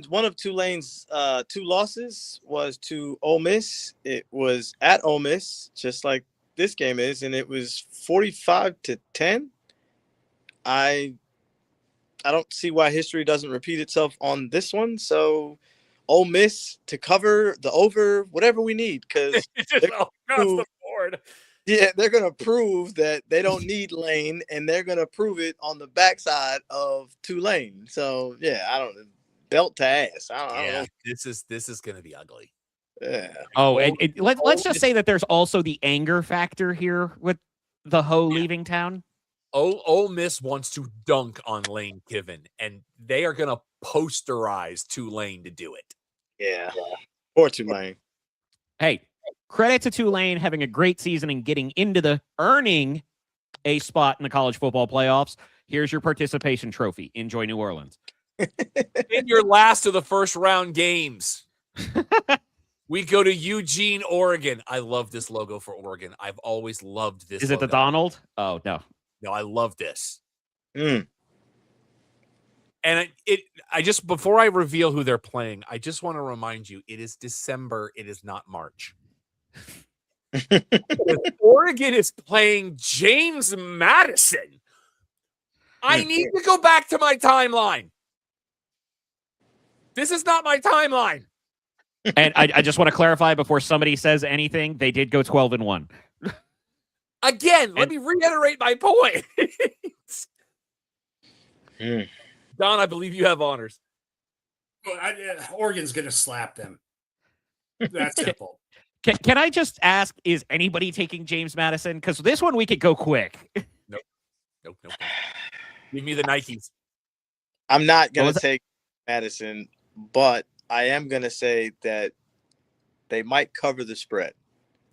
One of Tulane's two losses was to Ole Miss. It was at Ole Miss, just like this game is, and it was 45-10. I don't see why history doesn't repeat itself on this one. So Ole Miss to cover the over, whatever we need, because they're going to prove that they don't need Lane, and they're going to prove it on the backside of Tulane. So belt to ass. I don't know. This is going to be ugly. Yeah. Oh, and let's just say that there's also the anger factor here with the Ho leaving town. Ole Miss wants to dunk on Lane Kiffin, and they are going to posterize Tulane to do it. Yeah. Or Tulane. Hey, credit to Tulane having a great season and getting into earning a spot in the college football playoffs. Here's your participation trophy. Enjoy New Orleans. In your last of the first round games, we go to Eugene, Oregon. I love this logo for Oregon. I've always loved this. Is it the Donald? Oh, no. No, I love this. Mm. And I just, before I reveal who they're playing, I just want to remind you, it is December. It is not March. Oregon is playing James Madison. I need to go back to my timeline. This is not my timeline. And I just want to clarify before somebody says anything, they did go 12-1. Again, let me reiterate my point. Don, I believe you have honors. Oregon's going to slap them. That's simple. Can I just ask, is anybody taking James Madison? Because this one we could go quick. Nope. Give me the Nikes. I'm not going was to it? take Madison, but I am going to say that they might cover the spread.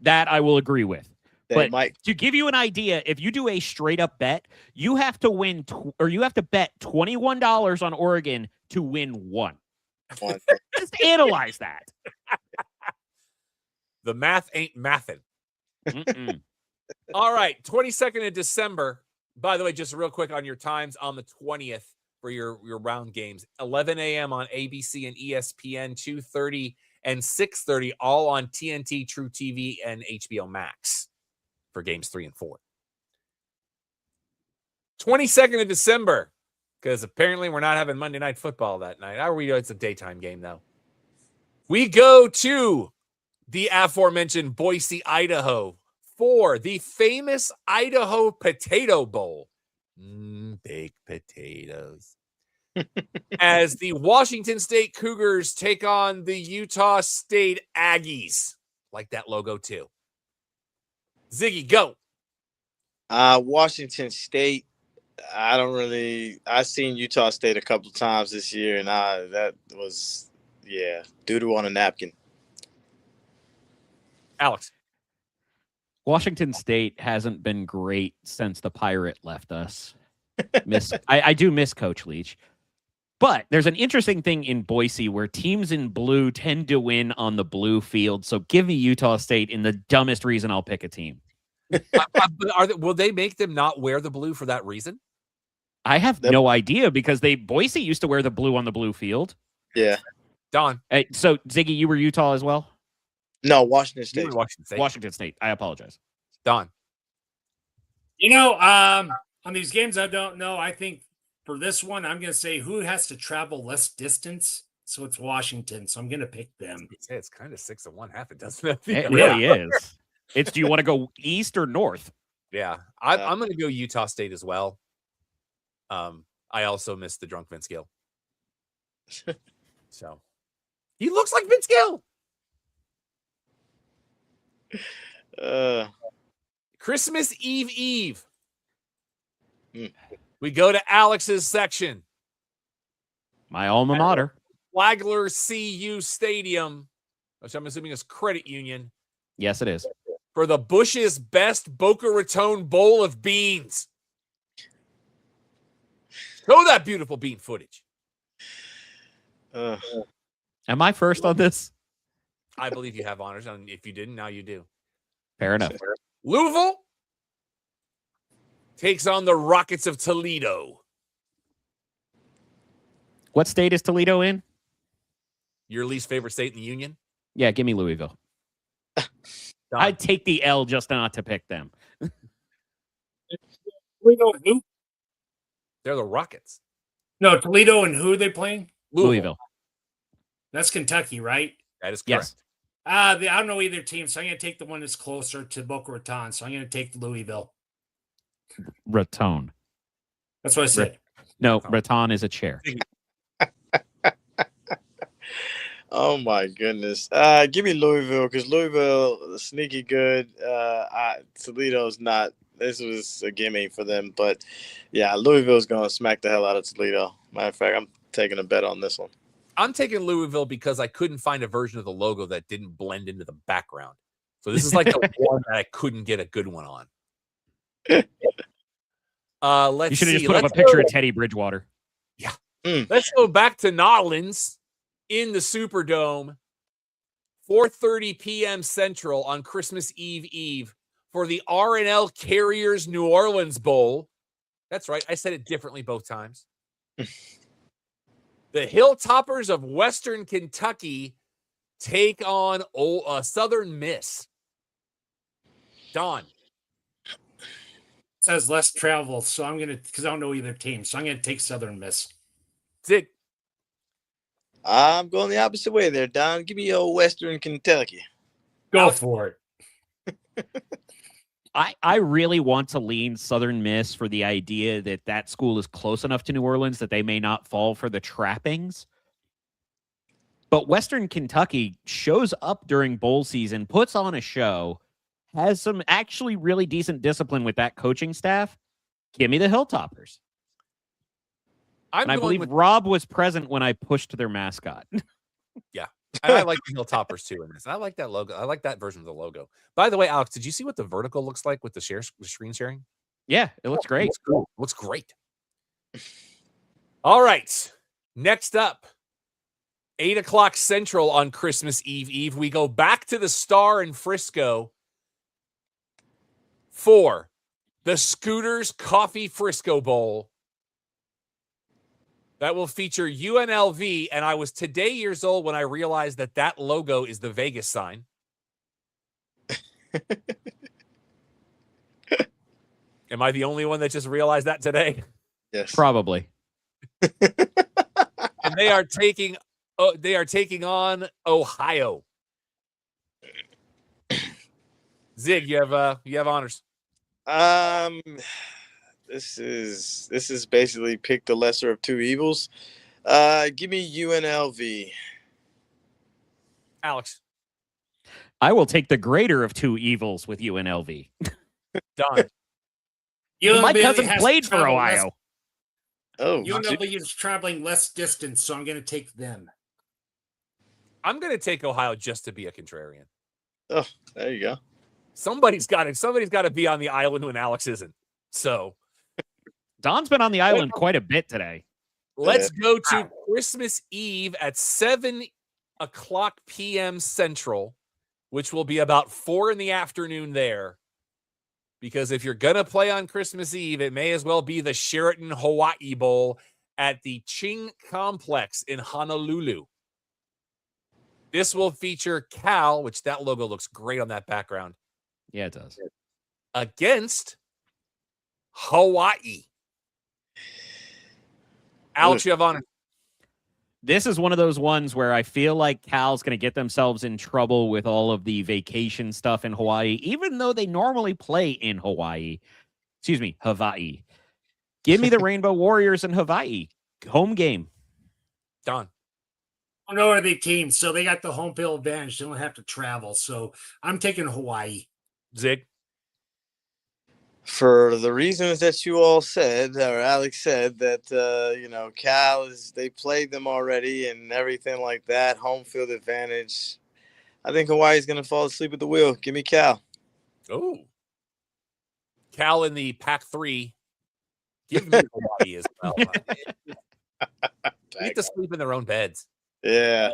That I will agree with. They But might. to give you an idea, if you do a straight up bet, you have to win or you have to bet $21 on Oregon to win one. One. Just analyze that. The math ain't mathin'. Mm-mm. All right, 22nd of December. By the way, just real quick on your times on the 20th for your round games. 11 a.m. on ABC and ESPN, 2:30 and 6:30, all on TNT, True TV, and HBO Max for games 3 and 4. 22nd of December, because apparently we're not having Monday Night Football that night. How are we? It's a daytime game, though. We go to the aforementioned Boise, Idaho, for the famous Idaho Potato Bowl. Baked potatoes. As the Washington State Cougars take on the Utah State Aggies. Like that logo, too. Ziggy, go. Washington State. I've seen Utah State a couple of times this year, and that was, doo-doo on a napkin. Alex. Washington State hasn't been great since the Pirate left us. I do miss Coach Leach. But there's an interesting thing in Boise where teams in blue tend to win on the blue field. So give me Utah State in the dumbest reason I'll pick a team. Will they make them not wear the blue for that reason? I have no idea because Boise used to wear the blue on the blue field. Yeah. Don. Hey, so Ziggy, you were Utah as well? No, Washington You State. were Washington State. Washington State. I apologize. Don. On these games, I don't know. I think for this one, I'm going to say who has to travel less distance. So it's Washington. So I'm going to pick them. It's kind of 6 and 1/2, doesn't it? It really is. It's do you want to go east or north? Yeah. I'm going to go Utah State as well. I also miss the drunk Vince Gill. So he looks like Vince Gill. Christmas Eve. We go to Alex's section. My alma mater. Flagler CU Stadium, which I'm assuming is credit union, Yes, it is. for the Bush's best Boca Raton bowl of beans. Show that beautiful bean footage. Am I first on this? I believe you have honors, and if you didn't, now you do. Fair enough. Louisville takes on the Rockets of Toledo. What state is Toledo in? Your least favorite state in the union? Yeah, give me Louisville. I'd take the L just not to pick them. Toledo and who? They're the Rockets. No, Toledo and who are they playing? Louisville. That's Kentucky, right? That is correct. Yes. I don't know either team, so I'm going to take the one that's closer to Boca Raton. So I'm going to take Louisville. Raton. That's what I said. No, Raton is a chair. Oh my goodness! Give me Louisville because Louisville is sneaky good. Toledo's not. This was a gimme for them, but yeah, Louisville's gonna smack the hell out of Toledo. Matter of fact, I'm taking a bet on this one. I'm taking Louisville because I couldn't find a version of the logo that didn't blend into the background. So this is like the one that I couldn't get a good one on. Let's You should have see. just put up a picture of Teddy Bridgewater. Let's go back to Nollins in the Superdome, 4:30 p.m. Central on Christmas Eve for the R&L Carriers New Orleans Bowl. That's right. I said it differently both times. The Hilltoppers of Western Kentucky take on Southern Miss. Don. It says less travel, so I'm going to, because I don't know either team, so I'm going to take Southern Miss. Zig. I'm going the opposite way there, Don. Give me your Western Kentucky. Go for it. I really want to lean Southern Miss for the idea that school is close enough to New Orleans that they may not fall for the trappings. But Western Kentucky shows up during bowl season, puts on a show, has some actually really decent discipline with that coaching staff. Give me the Hilltoppers. And I believe with, Rob was present when I pushed their mascot. I like the Hilltoppers too in this. I like that logo. I like that version of the logo. By the way, Alex, did you see what the vertical looks like with the screen sharing? Yeah, it looks great. Looks cool. Looks great. All right. Next up, 8 o'clock Central on Christmas Eve. We go back to the Star in Frisco for the Scooters Coffee Frisco Bowl. That will feature UNLV, and I was today years old when I realized that logo is the Vegas sign. Am I the only one that just realized that today? Yes. Probably. And they are taking on Ohio. Zig, you have honors. This is basically pick the lesser of two evils. Give me UNLV. Alex. I will take the greater of two evils with UNLV. Don. My cousin played for Ohio. UNLV is traveling less distance, so I'm going to take them. I'm going to take Ohio just to be a contrarian. Oh, there you go. Somebody's got to be on the island when Alex isn't. So Don's been on the island quite a bit today. Let's go to Christmas Eve at 7 o'clock p.m. Central, which will be about 4 in the afternoon there. Because if you're going to play on Christmas Eve, it may as well be the Sheraton Hawaii Bowl at the Ching Complex in Honolulu. This will feature Cal, which that logo looks great on that background. Yeah, it does. Against Hawaii. Alex, you have honor. This is one of those ones where I feel like Cal's going to get themselves in trouble with all of the vacation stuff in Hawaii, even though they normally play in Hawaii. Excuse me, Hawaii. Give me the Rainbow Warriors in Hawaii. Home game. Don. I know are they teams, so they got the home field advantage. They don't have to travel. So I'm taking Hawaii. Zig. For the reasons that you all said, or Alex said, that Cal they played them already and everything like that, home field advantage. I think Hawaii's gonna fall asleep at the wheel. Give me Cal. Oh, Cal in the Pac-3. Give me Hawaii as well. They need to sleep in their own beds. Yeah.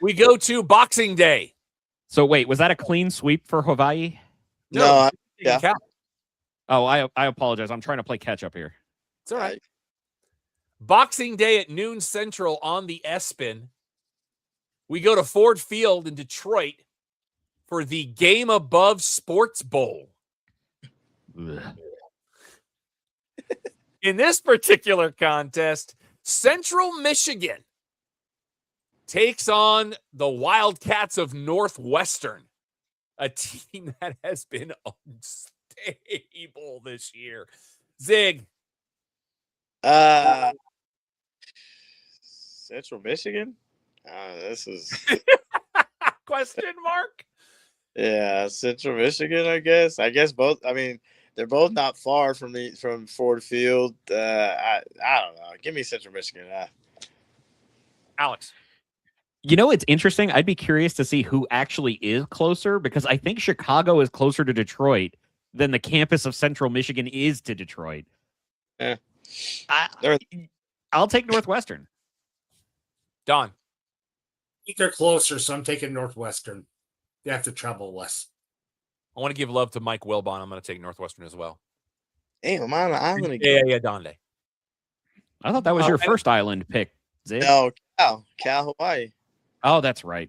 We go to Boxing Day. So wait, was that a clean sweep for Hawaii? No, yeah. Cal. Oh, I apologize. I'm trying to play catch up here. It's all right. Boxing Day at noon Central on the ESPN. We go to Ford Field in Detroit for the Game Above Sports Bowl. In this particular contest, Central Michigan takes on the Wildcats of Northwestern, a team that has been unstable this year. Zig. Central Michigan? This is question mark? Yeah, Central Michigan, I guess. I guess both. I mean, they're both not far from Ford Field. I don't know. Give me Central Michigan. Alex. You know, it's interesting. I'd be curious to see who actually is closer, because I think Chicago is closer to Detroit than the campus of Central Michigan is to Detroit. Yeah. I'll take Northwestern. Don. I think they're closer, so I'm taking Northwestern. They have to travel less. I want to give love to Mike Wilbon. I'm going to take Northwestern as well. Hey, I'm on an island again. Yeah, Donde. I thought that was your first island pick, Zig. No, Cal, Hawaii. Oh, that's right.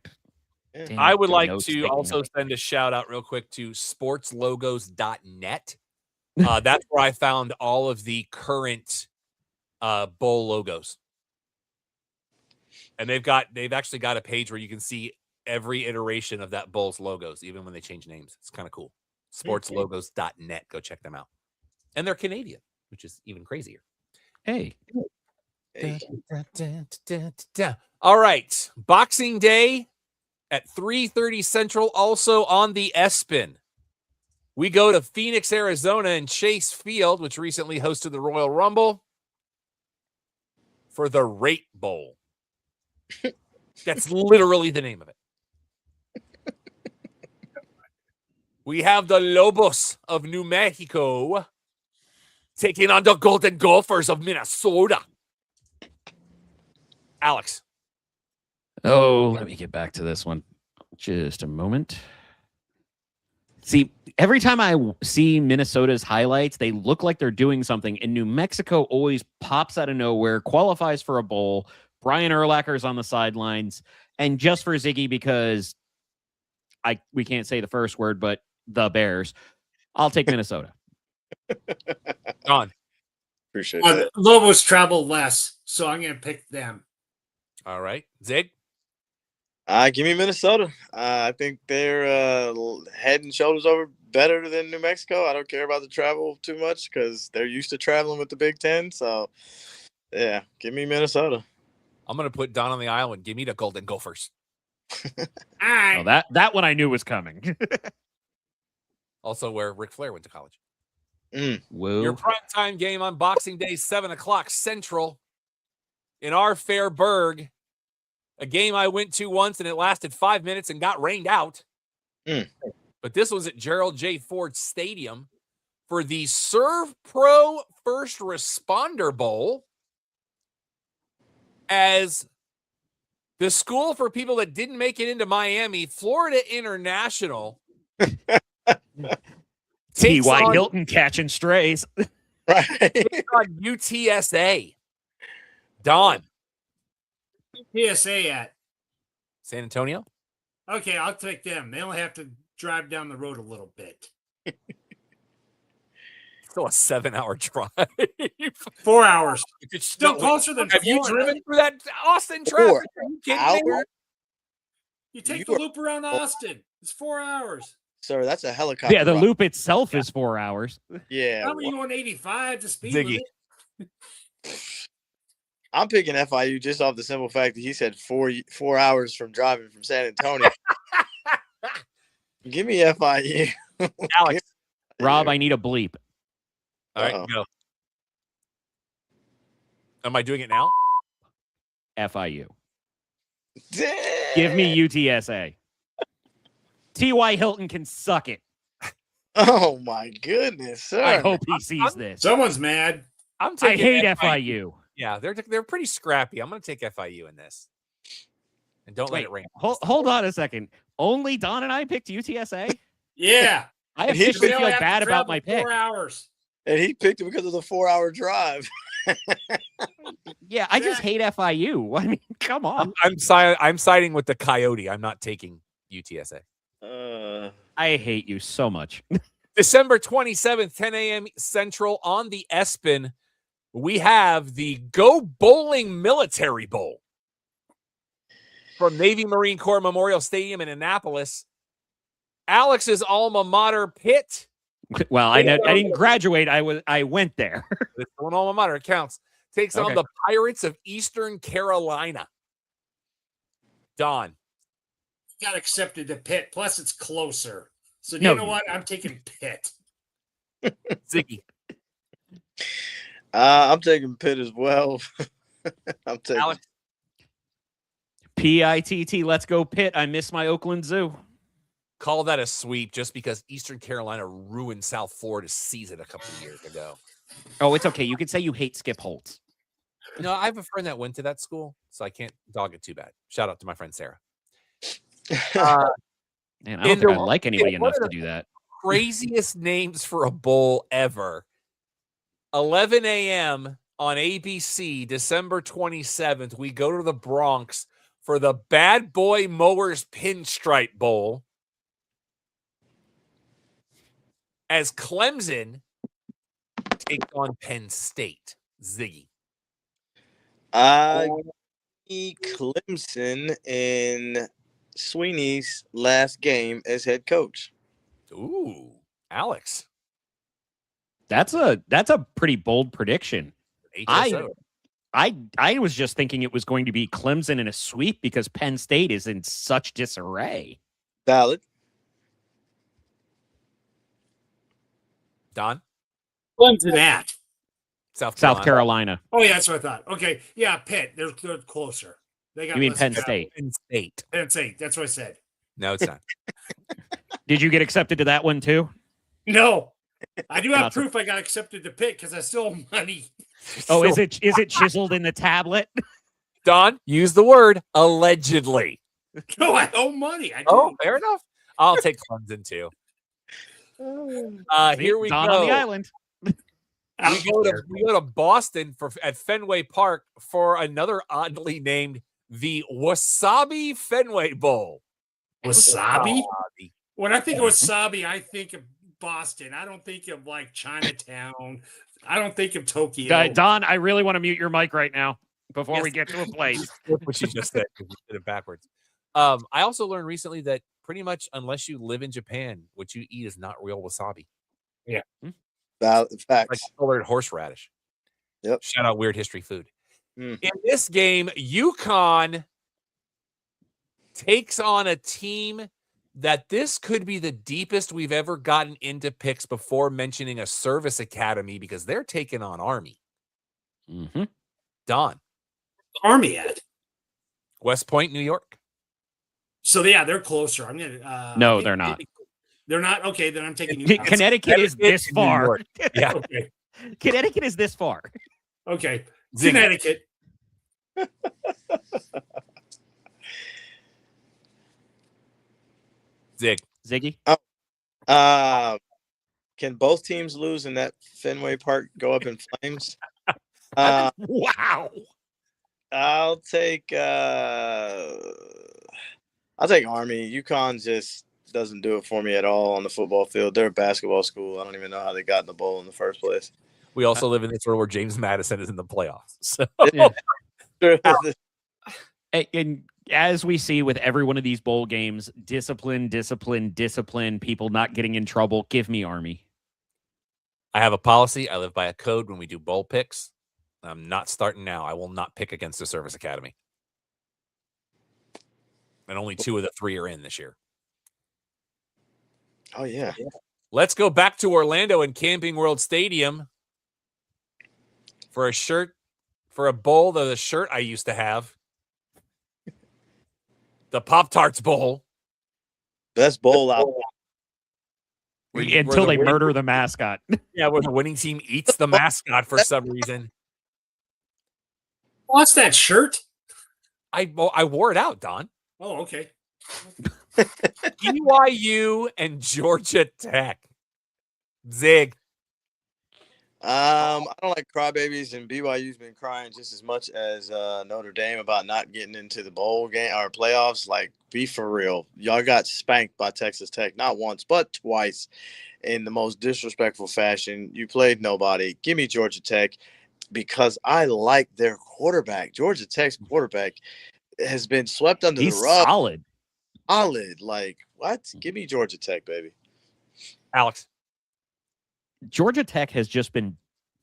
Yeah. Damn, I would good like notes, to taking also notes. send a shout out real quick to sportslogos.net. That's where I found all of the current bowl logos. And they've actually got a page where you can see every iteration of that bowl's logos, even when they change names. It's kind of cool. Sportslogos.net. Go check them out. And they're Canadian, which is even crazier. Hey. All right. Boxing Day at 3:30 Central, also on the ESPN. We go to Phoenix, Arizona, and Chase Field, which recently hosted the Royal Rumble, for the Rate Bowl. That's literally the name of it. We have the Lobos of New Mexico taking on the Golden Gophers of Minnesota. Alex. Oh, let me get back to this one. Just a moment. See, every time I see Minnesota's highlights, they look like they're doing something, and New Mexico always pops out of nowhere, qualifies for a bowl. Brian Urlacher's on the sidelines, and just for Ziggy, because we can't say the first word, but the Bears, I'll take Minnesota. Don. Appreciate that. Lobos travel less, so I'm going to pick them. All right. Zig? Give me Minnesota. I think they're head and shoulders over better than New Mexico. I don't care about the travel too much because they're used to traveling with the Big Ten. So, yeah, give me Minnesota. I'm going to put Don on the island. Give me the Golden Gophers. All right. Oh, that one I knew was coming. Also where Ric Flair went to college. Whoa. Your primetime game on Boxing Day, 7 o'clock Central in our Fairburg. A game I went to once, and it lasted 5 minutes and got rained out. But this was at Gerald J. Ford Stadium for the Serve Pro First Responder Bowl, as the school for people that didn't make it into Miami, Florida International, T.Y. Hilton catching strays. Right. takes on UTSA. Don. PSA at. San Antonio? Okay, I'll take them. They only have to drive down the road a little bit. Still a 7-hour drive. 4 hours. It's Still closer than Have you Florida. driven through that Austin traffic? 4 Are you kidding me? hours? You take You the are- loop around Austin. It's 4 hours. Sir, that's a helicopter. Yeah, the ride. loop itself is 4 hours. Yeah. How are you on 85 to speed Ziggy. limit? I'm picking FIU just off the simple fact that he said 4 hours from driving from San Antonio. Give me FIU. Alex. Rob, I need a bleep. All right, Uh-oh. go. Am I doing it now? FIU. Damn. Give me UTSA. T.Y. Hilton can suck it. Oh my goodness, sir. I hope he sees this. Someone's mad. I'm I taking hate FIU. Yeah, they're pretty scrappy. I'm going to take FIU in this. And don't let Wait, it rain. hold on a second. Only Don and I picked UTSA? Yeah. I And he officially They feel only have to bad about travel my pick. 4 hours. And he picked it because of the 4-hour drive. Yeah, I just hate FIU. I mean, come on. I'm siding with the Coyote. I'm not taking UTSA. I hate you so much. December 27th, 10 a.m. Central on the ESPN, we have the Go Bowling Military Bowl from Navy Marine Corps Memorial Stadium in Annapolis. Alex's alma mater, Pitt. Well, I didn't graduate. I went there. This one alma mater counts. Takes on Okay. the Pirates of Eastern Carolina. Don. Got accepted to Pitt. Plus, it's closer. So, No, you know you- what? I'm taking Pitt. Ziggy. I'm taking Pitt as well. I'm taking. Alex. PITT, let's go Pitt. I miss my Oakland Zoo. Call that a sweep just because Eastern Carolina ruined South Florida's season a couple of years ago. Oh, it's okay. You could say you hate Skip Holtz. No, I have a friend that went to that school, so I can't dog it too bad. Shout out to my friend Sarah. Man, I don't In think the- I like anybody in one enough of to do that. Craziest names for a bowl ever. 11 a.m. on ABC, December 27th, we go to the Bronx for the Bad Boy Mowers Pinstripe Bowl as Clemson takes on Penn State. Ziggy. Clemson in Sweeney's last game as head coach. Ooh, Alex. That's a pretty bold prediction. HSO. I was just thinking it was going to be Clemson in a sweep because Penn State is in such disarray. Valid. Don? Clemson at. South South Carolina. Oh, yeah, that's what I thought. Okay, yeah, Pitt. They're closer. They got You mean less Penn than- State? Penn State. Penn State. That's what I said. No, it's not. Did you get accepted to that one too? No, I do have Not so- proof I got accepted to Pitt because I still owe money. Oh, is it chiseled in the tablet? Don, use the word allegedly. No, I owe money. I do. Oh, fair enough. I'll take Clemson too. Here we Don go. on the island. We go to Boston at Fenway Park for another oddly named the Wasabi Fenway Bowl. Wasabi? When I think of wasabi, I think of Boston. I don't think of like Chinatown. I don't think of Tokyo. Don, I really want to mute your mic right now before we get to a place. What she just said, 'cause you did it backwards. I also learned recently that pretty much unless you live in Japan, what you eat is not real wasabi. Facts. Like colored horseradish. Yep. Shout out Weird History Food. Mm. In this game, UConn takes on a team that this could be the deepest we've ever gotten into picks before mentioning a service academy because they're taking on Army. Mm-hmm. Don. Army at. West Point, New York. So yeah, they're closer. I'm gonna. No, they're not. They're not. Okay, then I'm taking you. Connecticut is this in New far. York. Yeah. Okay. Connecticut is this far. Okay. Zing. Connecticut. Zig. Ziggy? Can both teams lose and that Fenway Park go up in flames? Wow. I'll take Army. UConn just doesn't do it for me at all on the football field. They're a basketball school. I don't even know how they got in the bowl in the first place. We also live in this world where James Madison is in the playoffs. So And as we see with every one of these bowl games, discipline, people not getting in trouble. Give me Army. I have a policy. I live by a code when we do bowl picks. I'm not starting now. I will not pick against the service academy. And only 2 of the 3 are in this year. Oh, yeah. Let's go back to Orlando and Camping World Stadium for a bowl of the shirt I used to have. The Pop-Tarts Bowl. Best bowl out. Until they murder the mascot. Yeah, where the winning team eats the mascot for some reason. What's that shirt? I wore it out, Don. Oh, okay. BYU and Georgia Tech. Zig. I don't like crybabies, and BYU's been crying just as much as Notre Dame about not getting into the bowl game or playoffs. Like, be for real. Y'all got spanked by Texas Tech, not once, but twice in the most disrespectful fashion. You played nobody. Give me Georgia Tech because I like their quarterback. Georgia Tech's quarterback has been swept under He's the rug. solid. Solid. Like, what? Give me Georgia Tech, baby. Alex. Georgia Tech has just been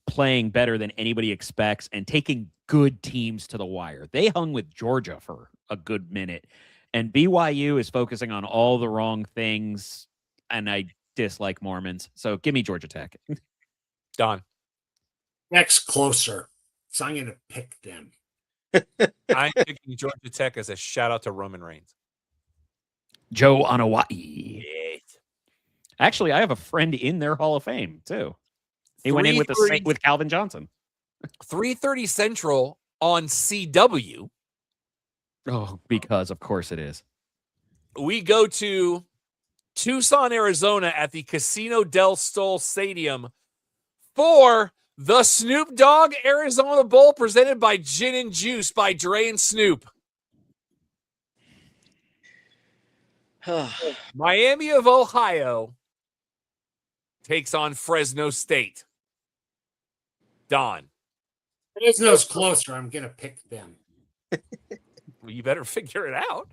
playing better than anybody expects and taking good teams to the wire. They hung with Georgia for a good minute, and BYU is focusing on all the wrong things, and I dislike Mormons. So give me Georgia Tech. Don. Next closer. So I'm going to pick them. I'm picking Georgia Tech as a shout out to Roman Reigns. Joe Anawai. Actually, I have a friend in their Hall of Fame, too. He went in with Calvin Johnson. 3:30 Central on CW. Oh, because of course it is. We go to Tucson, Arizona at the Casino del Sol Stadium for the Snoop Dogg Arizona Bowl presented by Gin and Juice by Dre and Snoop. Miami of Ohio takes on Fresno State. Don. Fresno's closer. I'm going to pick them. Well, you better figure it out.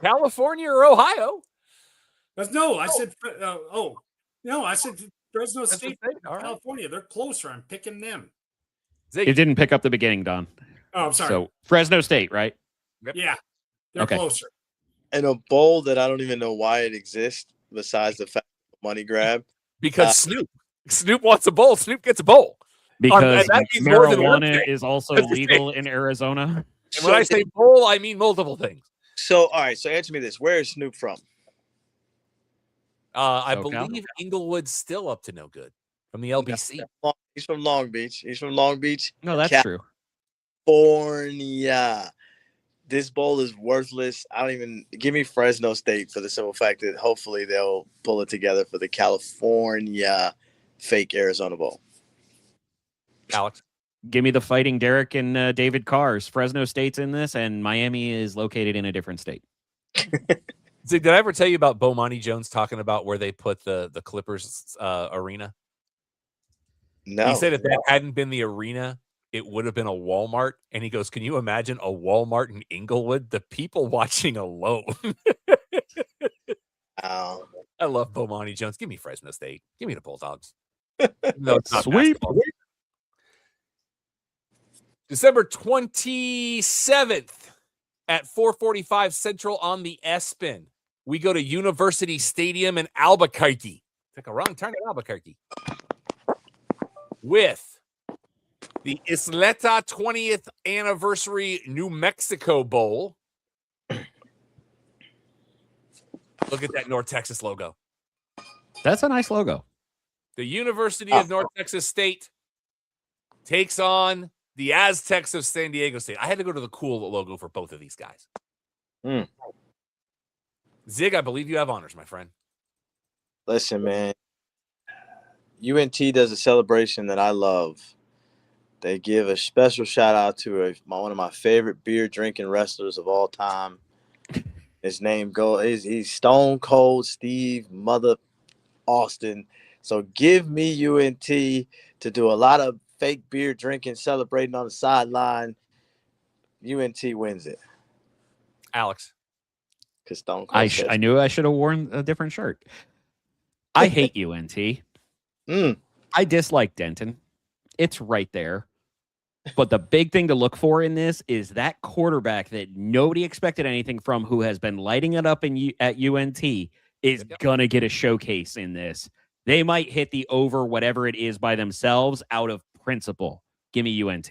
California or Ohio? No, I said, I said Fresno State, All right. California. They're closer. I'm picking them. It didn't pick up the beginning, Don. Oh, I'm sorry. So Fresno State, right? Yeah, they're Okay. closer. And a bowl that I don't even know why it exists besides the fact of money grab. Because Snoop wants a bowl. Snoop gets a bowl. Because that means more than one marijuana thing. is also That's the legal in Arizona. And when I say bowl, I mean multiple things. So, all right. So, answer me this: where is Snoop from? I SoCal? believe Inglewood's still up to no good from the LBC. He's from Long Beach. He's from Long Beach, No, that's true. California. This bowl is worthless. I don't even give me Fresno State for the simple fact that hopefully they'll pull it together for the California fake Arizona Bowl. Alex, Give me the Fighting Derek and David Carrs. Fresno State's in this, and Miami is located in a different state. Zig, did I ever tell you about Bomani Jones talking about where they put the Clippers arena? No, He said if that hadn't been the arena, it would have been a Walmart. And he goes, can you imagine a Walmart in Inglewood? The people watching alone. Wow. I love Bomani Jones. Give me Fresno State. Give me the Bulldogs. No, it's not Sweep. basketball. December 27th at 4:45 Central on the ESPN. We go to University Stadium in Albuquerque. Took a wrong turn at Albuquerque. With the Isleta 20th Anniversary New Mexico Bowl. Look at that North Texas logo. That's a nice logo. The University of North Texas State takes on the Aztecs of San Diego State. I had to go to the cool logo for both of these guys. Zig, I believe you have honors, my friend. Listen, man. UNT does a celebration that I love. They give a special shout out to one of my favorite beer drinking wrestlers of all time. His name he's Stone Cold Steve Mother Austin. So give me UNT to do a lot of fake beer drinking, celebrating on the sideline. UNT wins it. Alex. Because Stone Cold I knew I should have worn a different shirt. I hate UNT. I dislike Denton. It's right there. But the big thing to look for in this is that quarterback that nobody expected anything from, who has been lighting it up at UNT, is going to get a showcase in this. They might hit the over whatever it is by themselves out of principle. Give me UNT.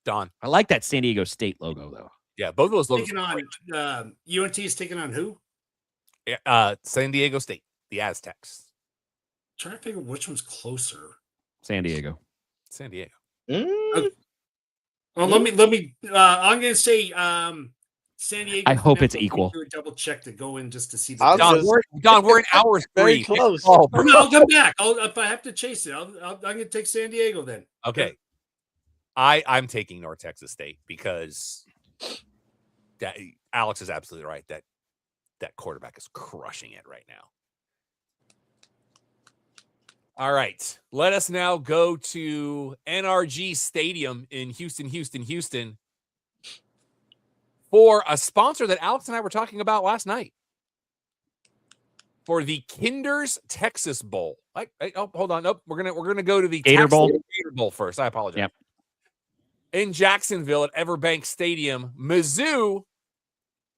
Don. I like that San Diego State logo, though. Yeah, both of those logos. Taking on UNT is taking on who? San Diego State, the Aztecs. Trying to figure which one's closer. San Diego. San Diego. Okay. Well, let me. I'm going to say San Diego. I hope it's Let me equal. do a double check to go in just to see the. Don, we're in hours very 3. close. Oh, I'll come back. If I have to chase it, I'm going to take San Diego then. okay. I'm taking North Texas State because Alex is absolutely right. That quarterback is crushing it right now. All right. Let us now go to NRG Stadium in Houston, for a sponsor that Alex and I were talking about last night. For the Kinder's Texas Bowl. Hold on. Nope. We're gonna go to the Gator Bowl. Gator Bowl first. I apologize. Yep. In Jacksonville at Everbank Stadium, Mizzou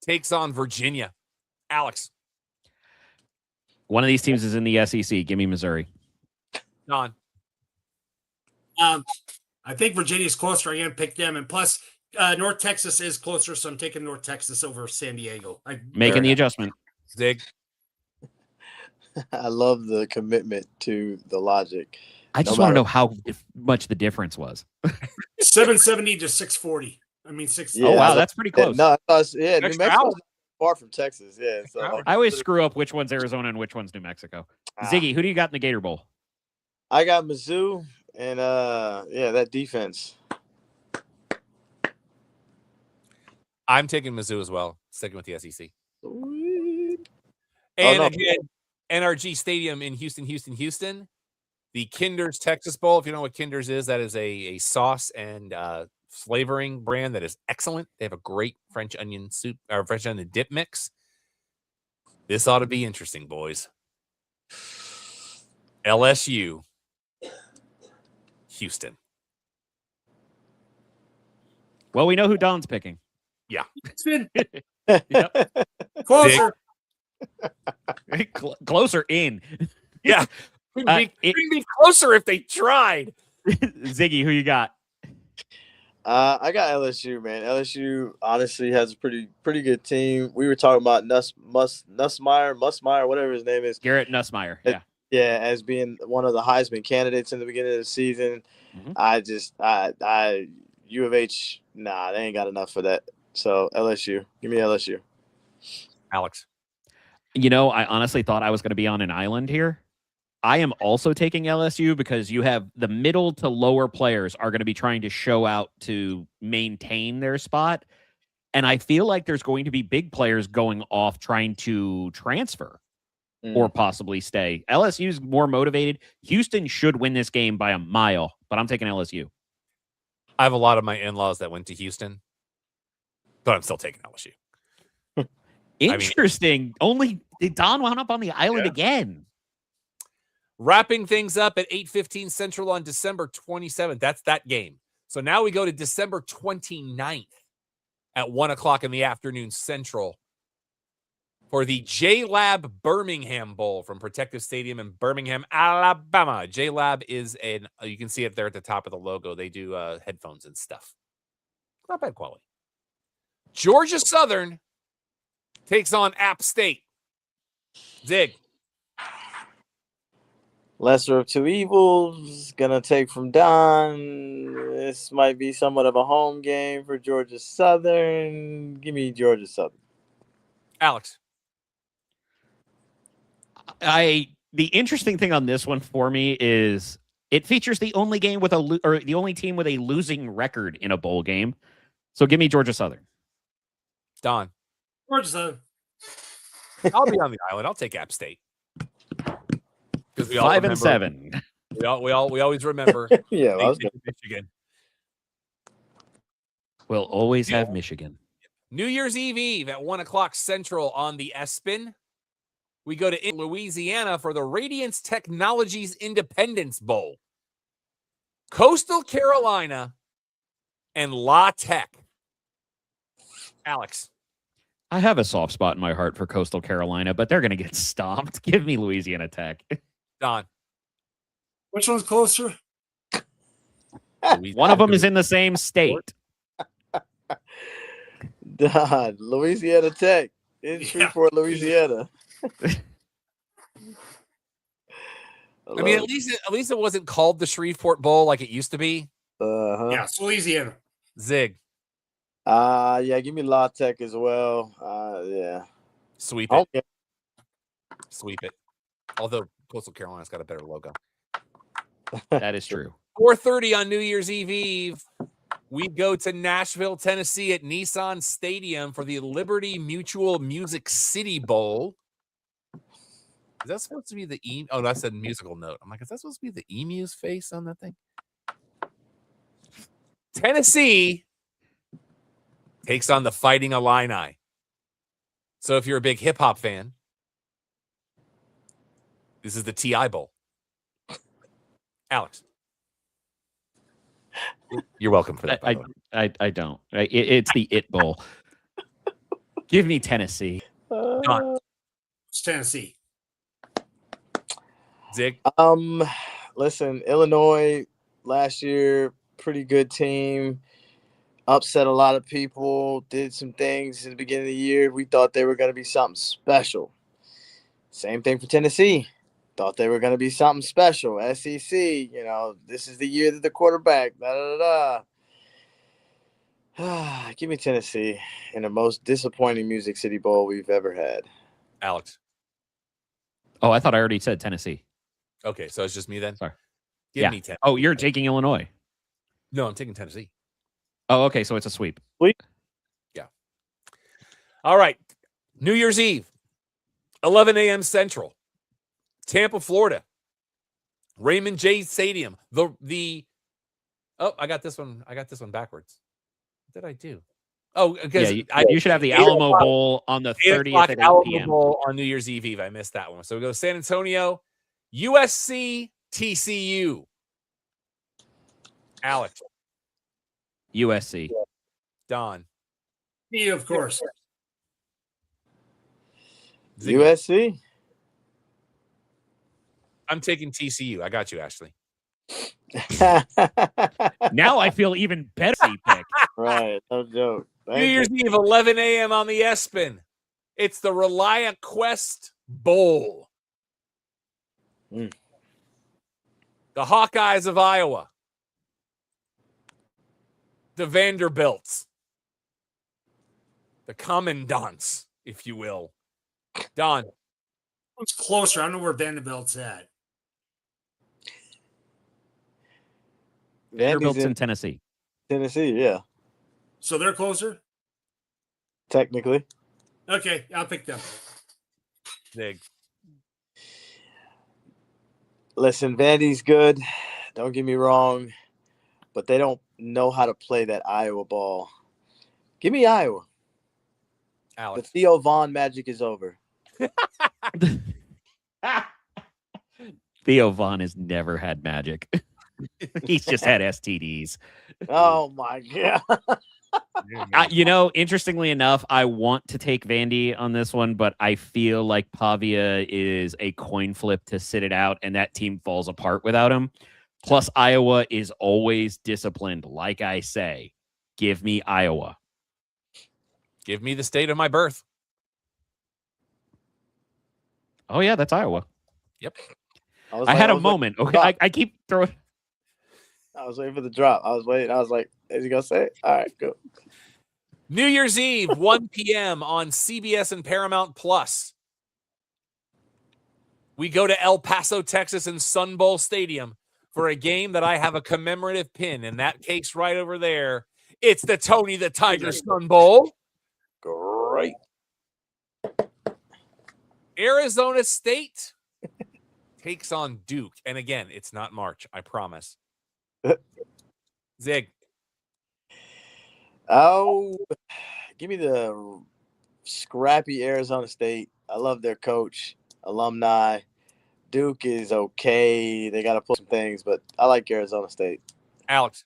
takes on Virginia. Alex. One of these teams is in the SEC. Give me Missouri. Don. I think Virginia's closer. I'm going to pick them. And plus, North Texas is closer, so I'm taking North Texas over San Diego. Making the adjustment. Zig. I love the commitment to the logic. I just want to know how much the difference was. 770 to 640. I mean, 6. Yeah, oh, wow. That's pretty close. No, New Extra Mexico's hour. far from Texas. Yeah. So I always screw up which one's Arizona and which one's New Mexico. Ziggy, who do you got in the Gator Bowl? I got Mizzou and that defense. I'm taking Mizzou as well, sticking with the SEC. Sweet. And again, NRG Stadium in Houston. The Kinder's Texas Bowl. If you know what Kinder's is, that is a sauce and flavoring brand that is excellent. They have a great French onion soup or French onion dip mix. This ought to be interesting, boys. LSU, Houston. Well, we know who Don's picking. It's been Yep. closer. Closer in. Yeah. Couldn't be closer if they tried. Ziggy, who you got? I got LSU, man. LSU honestly has a pretty good team. We were talking about Nussmeyer, whatever his name is. Garrett Nussmeyer. Yeah. Yeah, as being one of the Heisman candidates in the beginning of the season. Mhm. I U of H, nah, they ain't got enough for that. So LSU. Give me LSU. Alex. I honestly thought I was going to be on an island here. I am also taking LSU because you have the middle to lower players are going to be trying to show out to maintain their spot. And I feel like there's going to be big players going off trying to transfer or possibly stay. LSU's more motivated. Houston should win this game by a mile, but I'm taking LSU. I have a lot of my in-laws that went to Houston, but I'm still taking LSU. Interesting. Only Don wound up on the island again. Wrapping things up at 8:15 Central on December 27th. That's that game. So now we go to December 29th at 1 o'clock in the afternoon Central for the J-Lab Birmingham Bowl from Protective Stadium in Birmingham, Alabama. J-Lab is you can see it there at the top of the logo. They do headphones and stuff. Not bad quality. Georgia Southern takes on App State. Zig. Lesser of two evils, gonna take from Don. This might be somewhat of a home game for Georgia Southern. Give me Georgia Southern. Alex. The interesting thing on this one for me is it features the only game with the only team with a losing record in a bowl game. So give me Georgia Southern. Don. Georgia Southern. I'll be on the island. I'll take App State. We 5-7. We always remember. Yeah, Michigan. We'll always have Michigan. New Year's Eve at 1 o'clock Central on the ESPN. We go to Louisiana for the Radiance Technologies Independence Bowl. Coastal Carolina and La Tech. Alex. I have a soft spot in my heart for Coastal Carolina, but they're going to get stomped. Give me Louisiana Tech. Don. Which one's closer? One of them is in the same state. Don, Louisiana Tech in Shreveport, Louisiana. I mean, at least it wasn't called the Shreveport Bowl like it used to be. Yeah, it's Louisiana. Zig. Yeah, give me La Tech as well. Yeah. Sweep it. Okay. Sweep it. Although Coastal Carolina's got a better logo. That is true. 4:30 on New Year's Eve. We go to Nashville, Tennessee at Nissan Stadium for the Liberty Mutual Music City Bowl. Is that supposed to be the Oh, that's a musical note. I'm like, is that supposed to be the emu's face on that thing? Tennessee takes on the Fighting Illini. So if you're a big hip hop fan, this is the TI Bowl. Alex. You're welcome for that. I don't. It's the It Bowl. Give me Tennessee. It's Tennessee. Zig. Listen, Illinois last year, pretty good team. Upset a lot of people. Did some things in the beginning of the year. We thought they were going to be something special. Same thing for Tennessee. Thought they were going to be something special. SEC, this is the year that the quarterback, Give me Tennessee in the most disappointing Music City Bowl we've ever had. Alex. Oh, I thought I already said Tennessee. Okay, so it's just me then? Sorry. Give me 10. Oh, you're taking Illinois. No, I'm taking Tennessee. Oh, okay, so it's a sweep. Yeah. All right. New Year's Eve, 11 a.m. Central. Tampa, Florida. Raymond J. Stadium. Oh, I got this one backwards. What did I do? Oh, because you should have the Alamo Bowl on the 30th at 8 Alamo p.m. Bowl on New Year's Eve. I missed that one. So we go San Antonio, USC, TCU. Alex. USC. Don. Me, of course. USC. I'm taking TCU. I got you, Ashley. Now I feel even better. Pick. Right, no joke. New Year's Eve, 11 a.m. on the ESPN. It's the ReliaQuest Bowl. Mm. The Hawkeyes of Iowa. The Vanderbilts. The Commandants, if you will. Don. It's closer. I don't know where Vanderbilt's at. Vanderbilt's Vandy's in Tennessee. Tennessee, yeah, So they're closer? technically. Okay, I'll pick them. Zig. Listen, Vandy's good. Don't get me wrong, but they don't know how to play that Iowa ball. Give me Iowa. The Alex. Theo Vaughn magic is over. Theo Vaughn has never had magic. He's just had STDs. Oh my god. Interestingly enough, I want to take Vandy on this one, but I feel like Pavia is a coin flip to sit it out, and that team falls apart without him. Plus, Iowa is always disciplined. Like I say, give me Iowa. Give me the state of my birth. Oh, yeah, that's Iowa. Yep. I had a moment. Okay, I keep throwing. I was waiting for the drop. I was waiting. I was like, is he going to say it? All right, go. New Year's Eve, 1 p.m. on CBS and Paramount Plus. We go to El Paso, Texas, and Sun Bowl Stadium for a game that I have a commemorative pin. In that case, right over there, it's the Tony the Tiger Sun Bowl. Great. Arizona State takes on Duke. And again, it's not March, I promise. Zig. Oh, give me the scrappy Arizona State. I love their coach, alumni. Duke is okay. They got to pull some things, but I like Arizona State. Alex.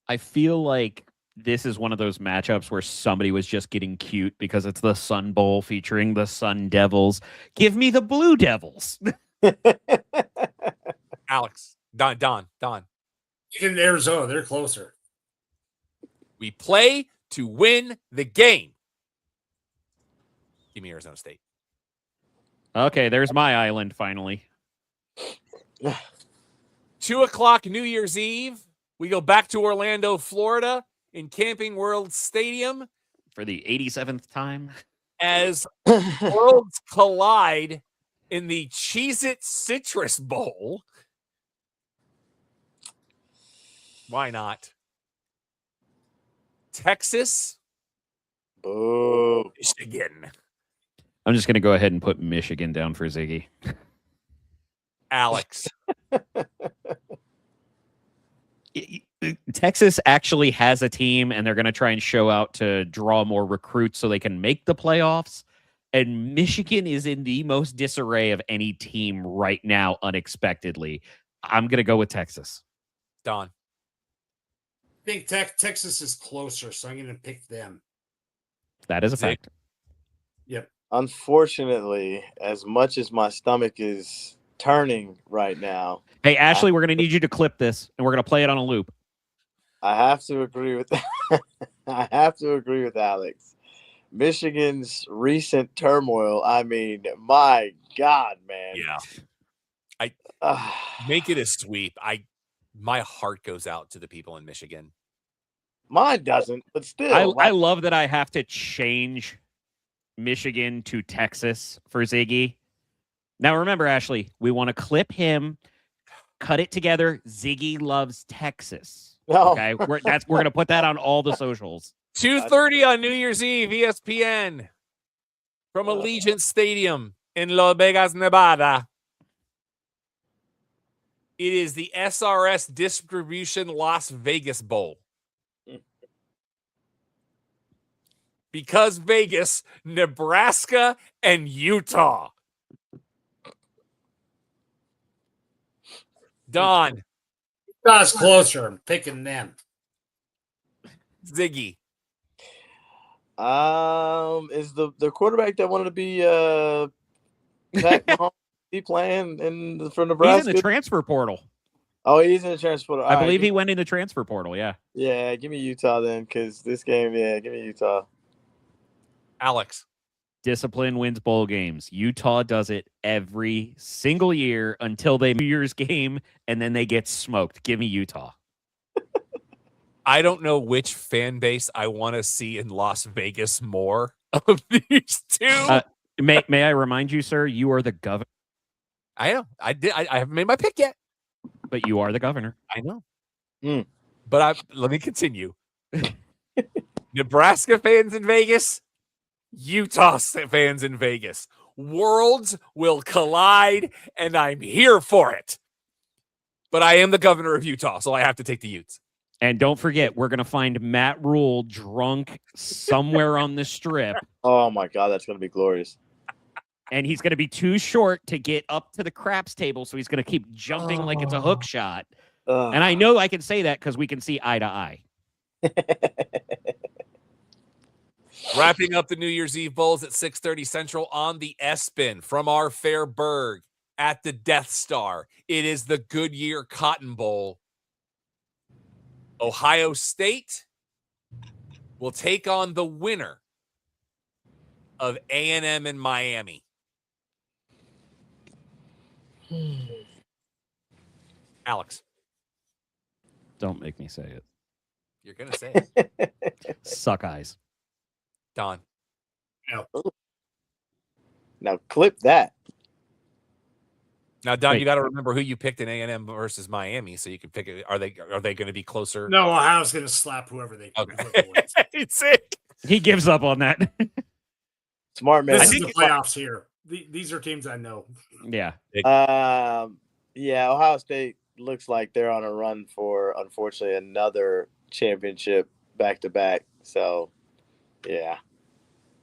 I feel like this is one of those matchups where somebody was just getting cute because it's the Sun Bowl featuring the Sun Devils. Give me the Blue Devils. Alex. Don. In Arizona, they're closer. We play to win the game. Give me Arizona State. Okay, there's my island finally. 2:00 New Year's Eve. We go back to Orlando, Florida, in Camping World Stadium For the 87th time. as worlds collide in the Cheez-It Citrus Bowl. Why not? Texas, Boo. Michigan. I'm just going to go ahead and put Michigan down for Ziggy. Alex. Texas actually has a team, and they're going to try and show out to draw more recruits so they can make the playoffs. And Michigan is in the most disarray of any team right now, unexpectedly. I'm going to go with Texas. Don. I think Texas is closer, so I'm going to pick them. That is a Zig. fact. Yep. Unfortunately, as much as my stomach is turning right now, Hey, Ashley, we're going to need you to clip this, and we're going to play it on a loop. I have to agree with I have to agree with Alex. Michigan's recent turmoil. I mean, my God, man. Yeah. Make it a sweep. My heart goes out to the people in Michigan. Mine doesn't, but still. I love that I have to change Michigan to Texas for Ziggy. Now, remember, Ashley, we want to clip him, cut it together. Ziggy loves Texas. No. Okay, we're going to put that on all the socials. 2:30 on New Year's Eve, ESPN, from Allegiant Stadium in Las Vegas, Nevada. It is the SRS Distribution Las Vegas Bowl. Because Vegas, Nebraska, and Utah. Don. Utah's closer. I'm picking them. Ziggy. Is the quarterback that wanted to be Pat Mahomes he playing for He's Nebraska? in the transfer portal. Oh, he's in the transfer portal. I believe he went in the transfer portal. Yeah. Yeah, give me Utah then, because this game, give me Utah. Alex. Discipline wins bowl games. Utah does it every single year until they New Year's game, and then they get smoked. Give me Utah. I don't know which fan base I want to see in Las Vegas more of these two. May I remind you, sir, you are the governor. I know. I haven't made my pick yet. But you are the governor. I know. Mm. But let me continue. Nebraska fans in Vegas, Utah fans in Vegas. Worlds will collide, and I'm here for it. But I am the governor of Utah, so I have to take the Utes. And don't forget, we're going to find Matt Rule drunk somewhere on the strip. Oh, my God, that's going to be glorious. And he's going to be too short to get up to the craps table, so he's going to keep jumping like it's a hook shot. And I know I can say that because we can see eye to eye. Wrapping up the New Year's Eve Bowls at 6:30 Central on the ESPN from our fair burg at the Death Star. It is the Goodyear Cotton Bowl. Ohio State will take on the winner of A&M and Miami. Alex. Don't make me say it. You're going to say it. Suck eyes. Don. Now clip that. Now, Don, Wait. you got to remember who you picked in A&M versus Miami, so you can pick it. Are they going to be closer? No, Ohio's going to slap whoever they Okay. wins. It's it. He gives up on that. Smart man. This is the playoffs here. These are teams I know. Yeah. Yeah, Ohio State looks like they're on a run for, unfortunately, another championship back-to-back. So, yeah.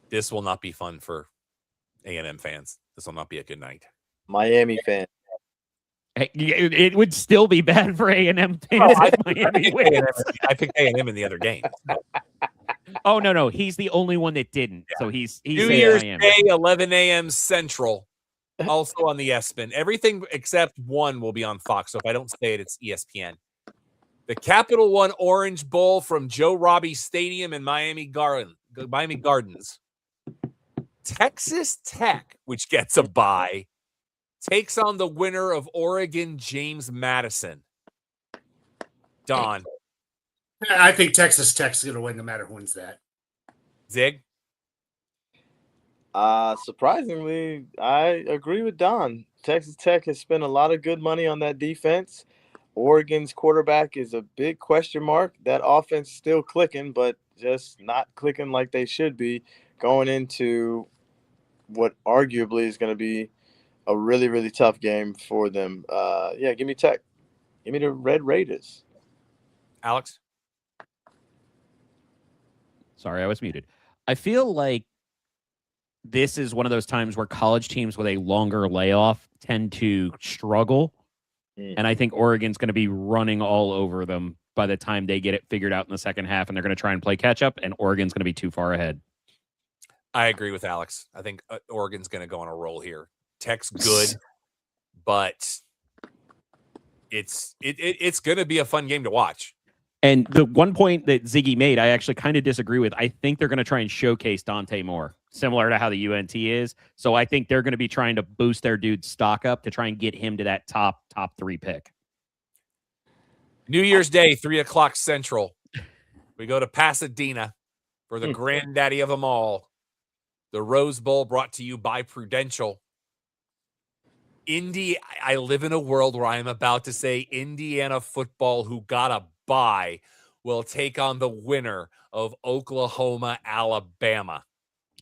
This will not be fun for A&M fans. This will not be a good night. Miami fan. Hey, it would still be bad for A&M fans if Miami wins. I picked A&M in the other game. Oh, no. He's the only one that didn't. So he's New saying Year's Miami. Day, 11 a.m. Central. Also on the ESPN. Everything except one will be on Fox. So if I don't say it, it's ESPN. The Capital One Orange Bowl from Joe Robbie Stadium in Miami Gardens. Texas Tech, which gets a bye, takes on the winner of Oregon, James Madison. Don. I think Texas Tech's going to win no matter who wins that. Zig? Surprisingly, I agree with Don. Texas Tech has spent a lot of good money on that defense. Oregon's quarterback is a big question mark. That offense is still clicking, but just not clicking like they should be going into what arguably is going to be a really, really tough game for them. Give me Tech. Give me the Red Raiders. Alex? Sorry, I was muted. I feel like this is one of those times where college teams with a longer layoff tend to struggle. And I think Oregon's going to be running all over them by the time they get it figured out in the second half, and they're going to try and play catch up, and Oregon's going to be too far ahead. I agree with Alex. I think Oregon's going to go on a roll here. Tech's good, but it's going to be a fun game to watch. And the one point that Ziggy made, I actually kind of disagree with. I think they're going to try and showcase Dante Moore, similar to how the UNT is. So I think they're going to be trying to boost their dude's stock up to try and get him to that top 3 pick. New Year's Day, 3:00 Central. We go to Pasadena for the granddaddy of them all. The Rose Bowl brought to you by Prudential. I live in a world where I'm about to say Indiana football, who got a bye, will take on the winner of Oklahoma, Alabama.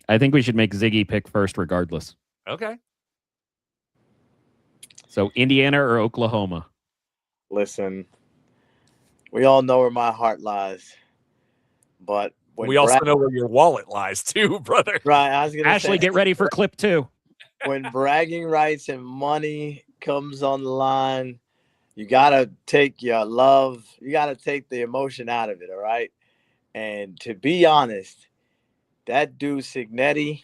I think we should make Ziggy pick first regardless. Okay. So Indiana or Oklahoma? Listen, we all know where my heart lies, but we also know where your wallet lies too, brother. Right, I was gonna Ashley, say, get ready for clip 2. when bragging rights and money comes on the line, you gotta take your love, you gotta take the emotion out of it, all right? And to be honest, that dude Cignetti,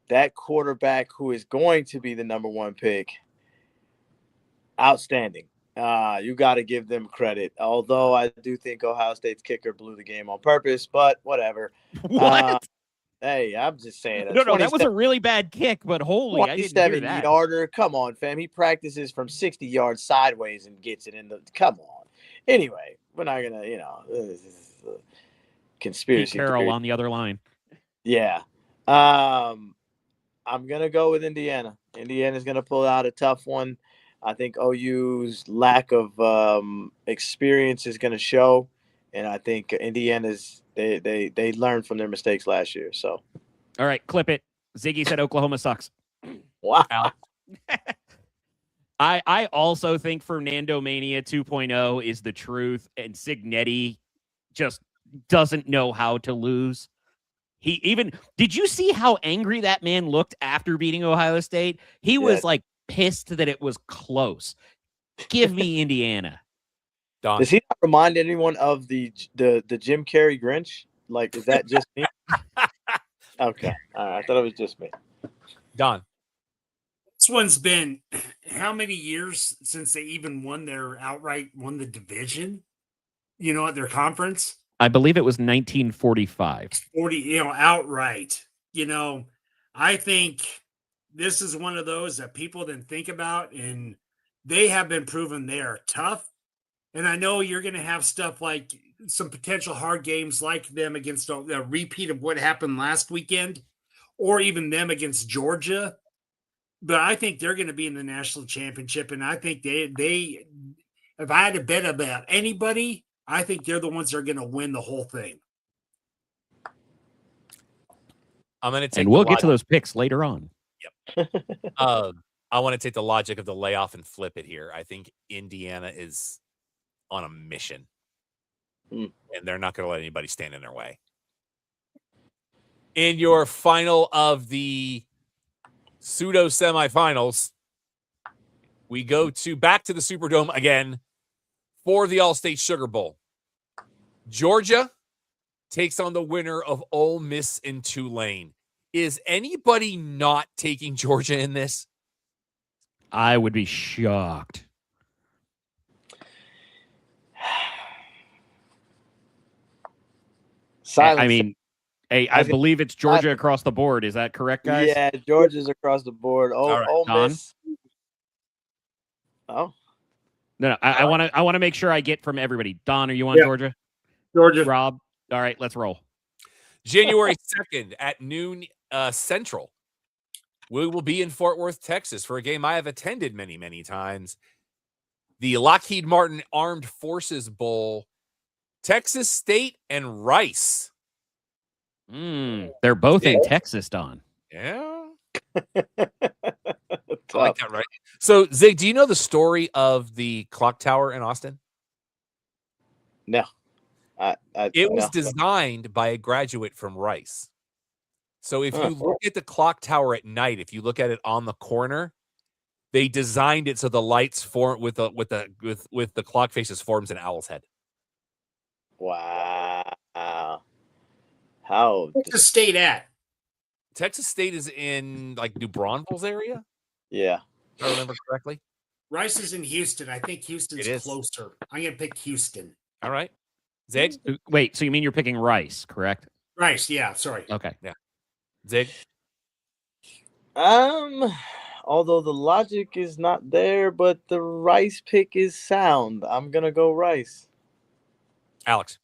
that quarterback who is going to be the number one pick, outstanding. You got to give them credit. Although I do think Ohio State's kicker blew the game on purpose, but whatever. What? Hey, I'm just saying. No, that was a really bad kick, but holy, I didn't hear that. 27-yarder. Come on, fam. He practices from 60 yards sideways and gets it in the. Come on. Anyway, we're not gonna, this is a Pete conspiracy Carroll theory. on the other line. Yeah. I'm gonna go with Indiana. Indiana's gonna pull out a tough one. I think OU's lack of experience is gonna show, and I think Indiana's they learned from their mistakes last year. So, All right, clip it. Ziggy said Oklahoma sucks. wow. I also think Fernando Mania 2.0 is the truth, and Cignetti just doesn't know how to lose. Did you see how angry that man looked after beating Ohio State? He was like pissed that it was close. Give me Indiana. Don. Does he not remind anyone of the Jim Carrey Grinch? Like, is that just me? Okay, all right. I thought it was just me. Don. This one's been how many years since they even won the division? At their conference. I believe it was 1945. 40, outright. I think this is one of those that people didn't think about, and they have been proven they are tough. And I know you're going to have stuff like some potential hard games like them against a repeat of what happened last weekend, or even them against Georgia. But I think they're going to be in the national championship, and I think they if I had to bet about anybody, I think they're the ones that are going to win the whole thing. I'm going to take. And we'll get to those picks later on. Yep. I want to take the logic of the layoff and flip it here. I think Indiana is on a mission, and they're not going to let anybody stand in their way. In your final of the pseudo semifinals, we go back to the Superdome again for the All-State Sugar Bowl. Georgia takes on the winner of Ole Miss and Tulane. Is anybody not taking Georgia in this? I would be shocked. Silence. I believe it's Georgia across the board. Is that correct, guys? Yeah, Georgia's across the board. Ole Miss. Oh. No, I want to make sure I get from everybody. Don, are you on Georgia? Georgia. Rob, all right, let's roll. January 2nd at noon Central. We will be in Fort Worth, Texas for a game I have attended many, many times. The Lockheed Martin Armed Forces Bowl. Texas State and Rice. They're both in Texas, Don. Yeah. I like that, right? So, Zig, do you know the story of the clock tower in Austin? No. It was designed by a graduate from Rice. So if you look at the clock tower at night, if you look at it on the corner, they designed it so the lights form with the clock faces forms an owl's head. Wow. How Texas State at? Texas State is in like New Braunfels area. Yeah. If I remember correctly. Rice is in Houston. I think Houston's closer. I'm going to pick Houston. All right. Zig? Wait, so you mean you're picking Rice, correct? Rice, yeah, sorry. Okay. Yeah. Zig? Although the logic is not there, but the Rice pick is sound. I'm going to go Rice. Alex?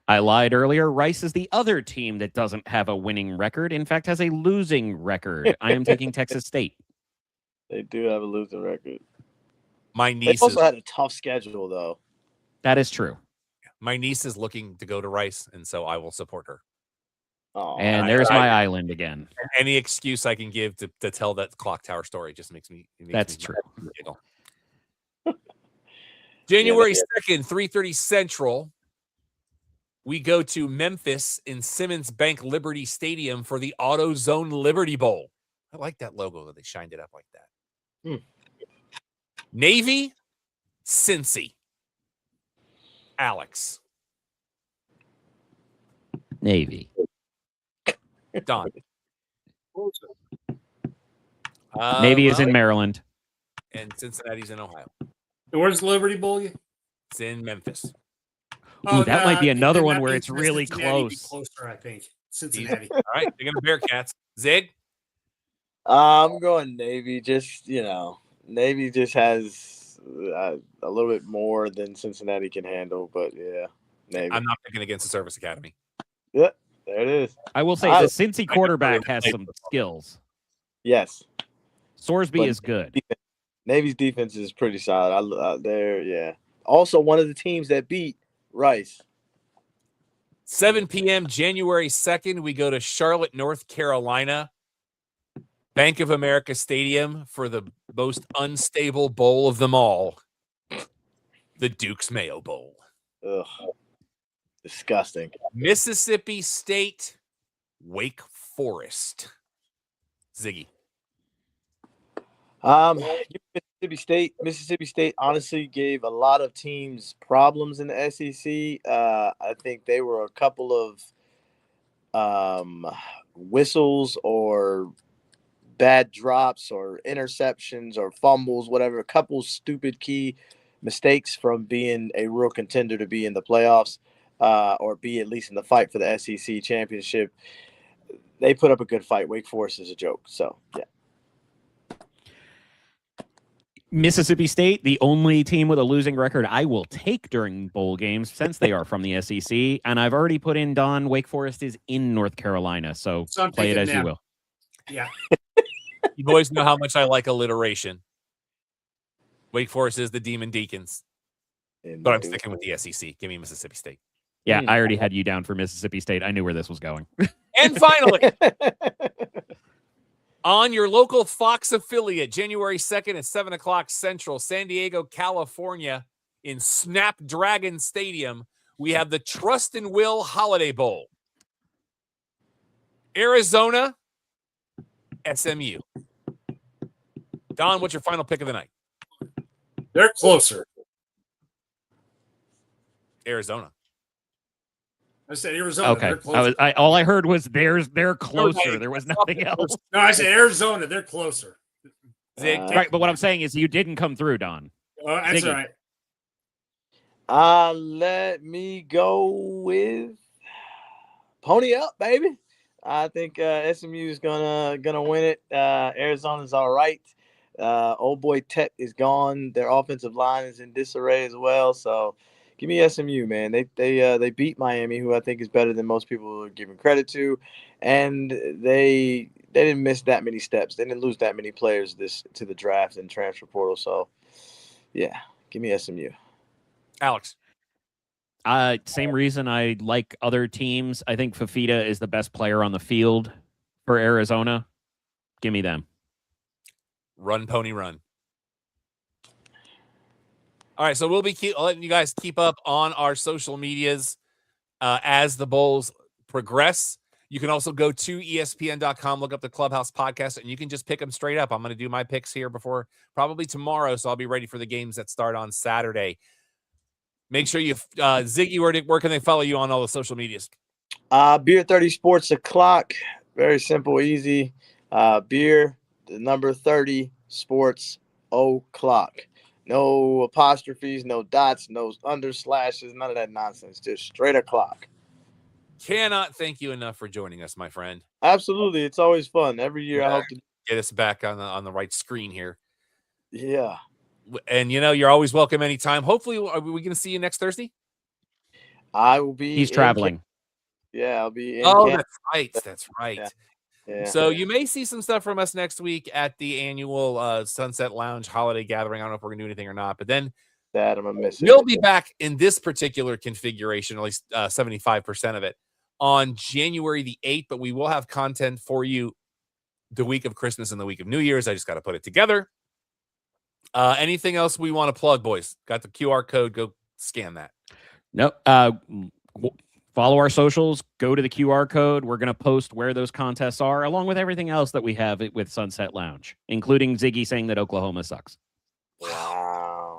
I lied earlier. Rice is the other team that doesn't have a winning record. In fact, has a losing record. I am taking Texas State. They do have a losing record. My niece They also had a tough schedule, though. That is true. My niece is looking to go to Rice, and so I will support her. Oh, And there's my island again. Any excuse I can give to tell that clock tower story just makes me. That's true. Giggle. January 2nd, 3:30 Central. We go to Memphis in Simmons Bank Liberty Stadium for the AutoZone Liberty Bowl. I like that logo that they shined it up like that. Navy, Cincy. Alex. Navy. Don. closer. Navy is well, in Maryland. and Cincinnati's in Ohio. And where's Liberty Bowl? It's in Memphis. Ooh, that might be another then one that where means it's really Cincinnati be close. closer, I think. Cincinnati. All right, they're gonna Bearcats. Zig. I'm going Navy. Just Navy just has a little bit more than Cincinnati can handle. But yeah, Navy. I'm not picking against the Service Academy. There it is. I will say I- the Cincy quarterback has some skills. Yes, Sorsby But- is good. Navy's defense is pretty solid. Yeah. Also, one of the teams that beat Rice. 7 p.m. January 2nd, we go to Charlotte, North Carolina. Bank of America Stadium for the most unstable bowl of them all, the Duke's Mayo Bowl. Ugh, disgusting. Mississippi State, Wake Forest. Ziggy. Mississippi State honestly gave a lot of teams problems in the SEC. I think they were a couple of whistles or bad drops or interceptions or fumbles, whatever, a couple stupid key mistakes from being a real contender to be in the playoffs or be at least in the fight for the SEC championship. They put up a good fight. Wake Forest is a joke. So, yeah. Mississippi State, the only team with a losing record I will take during bowl games since they are from the SEC. And I've already put in Don, Wake Forest is in North Carolina. So I'm play it taking as you them. will. Yeah. You boys know how much I like alliteration. Wake Forest is the Demon Deacons, but I'm sticking with the SEC. Give me Mississippi State. Yeah, I already had you down for Mississippi State. I knew where this was going. And finally, on your local Fox affiliate, January 2nd at 7 o'clock Central, San Diego, California, in Snapdragon Stadium, we have the Trust and Will Holiday Bowl. Arizona, SMU. Don, what's your final pick of the night? They're closer. Arizona. I said Arizona. Okay. They're closer. All I heard was they're closer. There was nothing else. No, I said Arizona. They're closer. Zig, Right, but what I'm saying is you didn't come through, Don. Oh, that's Ziggy. all right. Let me go with Pony Up, baby. I think SMU is gonna win it. Arizona's all right. Old boy Tech is gone. Their offensive line is in disarray as well. So give me SMU, man. They beat Miami, who I think is better than most people are giving credit to, and they didn't miss that many steps. They didn't lose that many players to the draft and transfer portal. So yeah, give me SMU. Alex. Same reason I like other teams. I think Fafita is the best player on the field for Arizona. Give me them. Run, pony, run. All right, so we'll be letting you guys keep up on our social medias as the bowls progress. You can also go to ESPN.com, look up the Clubhouse podcast, and you can just pick them straight up. I'm going to do my picks here before probably tomorrow, so I'll be ready for the games that start on Saturday. Make sure you, Ziggy, where can they follow you on all the social medias? Beer 30 Sports O'Clock. Very simple, easy. Beer, the number 30 Sports O'Clock. No apostrophes, no dots, no underslashes, none of that nonsense. Just straight o'clock. Cannot thank you enough for joining us, my friend. Absolutely. It's always fun. Every year I hope to get us back on the right screen here. Yeah. And you're always welcome anytime. Hopefully, are we going to see you next Thursday? I will be. He's traveling. I'll be in camp. That's right. Yeah. So you may see some stuff from us next week at the annual Sunset Lounge holiday gathering. I don't know if we're going to do anything or not, but then that I'm going to miss it. We'll be back in this particular configuration, at least 75% of it, on January the 8th, but we will have content for you the week of Christmas and the week of New Year's. I just got to put it together. Anything else we want to plug, boys? Got the QR code. Go scan that. Nope. Follow our socials. Go to the QR code. We're going to post where those contests are, along with everything else that we have with Sunset Lounge, including Ziggy saying that Oklahoma sucks. Wow.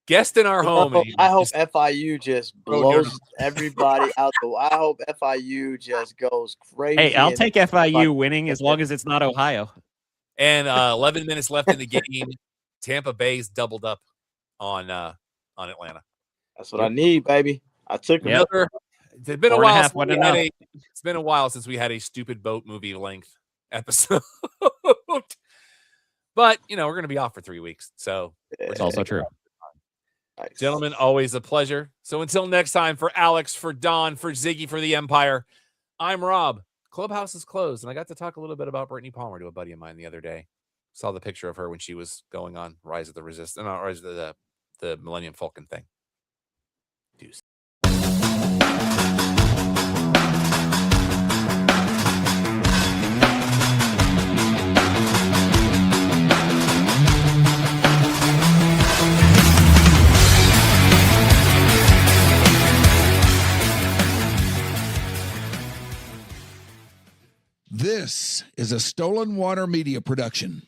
guest in our home. and he I hope just- FIU just Oh, no, no. blows everybody out. I hope FIU just goes crazy. Hey, I'll and- take FIU winning as long as it's not Ohio. And 11 minutes left in the game. Tampa Bay's doubled up on Atlanta. That's what I need, baby. I took Yep. another. It's been a 4.5 while. Since wasn't we had enough. it's been a while since we had a stupid boat movie length episode. But we're going to be off for 3 weeks, so It's also true. Nice. gentlemen, always a pleasure. So until next time, for Alex, for Don, for Ziggy, for the Empire, I'm Rob. Clubhouse is closed, and I got to talk a little bit about Brittany Palmer to a buddy of mine the other day. Saw the picture of her when she was going on Rise of the Resistance, not Rise of the Millennium Falcon thing. Deuce. This is a Stolen Water Media production.